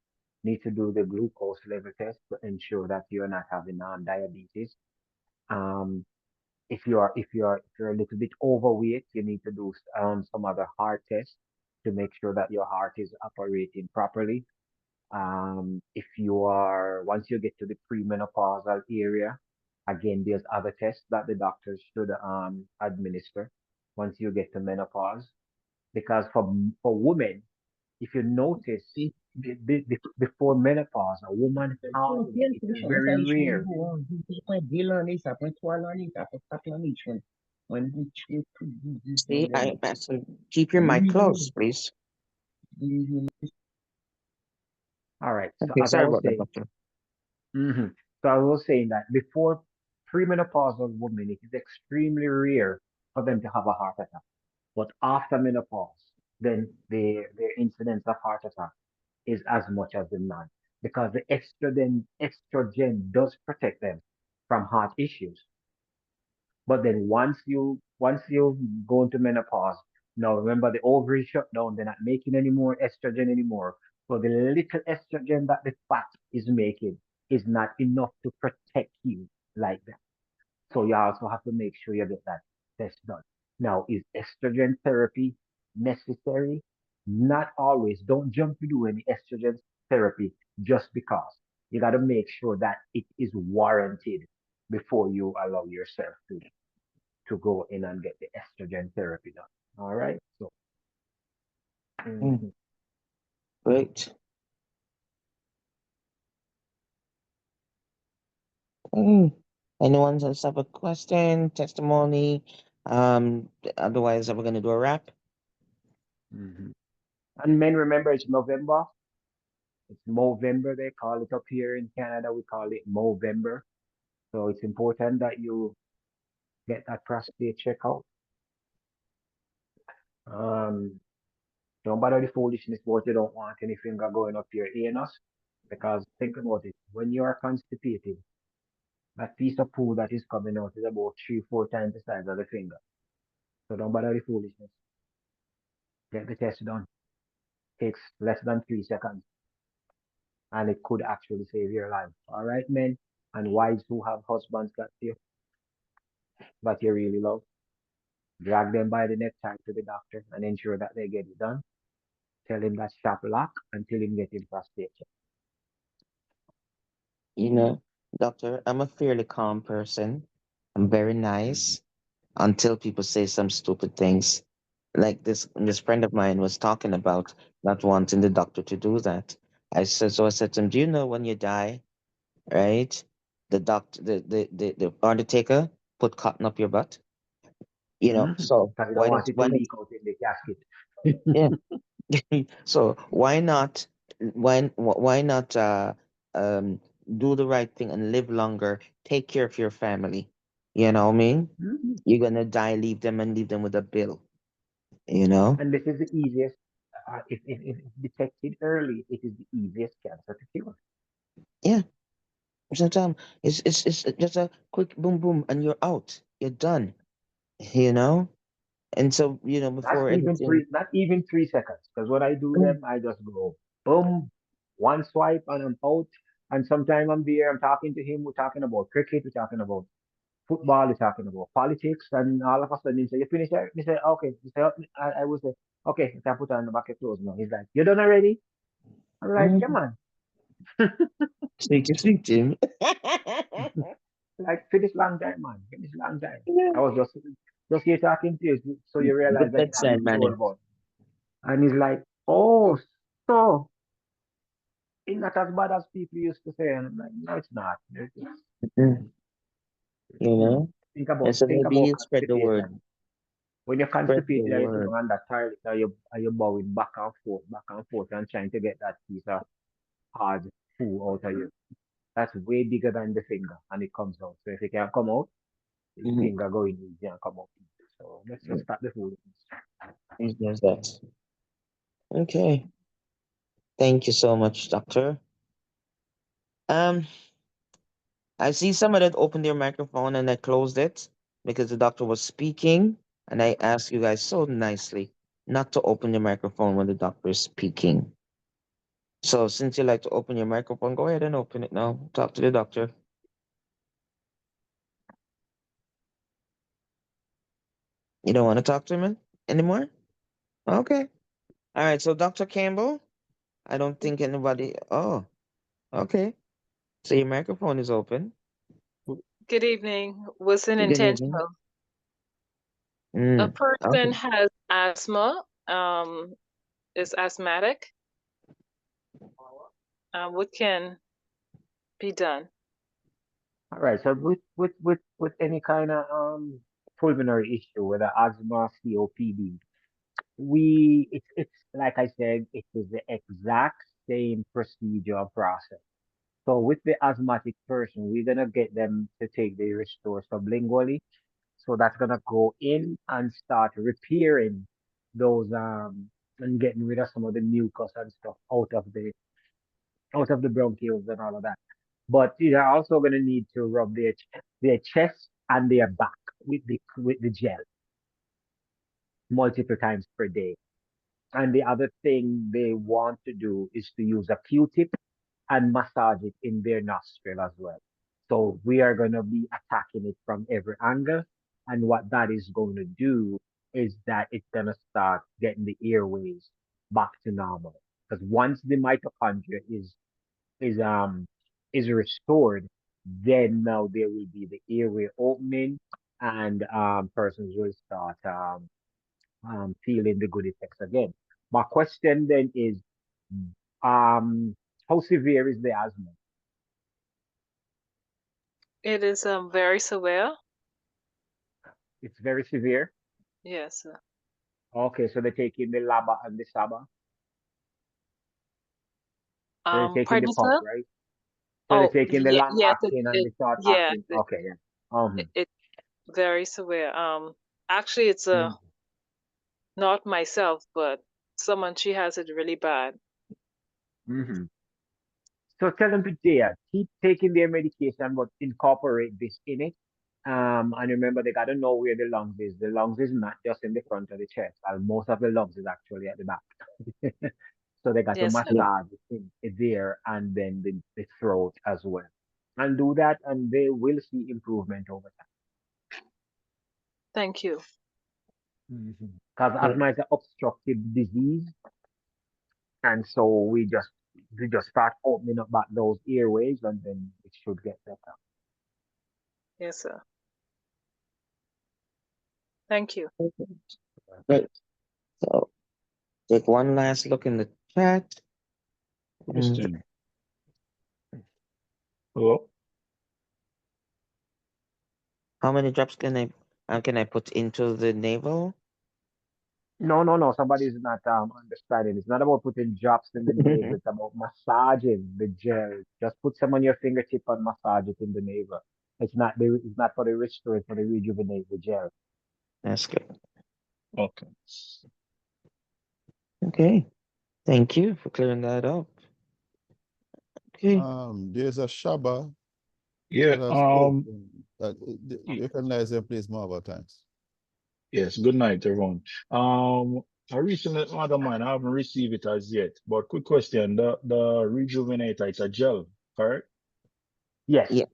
do the glucose level test to ensure that you're not having diabetes. Um, if you're a little bit overweight, you need to do some other heart tests to make sure that your heart is operating properly. If you are Once you get to the premenopausal area, again, there's other tests that the doctors should administer once you get to menopause. Because for women, if you notice, See, before menopause, a woman heart oh, bien, is c'est ça, very ça, je suis rare. bon. Je prends 2 l'année, ça prend 3 l'année, ça fait 4 l'année. When we check to See, so keep your mic close, please. All right. So Okay, as I sorry was about that, saying, doctor. mhm. So I was saying that before premenopausal women, it is extremely rare for them to have a heart attack. But after menopause, then their incidence of heart attack is as much as the man, because the estrogen does protect them from heart issues. But then once you go into menopause, now remember, the ovaries shut down, they're not making any more estrogen anymore. So the little estrogen that the fat is making is not enough to protect you like that. So you also have to make sure you get that test done. Now, is estrogen therapy necessary? Not always. Don't jump to do any estrogen therapy just because. You got to make sure that it is warranted before you allow yourself to go in and get the estrogen therapy done. All right. So, Mm, mhm. great. Mm. Anyone else have a question, testimony? Otherwise, we're gonna do a wrap. Mhm. And men, remember, it's November. It's Movember. They call it up here in Canada. We call it Movember. So it's important that get that prostate check out. Um, don't bother the foolishness about you don't want any finger going up your anus. Because think about it, when you are constipated, that piece of poo that is coming out is about 3, 4 times the size of the finger. So don't bother the foolishness. Get the test done. Takes less than 3 seconds, and it could actually save your life. All right, men and wives who have husbands that you really love, drag them by the necktie to the doctor and ensure that they get it done. Tell him that sharp lock until him get him prostate check. You know, doctor, I'm a fairly calm person. I'm very nice until people say some stupid things. Like this friend of mine was talking about not wanting the doctor to do that. I said to him, do you know when you die, right? The undertaker put cotton up your butt. You know, Mm-hmm. so Because you don't want it to why not leak out in the casket. yeah. So why not um do the right thing and live longer, take care of your family. You know what I mean? Mhm. You're gonna die, leave them and leave them with a bill, you know? And this is the easiest, if detected early, it is the easiest cancer to cure. Yeah. Sometimes it's just a quick boom boom and you're out. You're done. You know? And so, before anything. Not even 3 seconds. Because when I do them, I just go boom, one swipe and I'm out. And sometime I'm there, I'm talking to him, we're talking about cricket, we're talking about football, we're talking about politics, and all of a sudden he say, you finish it? He say, okay. He say, I will say, okay, you can put on the back of clothes now. He's like, you done already? I'm like, yeah, Mm, man. speak, Jim. Like, finish long time, man. Finish long time. Yeah. I was just here talking to you, so you The realize that you have bedside this manner. soul about. And he's like, oh, so it's not as bad as people used to say. And I'm like, no, it's not. Mm, you know? And so Think maybe about you spread the word. constipation. When you're Spread the constipated and you're sitting word. on that toilet, are you bowing back and forth, and trying to get that piece of hard poo out of you. That's way bigger than the finger, and it comes out. So if it can come out, the Mm-hmm. finger go in easy and come out easy. So let's just stop the foolishness. There's that. Okay. Thank you so much, doctor. Um, I see somebody that opened their microphone and I closed it because the doctor was speaking, and I asked you guys so nicely not to open your microphone when the doctor is speaking. So since you like to open your microphone, go ahead and open it now. Talk to the doctor. You don't want to talk to him anymore? Okay. All right. So Dr. Campbell, I don't think anybody. Oh, okay. So your microphone is open. Good evening. Wasn't Good evening. intentional. A Okay. person has asthma, is asthmatic. What can be done? All right. So with any kind of pulmonary issue, whether asthma, COPD, it's like I said, it is the exact same procedure process. So with the asthmatic person, we're gonna get them to take the Restore sublingually. So that's gonna go in and start repairing those and getting rid of some of the mucus and stuff out of the bronchioles and all of that. But you're also gonna need to rub their chest and their back with the gel multiple times per day. And the other thing they want to do is to use a Q-tip and massage it in their nostril as well. So we are going to be attacking it from every angle. And what that is going to do is that it's going to start getting the airways back to normal. Because once the mitochondria is um is restored, then now there will be the airway opening, and persons will start feeling the good effects again. My question then is, um, how severe is the asthma? It is very severe. It's very severe. Yes. Okay, so they're taking the LABA and the SABA. So they're taking the Pardon, pump, sir? right? So they're Oh, taking the long yes. acting and It the short yeah. acting. Okay, yeah. It very severe. Actually, it's not myself, but someone, she has it really bad. Mm-hmm. So tell them to keep taking their medication, but incorporate this in it. And remember, they gotta know where the lungs is. The lungs is not just in the front of the chest, and most of the lungs is actually at the back. So they got to Yes, sir. Yeah. massage it there and then the throat as well. And do that, and they will see improvement over Thank you. time. Because Yeah. asthma is an obstructive disease, and so we just start opening up back those airways, and then it should get better. Yes, sir. Thank you. Great. So take one last look in the chat. And Question. Hello? how many drops can I put into the navel? No. Somebody's not understanding. It's not about putting drops in the navel. It's about massaging the gel. Just put some on your fingertip and massage it in the navel. It's not for the restore, it's for the rejuvenate the gel. That's good. Okay. Okay. Thank you for clearing that up. Okay. There's a Shaba Yeah, that has spoken. Recognize them, please, more times. yes, good night, everyone. I recently ordered mine. I haven't received it as yet. But quick question, the rejuvenator, it's a gel, correct? Yes, Yeah.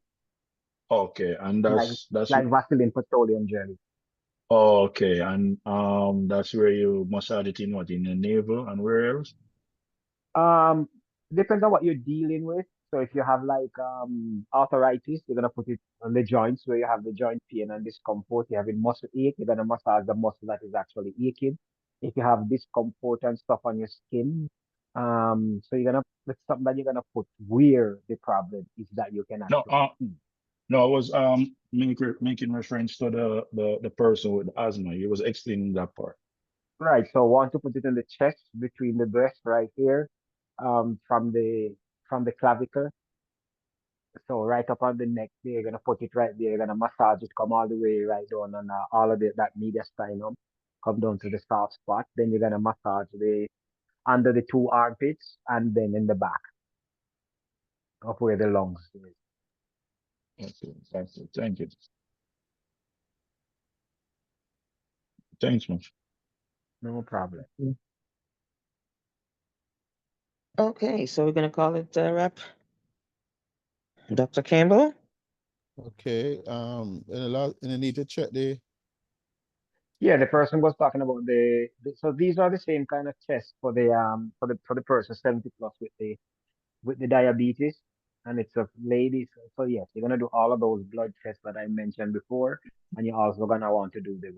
Okay, and like that's like Vaseline petroleum jelly. okay, and that's where you massage it in what, in the navel and where else? Um, Depends on what you're dealing with. So if you have like arthritis, you're gonna put it on the joints where you have the joint pain and discomfort. You have a muscle ache, you're gonna massage the muscle that is actually aching. If you have discomfort and stuff on your skin, so you're gonna it's something that you're gonna put where the problem is that you can No, actually see. no, I was making reference to the person with asthma. He was explaining that part. Right. So want to put it in the chest between the breast right here, from the clavicle. So right up on the neck there, you're gonna put it right there. You're gonna massage it, come all the way right down on all of that mediastinum, come down to the soft spot. Then you're gonna massage the under the two armpits and then in the back of where the lungs is. Okay, thank you. Thank you. Thanks much. No problem. Okay, so we're gonna call it a wrap. Dr. Campbell? Okay. And I need to check the. Yeah, the person was talking about so these are the same kind of tests for the person 70 plus with the diabetes, and it's a lady. So yes, you're gonna do all of those blood tests that I mentioned before, and you're also gonna want to do the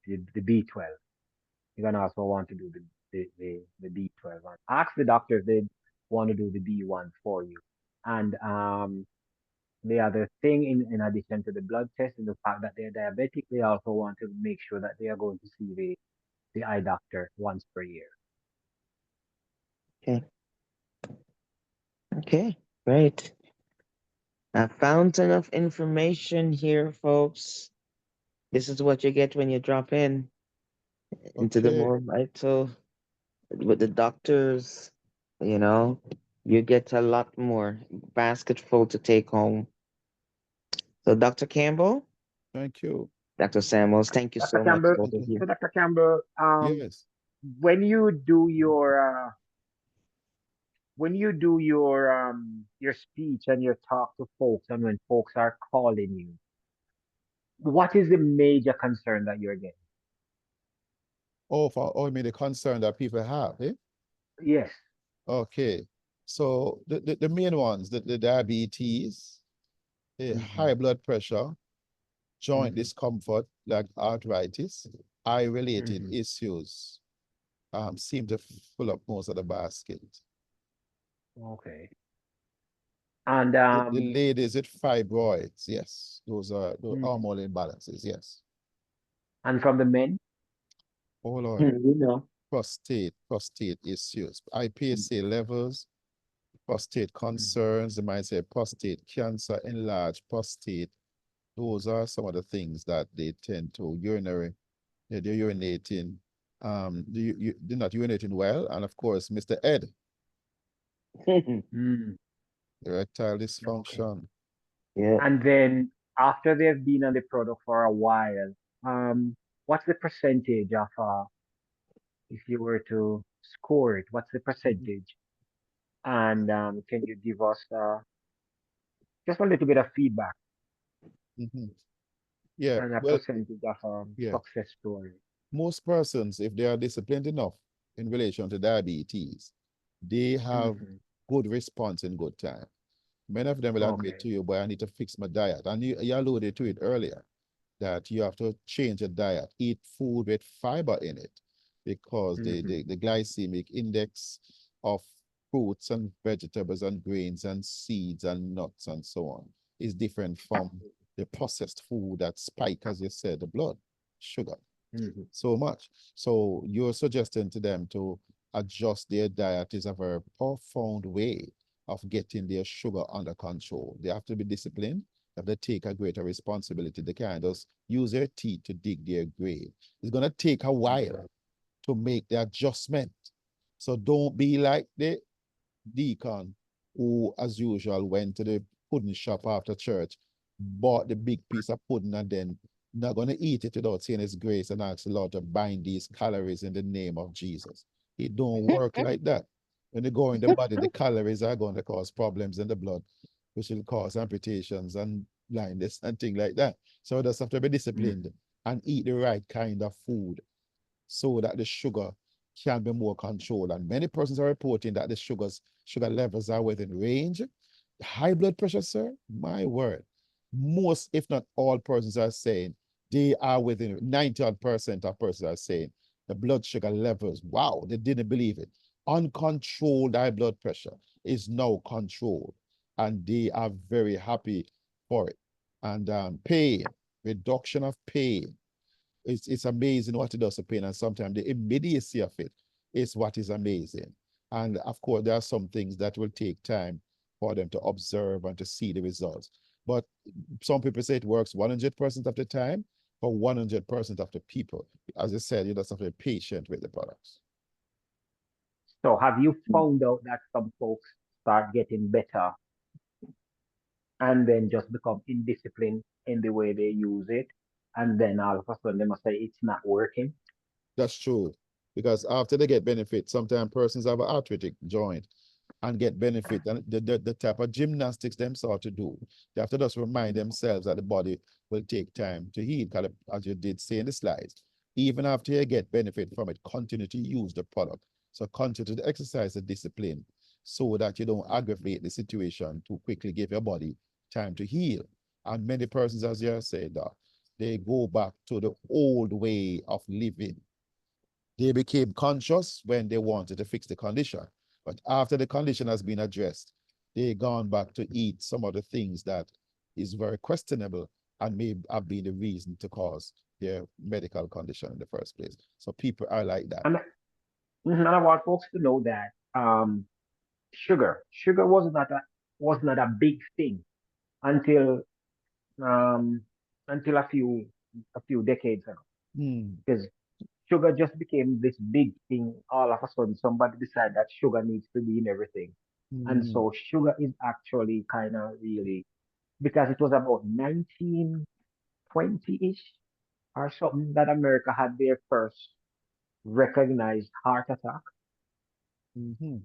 the B12. You're gonna also want to do the B12 one. Ask the doctor if they want to do the B1 for you. And the other thing, in addition to the blood test and the fact that they're diabetic, they also want to make sure that they are going to see the eye doctor once per year. Okay. Okay, great. A fountain of information here, folks. This is what you get when you drop in into the Okay. more vital with the doctors. You know, you get a lot more basket full to take home. So, Dr. Campbell, Thank you. Dr. Samuels, thank you Dr. so much, Campbell, both of you. so Dr. Campbell, Yes. when you do your speech and your talk to folks, and when folks are calling you, what is the major concern that you're getting? I mean the concern that people have, eh? Yes. Okay. So the main ones, the diabetes, the high blood pressure, joint discomfort like arthritis, eye-related issues seem to fill up most of the basket. Okay. And The ladies with fibroids, yes, those are the Mhm. hormonal imbalances, yes. And from the men? Oh Lord, You know, prostate issues, IPSA levels, prostate concerns, they might say prostate cancer, enlarged prostate, Those are some of the things that they tend to they're urinating. They're not urinating well. And of course, Mr. Ed, Mm, erectile okay. dysfunction. Yeah. And then after they've been on the product for a while, what's the percentage of if you were to score it, what's the Mhm, percentage? And can you give us just a little bit of feedback mhm. Yeah, and a well, percentage of yeah. success story? Most persons, if they are disciplined enough in relation to diabetes, they have Hmm. good response in good time. Many of them will admit Okay. to you, boy, I need to fix my diet. And you alluded to it earlier that you have to change your diet, eat food with fiber in it, because Hmm. the glycemic index of fruits and vegetables and grains and seeds and nuts and so on is different from the processed food that spike, as you said, the blood sugar Hmm. so much. So you're suggesting to them to adjust their diet is a very profound way of getting their sugar under control. They have to be disciplined. They have to take a greater responsibility. They can't just use their teeth to dig their grave. It's going to take a while to make the adjustment. So don't be like the deacon who, as usual, went to the pudding shop after church, bought the big piece of pudding, and then not going to eat it without saying his grace and ask the Lord to bind these calories in the name of Jesus. It don't work like that. When they go in the body, the calories are going to cause problems in the blood, which will cause amputations and blindness and things like that. So just have to be disciplined and eat the right kind of food so that the sugar can be more controlled. And many persons are reporting that the sugar levels are within range. High blood pressure, sir, my word. Most, if not all persons are saying they are within 90% of persons are saying the blood sugar levels, wow, they didn't believe it. Uncontrolled high blood pressure is now controlled, and they are very happy for it. And pain, reduction of pain, it's amazing what it does to pain, and sometimes the immediacy of it is what is amazing. And of course, there are some things that will take time for them to observe and to see the results. But some people say it works 100% of the time for 100% of the people. As I said, you just have to be patient with the products. So have you found out that some folks start getting better and then just become indisciplined in the way they use it? And then all of a sudden they must say it's not working. That's true. Because after they get benefit, sometimes persons have an arthritic joint and get benefit, and the type of gymnastics them start to do. They have to just remind themselves that the body will take time to heal, because as you did say in the slides, even after you get benefit from it, continue to use the product. So continue to exercise the discipline so that you don't aggravate the situation too quickly, give your body time to heal. And many persons, as you said, they go back to the old way of living. They became conscious when they wanted to fix the condition. But after the condition has been addressed, they gone back to eat some of the things that is very questionable and may have been the reason to cause their medical condition in the first place. So people are like that. And I want folks to know that sugar was not a big thing until um, until a few decades ago. Mm, Because sugar just became this big thing all of a sudden. Somebody decided that sugar needs to be in everything. And mm, so sugar is actually kind of really, because it was about 1920-ish or something that America had their first recognized heart attack. mhm,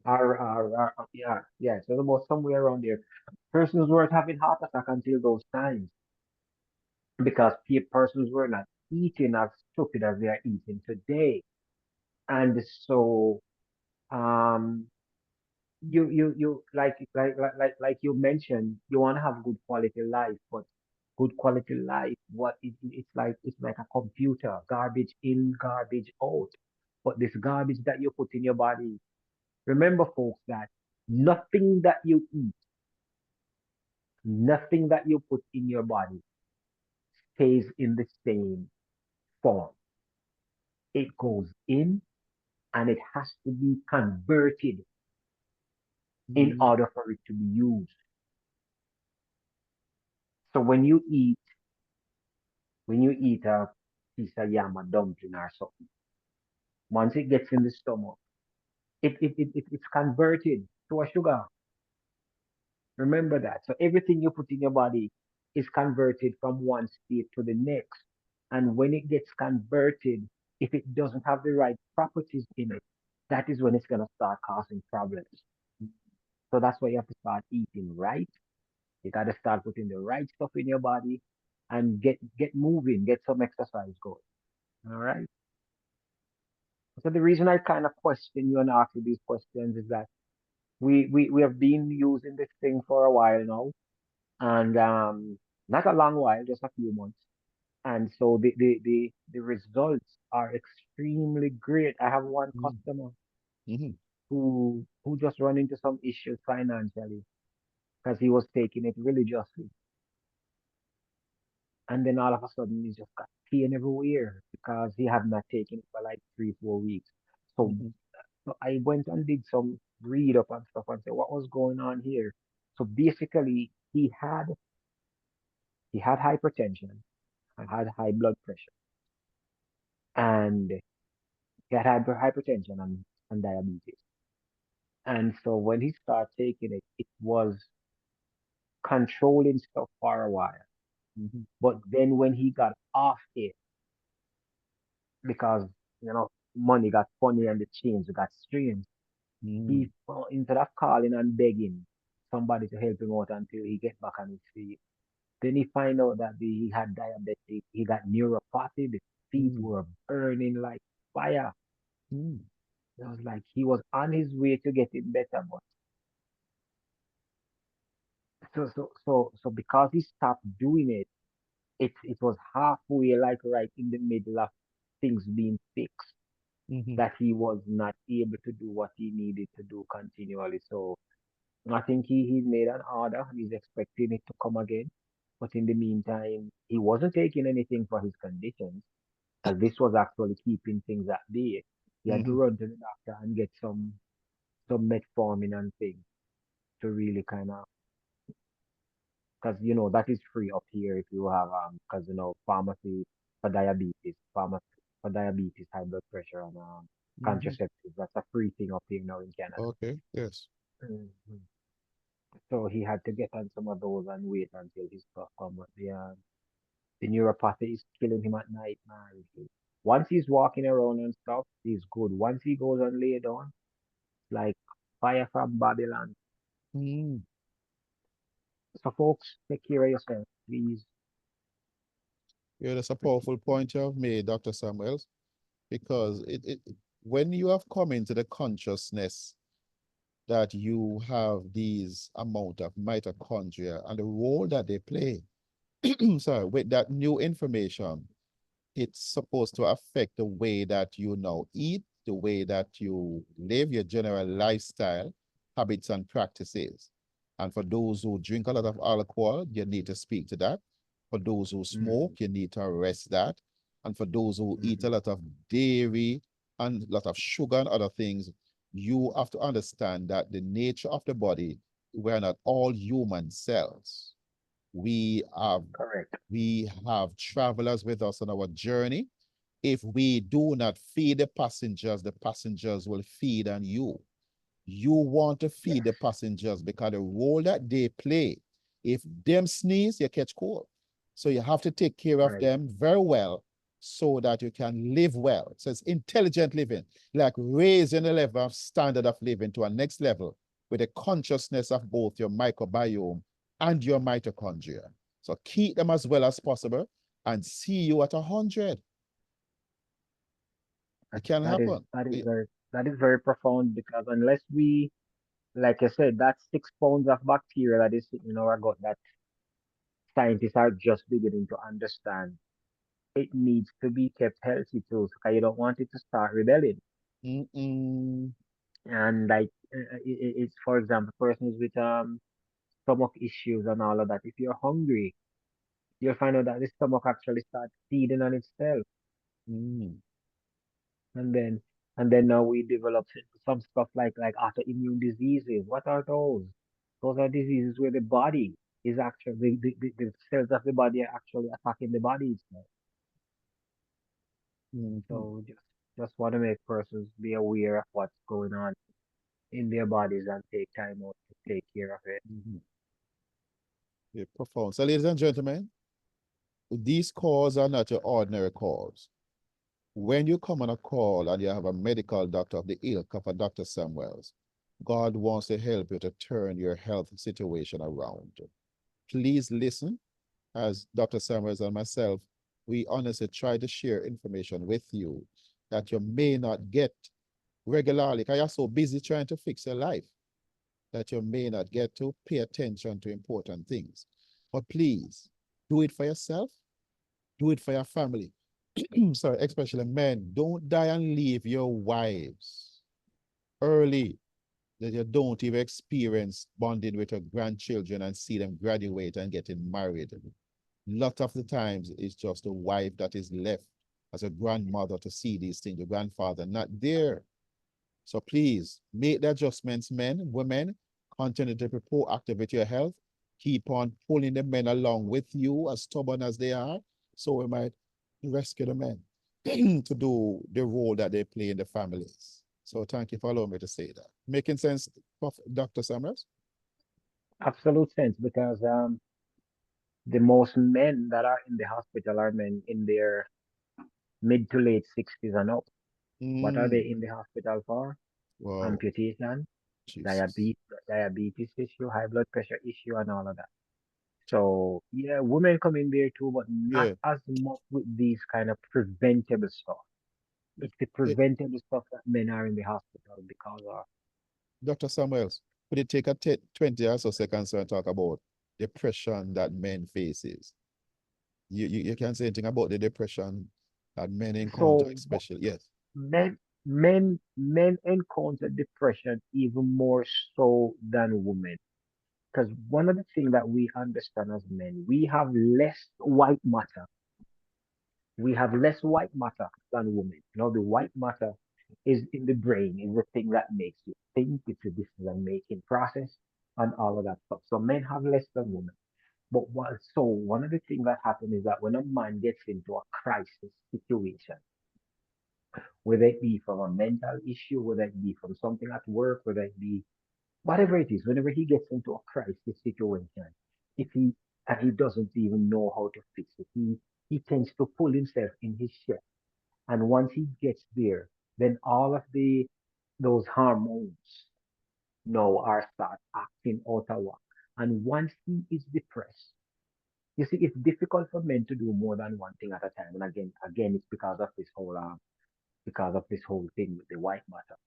Yeah, so about somewhere around there. Persons weren't having heart attack until those times because persons were not eating as stupid as they are eating today. And so um you like you mentioned, you want to have good quality life, but good quality life, it's like a computer, garbage in, garbage out. But this garbage that you put in your body, remember folks that nothing that you eat, nothing that you put in your body stays in the same form. It goes in and it has to be converted in mhm, order for it to be used. So when you eat when you eat a piece of yam or dumpling or something, once it gets in the stomach, it's converted to a sugar. Remember that. So everything you put in your body is converted from one state to the next. And when it gets converted, if it doesn't have the right properties in it, that is when it's going to start causing problems. So that's why you have to start eating right. You got to start putting the right stuff in your body and get moving, get some exercise going. All right. So the reason I kind of question you and ask you these questions is that we have been using this thing for a while now, and not a long while, just a few months. And so the results are extremely great. I have one Mm, customer mhm, who just run into some issues financially because he was taking it religiously. And then all of a sudden he just got pain everywhere because he had not taken it for like 3, 4 weeks. So, mhm, so I went and did some read up and stuff and say what was going on here. So basically he had hypertension and had high blood pressure and he had hypertension and diabetes. And so when he started taking it, it was controlling stuff for a while. mhm, But then when he got off it, because money got funny and the change got strange, mm, he instead of calling and begging somebody to help him out until he get back on his feet, then he find out that he had diabetes, he got neuropathy, the feet mm, were burning like fire. mm, It was like he was on his way to getting better, but so because he stopped doing it, it was halfway, like right in the middle of things being fixed, mhm. that he was not able to do what he needed to do continually. So I think he made an order. He's expecting it to come again. But in the meantime, he wasn't taking anything for his conditions, because this was actually keeping things at bay. He had to Mhm. run to the doctor and get some metformin and things to really kind of, because that is free up here if you have because pharmacy for diabetes, high blood pressure and Mhm. contraceptives. That's a free thing up here now in Canada. Okay, yes. Mhm. So he had to get on some of those and wait until his stuff come. But the neuropathy is killing him at night, man. Once he's walking around and stuff, he's good. Once he goes and lay down, like fire from Babylon. Mm. So folks, take care of yourself, please. Yeah, that's a powerful point you have made, Dr. Samuels, because when you have come into the consciousness that you have these amount of mitochondria and the role that they play, sorry, with that new information, it's supposed to affect the way that you now eat, the way that you live, your general lifestyle, habits and practices. And for those who drink a lot of alcohol, you need to speak to that. For those who Mm-hmm. smoke, you need to arrest that. And for those who eat a Mm-hmm. lot of dairy and a lot of sugar and other things, you have to understand that the nature of the body, we're not all human cells. We have Correct. we have travelers with us on our journey. If we do not feed the passengers will feed on you. You want to feed the Yes. passengers because the role that they play, if them sneeze, you catch cold. So you have to take care of Right. them very well so that you can live well. So it's intelligent living, like raising the level of standard of living to a next level with the consciousness of both your microbiome and your mitochondria. So keep them as well as possible and see you at 100. It That, can that is happen. that is very that is very profound, because unless we, like I said, that 6 pounds of bacteria that is sitting in our gut that scientists are just beginning to understand, it needs to be kept healthy too, because you don't want it to start rebelling. Mm-mm. And like it's, for example, persons with stomach issues and all of that. If you're hungry, you'll find out that the stomach actually starts feeding on itself, Mm. and then now we develop some stuff like autoimmune diseases. What are those? Those are diseases where the body is actually the cells of the body are actually attacking the body itself. Mhm. So just want to make persons be aware of what's going on in their bodies and take time out to take care of it. Mhm. Yeah, profound. So, ladies and gentlemen, these calls are not your ordinary calls. When you come on a call and you have a medical doctor of the ilk of a Dr. Samuels, God wants to help you to turn your health situation around. Please listen, as Dr. Samuels and myself, we honestly try to share information with you that you may not get regularly because you're so busy trying to fix your life that you may not get to pay attention to important things. But please do it for yourself, do it for your family. Sorry, especially men. Don't die and leave your wives early that you don't even experience bonding with your grandchildren and see them graduate and getting married. Lot of the times it's just a wife that is left as a grandmother to see these things, the grandfather not there. So please make the adjustments, men, women, continue to be proactive with your health. Keep on pulling the men along with you, as stubborn as they are, so we might rescue the men to do the role that they play in the families. So thank you for allowing me to say that. Making sense, Dr. Summers? Absolute sense because the most men that are in the hospital are men in their mid to late 60s and up. What are they Mm, in the hospital for? wow, Amputation, Jesus. diabetes issue, high blood pressure issue, and all of that. So yeah, women come in there too, but not Yeah, as much with these kind of preventable stuff. It's the yeah. preventable stuff that men are in the hospital because of. Dr. Samuels, could you take a 20 or so seconds and talk about depression that men faces? You can say anything about the depression that men encounter, So especially. Yes. men encounter depression even more so than women. Because one of the things that we understand as men, we have less white matter. We have less white matter than women. You know, the white matter is in the brain, is the thing that makes you think, it's a decision making process and all of that stuff. So men have less than women. But so one of the things that happens is that when a man gets into a crisis situation, whether it be from a mental issue, whether it be from something at work, whether it be whatever it is, whenever he gets into a crisis situation, if he and he doesn't even know how to fix it, he tends to pull himself in his chest. And once he gets there, then all of those hormones now are start acting out of whack. And once he is depressed, you see, it's difficult for men to do more than one thing at a time. And again, it's because of this whole thing with the white matter.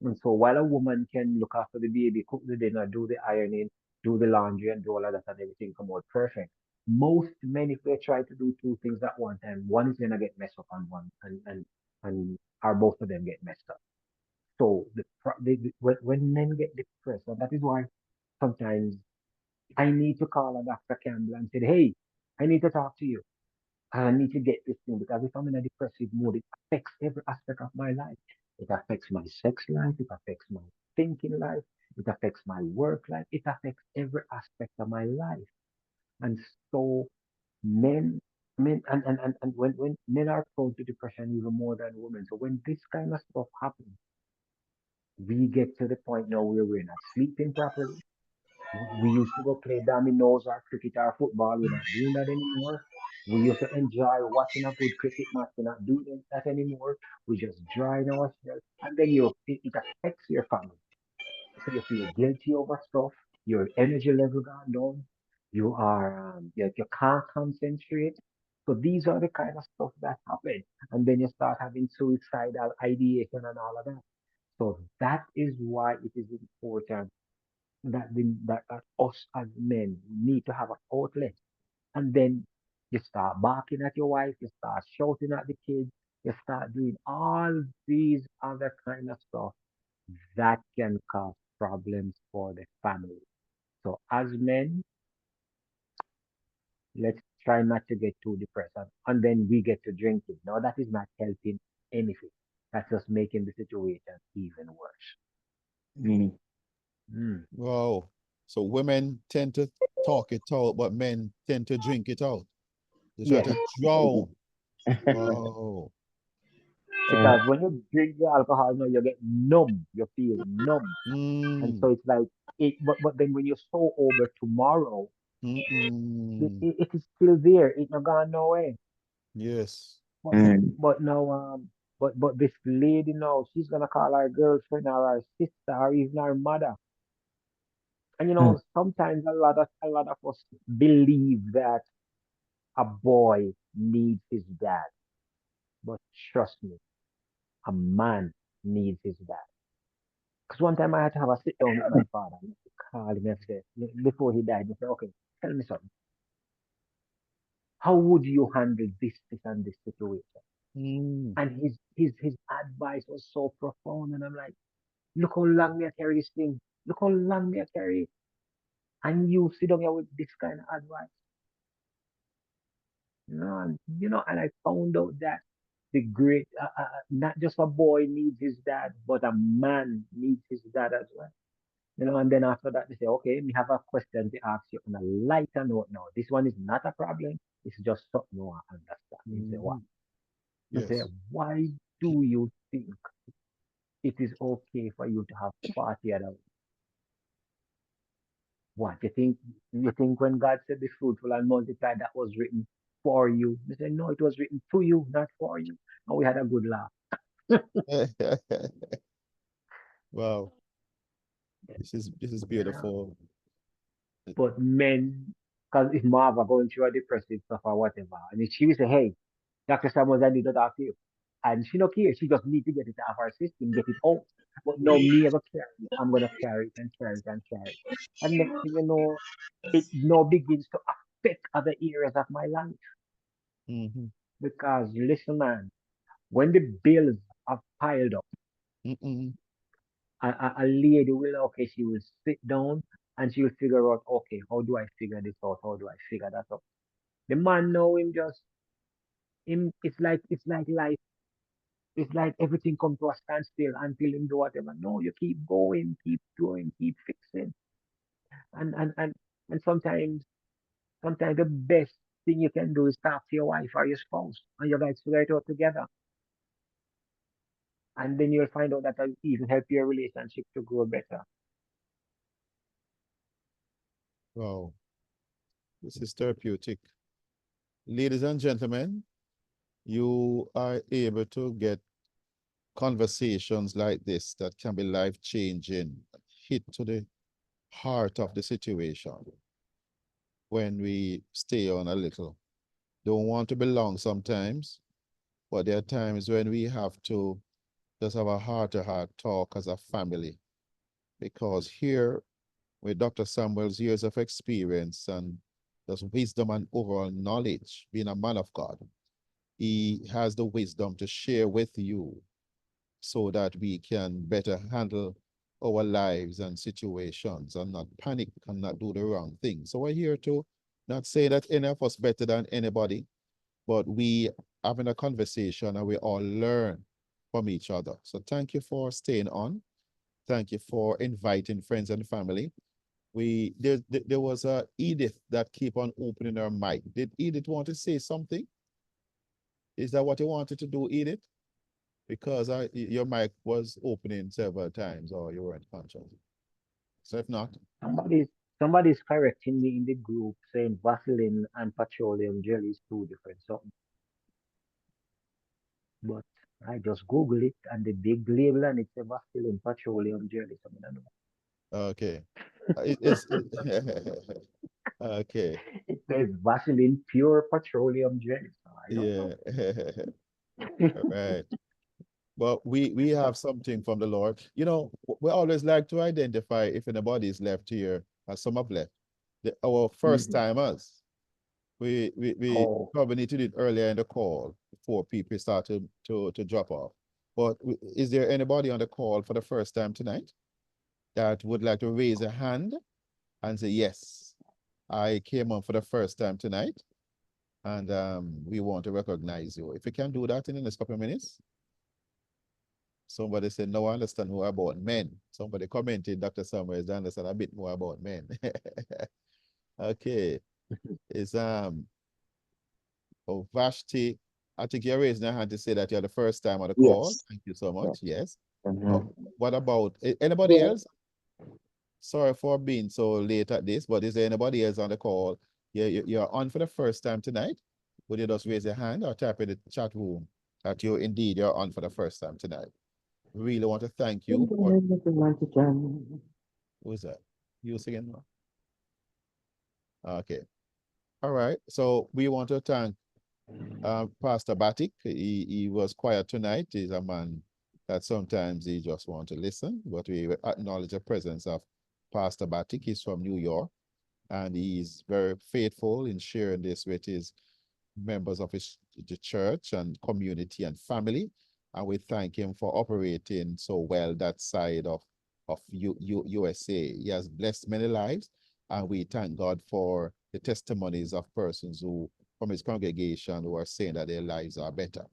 And so while a woman can look after the baby, cook the dinner, do the ironing, do the laundry, and do all of that, and everything come out perfect. Most men, if they try to do two things at one time, one is gonna get messed up, and one and or both of them get messed up. So when men get depressed, and that is why sometimes I need to call a Dr. Campbell and say, hey, I need to talk to you. I need to get this thing because if I'm in a depressive mood, it affects every aspect of my life. It affects my sex life, it affects my thinking life, it affects my work life, it affects every aspect of my life. And so men and when men are prone to depression even more than women. So when this kind of stuff happens, we get to the point now where we're not sleeping properly. We used to go play dominoes or cricket or football. We're not doing that anymore. We used to enjoy watching a good cricket match. We're not doing that anymore. We just drying ourselves. And then it affects your family. So you feel guilty over stuff. Your energy level gone down. You can't concentrate. So these are the kind of stuff that happen. And then you start having suicidal ideation and all of that. So that is why it is important that us as men need to have an outlet. And then you start barking at your wife, you start shouting at the kids, you start doing all these other kind of stuff that can cause problems for the family. So as men, let's try not to get too depressed. And then we get to drinking. Now that is not helping anything. That's just making the situation even worse. Mm. Mm. Wow. So women tend to talk it out, but men tend to drink it out. They try Yes. to drown. Wow. Because when you drink the alcohol, now you get numb. You feel numb. And Mm, so it's like but then when you're so over tomorrow, it is still there. It not gone nowhere. yes. But Mm. but now but this lady now, she's gonna call her girlfriend or her sister or even her mother. And Mm. sometimes a lot of us believe that a boy needs his dad. But trust me, a man needs his dad. Because one time I had to have a sit down with my father. I had to call him and say, before he died, I said, okay, tell me something. How would you handle this, and this situation? Mm, And his advice was so profound. And I'm like, look how long me I carry this thing. Look how long me I carry it. And you sit down here with this kind of advice. And I found out that not just a boy needs his dad, but a man needs his dad as well. And then after that, they say, okay, we have a question to ask you on a lighter note now. This one is not a problem. It's just something you want to understand. He say, what? mhm, He say, yes. why do you think it is okay for you to have 40 other? What? You think when God said be fruitful and multiply, that was written for you? They say, no, it was written to you, not for you. And we had a good laugh. Wow, this is beautiful. But men, because if Marva going through a depressive stuff or whatever, and if she will say, hey, Dr. Samuels, I need to talk to you. And she don't care. She just need to get it out of her system, get it out. But no, me ever carry it. I'm gonna carry it and carry it and carry it. And next thing you know, it now begins to affect other areas of my life. Mhm, Because listen, man, when the bills are piled up, mm-mm, a lady will, okay, she will sit down and she will figure out, okay, how do I figure this out? How do I figure that out? The man know him, it's like life. It's like everything come to a standstill until him do whatever. No, you keep going, keep doing, keep fixing. And and and and sometimes the best thing you can do is talk to your wife or your spouse and you guys figure it out together. And then you'll find out that will even help your relationship to grow better. wow, this is therapeutic. Ladies and gentlemen, you are able to get conversations like this that can be life-changing, hit to the heart of the situation when we stay on a little. Don't want to belong sometimes, but there are times when we have to just have a heart-to-heart talk as a family. Because here, with Dr. Samuel's years of experience and just wisdom and overall knowledge, being a man of God, he has the wisdom to share with you so that we can better handle our lives and situations and not panic and not do the wrong thing. So we're here to not say that any of us better than anybody, but we having a conversation and we all learn from each other. So thank you for staying on. Thank you for inviting friends and family. There was a Edith that keep on opening her mic. Did Edith want to say something? Is that what you wanted to do, Edith? Because your mic was opening several times or you weren't conscious. So if not, Somebody's somebody's correcting me in the group saying Vaseline and petroleum jelly is two different something. But I just Google it and the big label and it's a Vaseline petroleum jelly. So I don't okay. It's okay. It says Vaseline pure petroleum jelly. So I don't Yeah. know. All right. Well, we have something from the Lord. We always like to identify if anybody is left here, as some have left. Our first Mhm. timers. We Oh, probably need to do it earlier in the call before people start to drop off. But is there anybody on the call for the first time tonight that would like to raise a hand and say, yes, I came on for the first time tonight and we want to recognize you. If you can do that in the next couple of minutes. Somebody said, no, I understand more about men. Somebody commented, Dr. Summers, I understand a bit more about men. Okay. It's Vashti I think you're raising your hand to say that you're the first time on the call. Yes. Thank you so much. Yes. Mhm. What about anybody else? Sorry for being so late at this, but is there anybody else on the call? You're on for the first time tonight. Would you just raise your hand or type in the chat room that you're on for the first time tonight? Really want to thank you for who's that? You singing? Okay. All right. So we want to thank Pastor Batik. He was quiet tonight. He's a man that sometimes he just want to listen, but we acknowledge the presence of Pastor Batik. He's from New York, and he's very faithful in sharing this with his members of the church and community and family. And we thank him for operating so well that side of USA. He has blessed many lives, and we thank God for the testimonies of persons who from his congregation who are saying that their lives are better.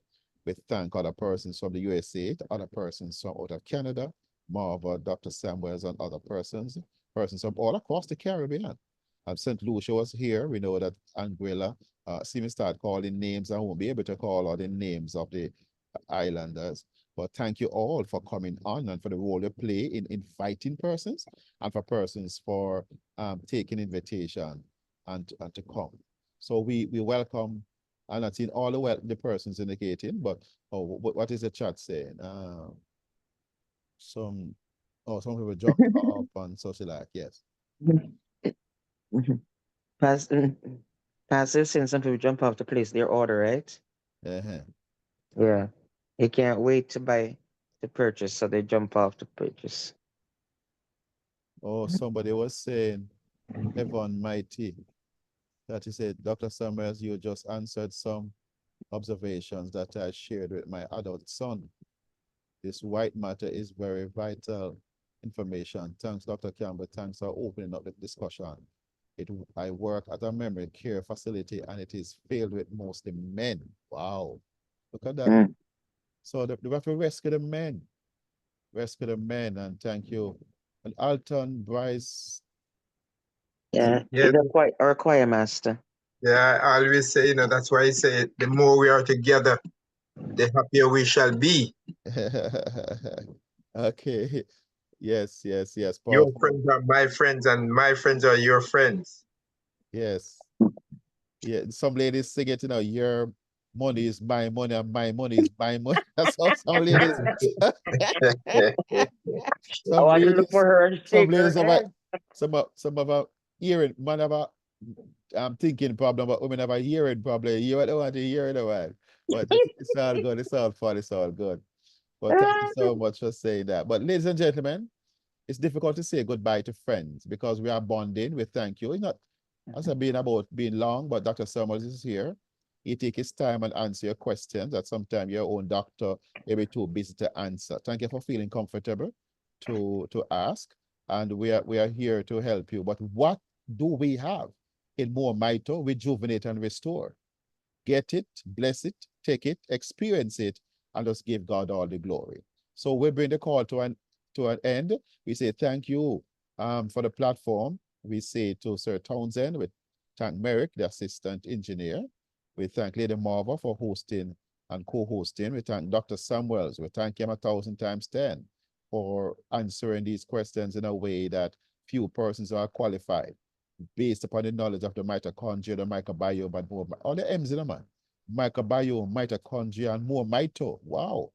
We thank other persons from the USA, other persons from out of Canada, Marva, Dr. Samuels, and other persons from all across the Caribbean. St. Lucia was here. We know that Anguilla, see me start calling names. I won't be able to call all the names of the islanders. But thank you all for coming on and for the role you play in inviting persons and for persons for taking invitation and to come. So we welcome, I'm not seeing all the persons indicating, but what is the chat saying? Some people dropped off on social act, yes. Pastor, since some people jump off to place their order, right? Yeah. They can't wait to purchase, so they jump off to purchase. Oh, somebody was saying, Heaven Mighty, that he said, Dr. Summers, you just answered some observations that I shared with my adult son. This white matter is very vital information. Thanks, Dr. Campbell. Thanks for opening up the discussion. I work at a memory care facility and it is filled with mostly men. Wow. Look at that. So we have to rescue the men. Rescue the men, and thank you. And Alton, Bryce. Yeah, Yeah. our choir master. Yeah, I always say, that's why I say the more we are together, the happier we shall be. Okay. Yes. Your Powerful. friends are my friends, and my friends are your friends. Yes. Yeah, some ladies sing it, your money is my money and my money is my money. That's how some ladies. I want to look for her and shake her head. Some of our hearing, man have a thinking problem, but women have a hearing problem. You don't want to hear the one. But it's all good, it's all fun, it's all good. But thank you so much for saying that. But ladies and gentlemen, it's difficult to say goodbye to friends because we are bonding. We thank you. It's not as about being long, but Dr. Summers is here. He take his time and answer your questions that sometimes your own doctor may be too busy to answer. Thank you for feeling comfortable to ask. And we are here to help you. But what do we have in More Mito? Rejuvenate and restore. Get it, bless it, take it, experience it, and just give God all the glory. So we bring the call to an end. We say thank you for the platform. We say to Sir Townsend, we thank Merrick, the assistant engineer. We thank Lady Marva for hosting and co-hosting. We thank Dr. Samuels. We thank him 1,000 times 10 for answering these questions in a way that few persons are qualified based upon the knowledge of the mitochondria, the microbiome, and more. All the M's in the man. Microbiome, mitochondria, and more mito. Wow.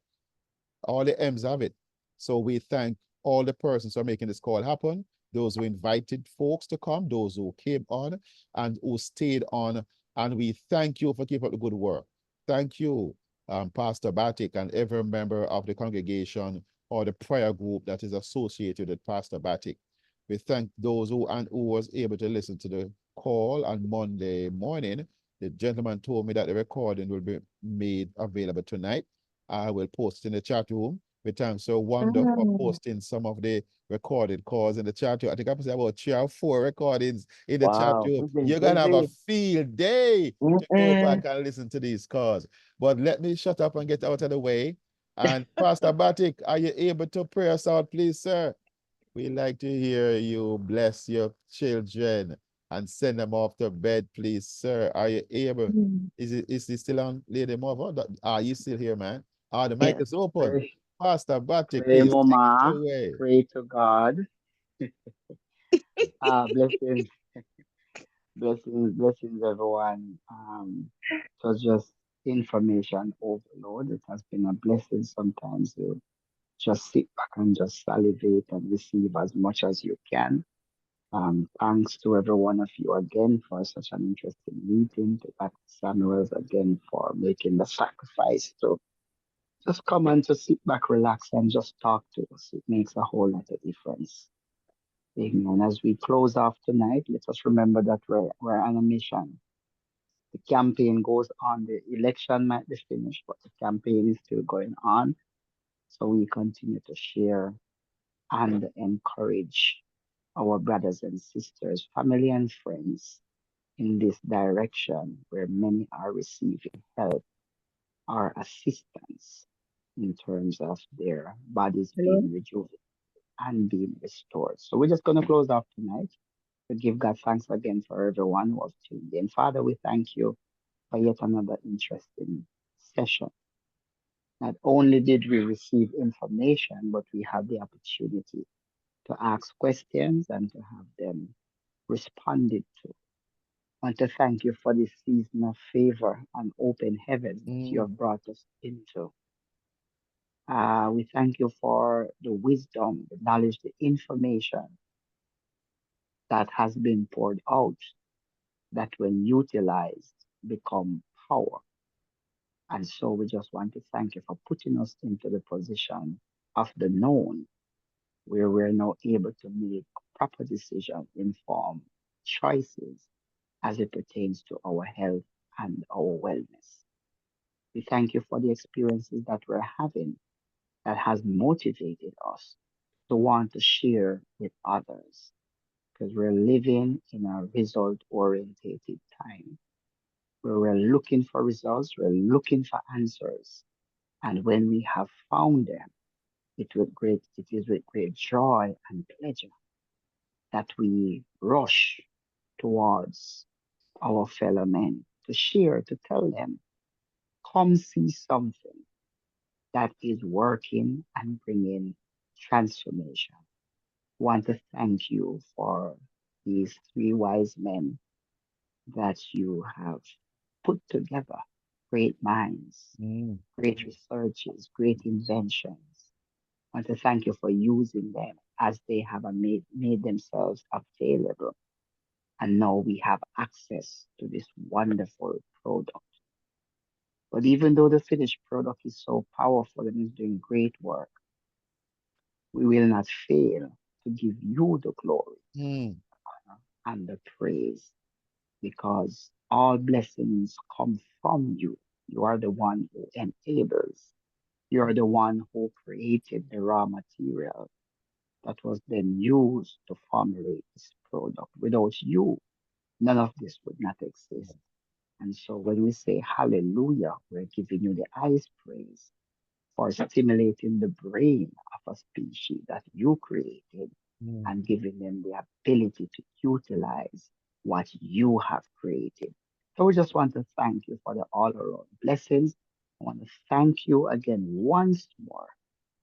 All the M's have it. So we thank all the persons who are making this call happen, those who invited folks to come, those who came on and who stayed on. And we thank you for keeping up the good work. Thank you, Pastor Batik, and every member of the congregation or the prayer group that is associated with Pastor Batik. We thank those who was able to listen to the call on Monday morning. The gentleman told me that the recording will be made available tonight. I will post it in the chat room. We thank Sir Wonder for posting some of the recorded calls in the chat room. I think I say about 3 or 4 recordings in the chat room. You're going to have a field day to go back and listen to these calls. But let me shut up and get out of the way. And Pastor Batik, are you able to pray us out, please, sir? We like to hear you bless your children and send them off to bed, please, sir. Are you able? Is it still on, Lady Mother? Are you still here, man? The mic Yeah. is open. Pray, Pastor Batty, pray, please take it Mama. away. Pray to God. Blessings, blessings, everyone. It was just information overload. It has been a blessing sometimes to just sit back and just salivate and receive as much as you can. Thanks to every one of you again for such an interesting meeting. To Dr. Samuels again for making the sacrifice to just come and to sit back, relax, and just talk to us. It makes a whole lot of difference. Amen. As we close off tonight, let us remember that we're on a mission. The campaign goes on. The election might be finished, but the campaign is still going on. So we continue to share and encourage our brothers and sisters, family and friends in this direction where many are receiving help or assistance in terms of their bodies Hello. being rejuvenated and being restored. So we're just going to close off tonight. We give God thanks again for everyone who has tuned in. Father, we thank you for yet another interesting session. Not only did we receive information, but we had the opportunity to ask questions and to have them responded to. I want to thank you for this season of favor and open heaven that you have brought us into. We thank you for the wisdom, the knowledge, the information that has been poured out that when utilized become power. And so we just want to thank you for putting us into the position of the known where we're now able to make proper decisions, informed choices as it pertains to our health and our wellness. We thank you for the experiences that we're having that has motivated us to want to share with others because we're living in a result orientated time where we're looking for results, we're looking for answers. And when we have found them, it is with great joy and pleasure that we rush towards our fellow men to share, to tell them, come see something that is working and bringing transformation. Want to thank you for these three wise men that you have put together. Great minds, great researches, great inventions. Want to thank you for using them as they have made themselves available. And now we have access to this wonderful product. But even though the finished product is so powerful and is doing great work, we will not fail to give you the glory and the praise because all blessings come from you. You are the one who enables. You are the one who created the raw material that was then used to formulate this product. Without you, none of this would not exist. And so when we say hallelujah, we're giving you the highest praise for stimulating the brain of a species that you created and giving them the ability to utilize what you have created. So we just want to thank you for the all around blessings. I want to thank you again once more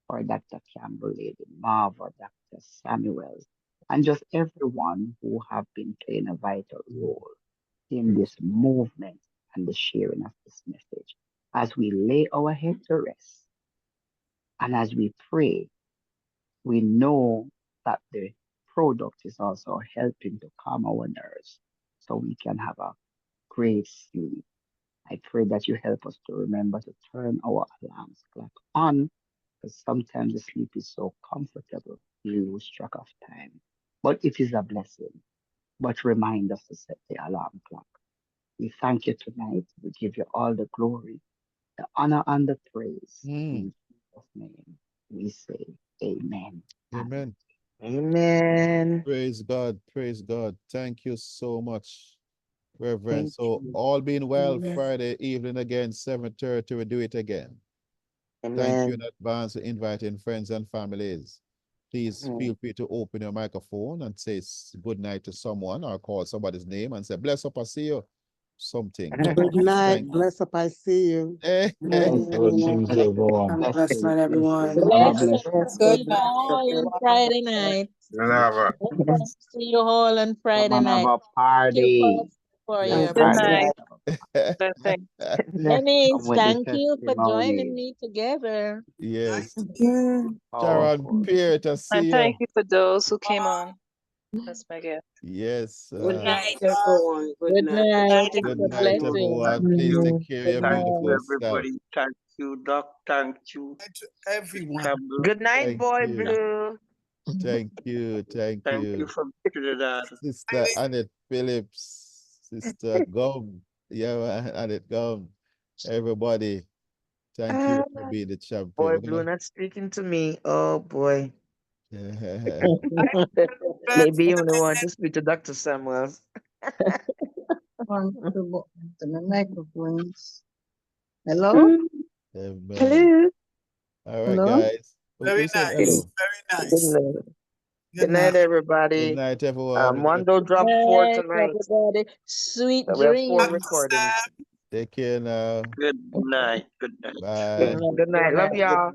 for Dr. Campbell, Lady Marva, Dr. Samuels, and just everyone who have been playing a vital role in this movement and the sharing of this message. As we lay our head to rest and as we pray, we know that the product is also helping to calm our nerves so we can have a great sleep. I pray that you help us to remember to turn our alarms clock on because sometimes the sleep is so comfortable, we lose track of time. But it is a blessing. But remind us to set the alarm clock. We thank you tonight. We give you all the glory, the honor, and the praise. In Jesus' name, we say amen. Amen. Amen. Praise God. Praise God. Thank you so much, Reverend. Thank So you. all being well, Amen. Friday evening again, 7:30, we do it again. Thank you Amen. in advance for inviting friends and families. please feel free to open your microphone and say good night to someone or call somebody's name and say, bless up, I see you. Something. Good night. Thank- Bless up. I see you. Eh, Good night, everyone. Blessings, everyone. Have a blessed night, everyone. God Bless bless. see Good you night, all on everyone. Friday night. Lava. See you all on Friday Come and have night. a Thank you party. for Yes, your Good party. night. eh. Blessing. Dennis, Come with the thank you for joining testimony. me together. Yes. Okay. Sharon Powerful. Peer to see And you. thank you for those who came on. That's my gift. Yes. Good night, everyone. Good Good night. night. It's Good a night, blessing. everyone. Please take care of your Good Thank night. you, beautiful self. everybody. Thank you, Doc. Thank you. To everyone. God bless. Good night, Thank boy you. Blue. Thank you. Thank Thank you you. from Trinidad. Sister Annette Phillips. Sister Gum. Yeah, man, Annette Gum. Everybody, thank you for being the champion. Boy We're Blue gonna- not speaking to me. Oh boy. Yeah. Maybe you only want to speak to Dr. Samuels. On to my microphones. Hello? Amen. Hello. All right, Hello? guys. Very Who said nice. hello? Very Good nice. night. Good Good night, night. Good everybody. night, everyone. We're gonna Mondo dropped 4 Night, tonight. everybody. Sweet So we have 4 dreams. recordings. take care now. Good night. Good night. Bye. Good night. Love y'all.